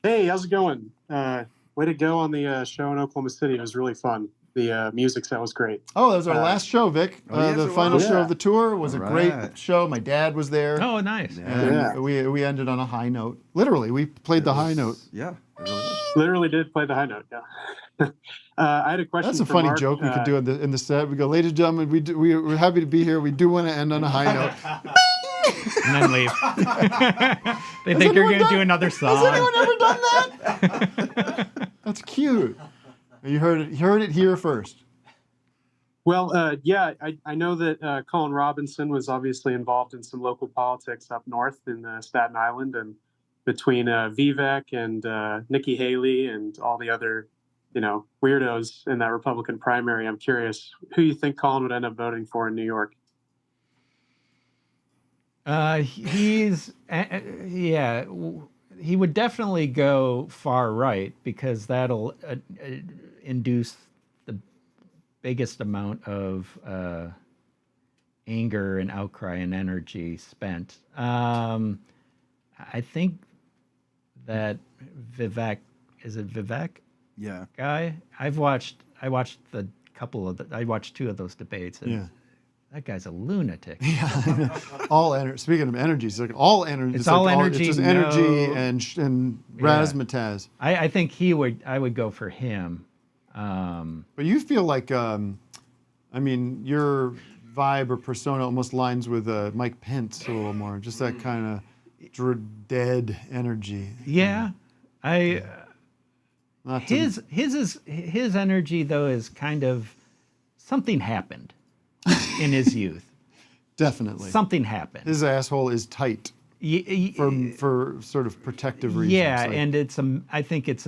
Hey, how's it going? Way to go on the show in Oklahoma City. It was really fun. The music set was great. Oh, that was our last show, Vic. yes, the final show of the tour was a great show. My dad was there. Oh, nice. And we ended on a high note. Literally, we played the high note. Yeah. Literally did play the high note, yeah. I had a question. That's a for funny Mark. joke we could do in the set. We go, ladies and gentlemen, we're happy to be here. We do want to end on a high note. And then leave. They think you're going to do another song. Has anyone ever done that? That's cute. You heard it here first. Well, I know that Colin Robinson was obviously involved in some local politics up north in Staten Island, and between Vivek and Nikki Haley and all the other, weirdos in that Republican primary. I'm curious who you think Colin would end up voting for in New York. He would definitely go far right because that'll induce the biggest amount of anger and outcry and energy spent. I think that Vivek, is it Vivek? Yeah. Guy? I watched two of those debates. And that guy's a lunatic. Yeah, all energy. Speaking of energy, it's all energy. It's all energy. It's just energy and razzmatazz. I think I would go for him. But you feel like, your vibe or persona almost lines with Mike Pence a little more. Just that kind of dead energy. Yeah, his energy though is kind of something happened in his youth. Definitely. Something happened. His asshole is tight for sort of protective reasons. Yeah, and I think it's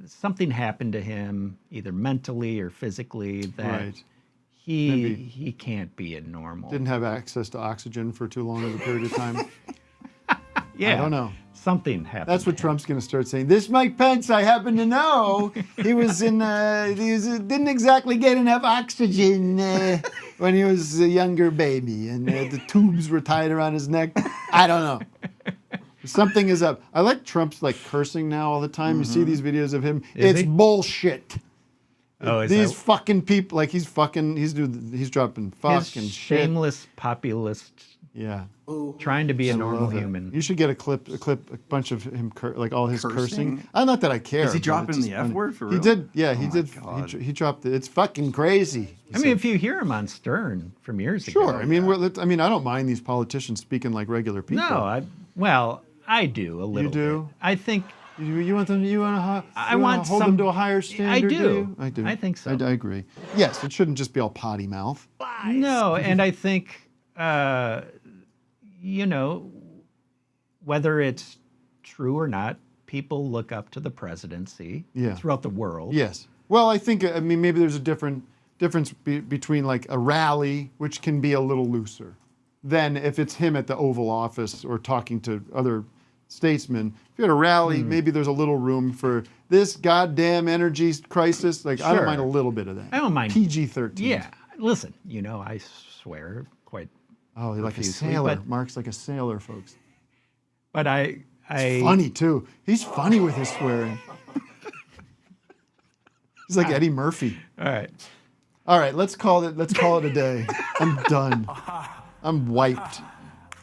something happened to him either mentally or physically that he can't be a normal. Didn't have access to oxygen for too long of a period of time. Yeah. I don't know. Something happened. That's what Trump's going to start saying. This Mike Pence, I happen to know, he was didn't exactly get enough oxygen when he was a younger baby, and the tubes were tied around his neck. I don't know. Something is up. I like Trump's cursing now all the time. Mm-hmm. You see these videos of him. It's bullshit. Oh, these fucking people, he's dropping fucking his shit. Shameless populist. Yeah. Trying to be a normal human. You should get a bunch of him, all his cursing. Not that I care. Is he dropping the F word for real? He did. Yeah, he did. He dropped it. It's fucking crazy. If you hear him on Stern from years ago. Sure. I don't mind these politicians speaking like regular people. No, I do a little. You do? Bit. I think You want them? You want to? I want hold them to a higher standard. I do. I do. I think so. I agree. Yes, it shouldn't just be all potty mouth. No, and I think, you know, whether it's true or not, people look up to the presidency throughout the world. Yes. Well, I think, I mean, maybe there's a difference between like a rally, which can be a little looser, than if it's him at the Oval Office or talking to other statesmen. If you're at a rally, maybe there's a little room for this goddamn energy crisis. Like, I don't mind a little bit of that. I don't mind. PG-13. Yeah. Listen, you know, I swear quite. Oh, you're like a profusely, sailor. but- Mark's like a sailor, folks. But He's funny, too. He's funny with his swearing. He's like Eddie Murphy. All right, let's call it a day. I'm done. I'm wiped.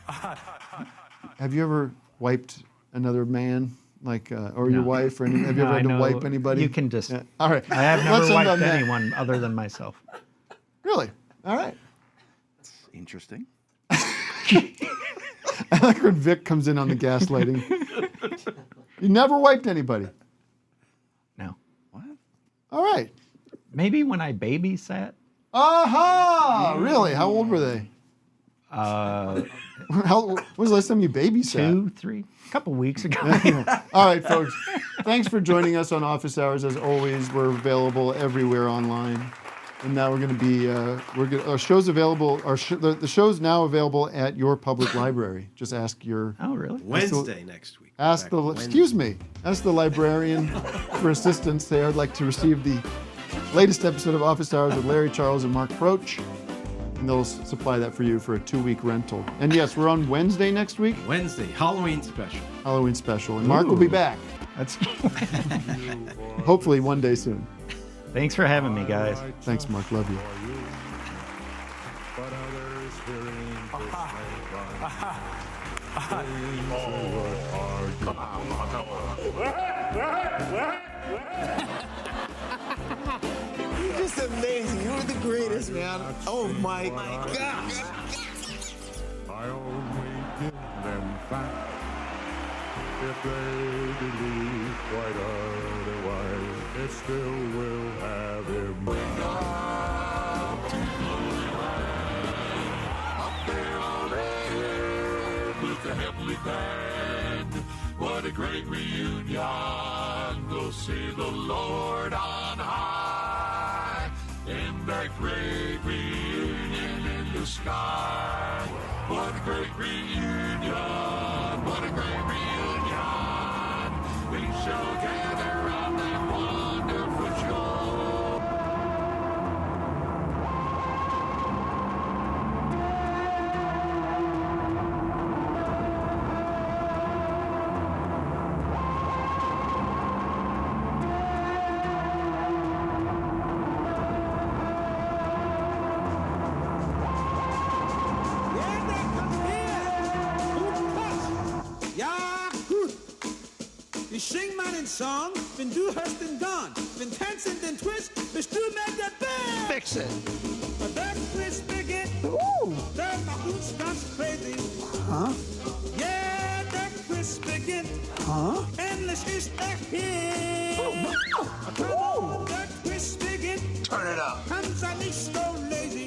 Have you ever wiped another man, like, or your wife, or have you ever had to wipe anybody? You can just. All right. I have Let's never end on wiped that. anyone other than myself. Really? All right. Interesting. I like when Vic comes in on the gaslighting. You never wiped anybody? No. What? All right. Maybe when I babysat. Aha! Really? How old were they? When was the last time you babysat? 2, 3, a couple weeks ago. All right, folks. Thanks for joining us on Office Hours. As always, we're available everywhere online. And now we're going to be, our show's available, the show's now available at your public library. Just ask your... Oh, really? Wednesday next week. Ask the, excuse me, ask the librarian for assistance. They would like to receive the latest episode of Office Hours with Larry Charles and Mark Proksch. And they'll supply that for you for a 2-week rental. And yes, we're on Wednesday next week. Wednesday, Halloween special. Halloween special. And Mark will be back. That's hopefully one day soon. Thanks for having me, guys. Thanks, Mark. Love you. You're just amazing. You're the greatest, man. Oh my gosh. I only give them facts if they believe quite otherwise. It still will have him. Up there on air with the heavenly band. What a great reunion. We'll see the Lord on high in that great reunion in the sky. What a great reunion. What a great reunion. We shall gather around that wonderful show. Ja, gut. Ich sing meinen Song, wenn du hast den Gone. Wenn tanzen den Twist, bist du mit der Band. Fix it. Der Twist beginnt. Der macht uns ganz crazy. Yeah, der Twist beginnt. Endlich ist er hier. Come on, der Twist beginnt. Turn it up. Komm, sei nicht so lazy.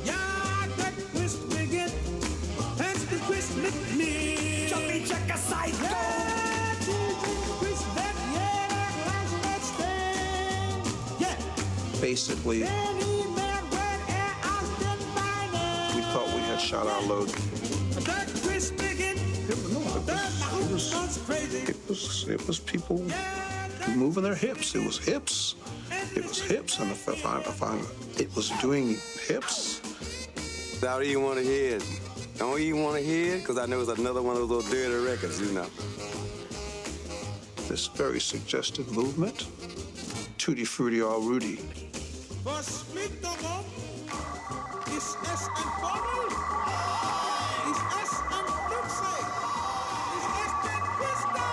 Ja, der Twist beginnt. Tanz den Twist mit mir. Jumpy Checker Psycho. Basically, we thought we had shot our load. It was people moving their hips. It was hips. It was hips, and if it was doing hips. I don't even want to hear it. Don't even want to hear it because I know it's another one of those dirty records, you know. This very suggestive movement. Tutti Frutti All Rudy. Was fliegt darum? Ist es ein Vogel? Ist es ein Flugzeug? Ist es ein Twister?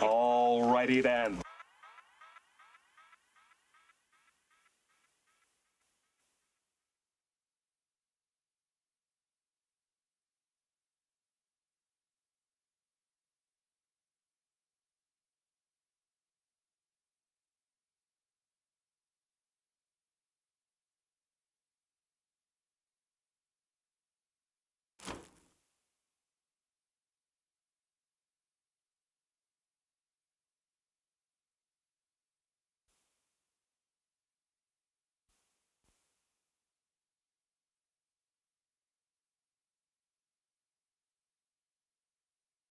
All righty then.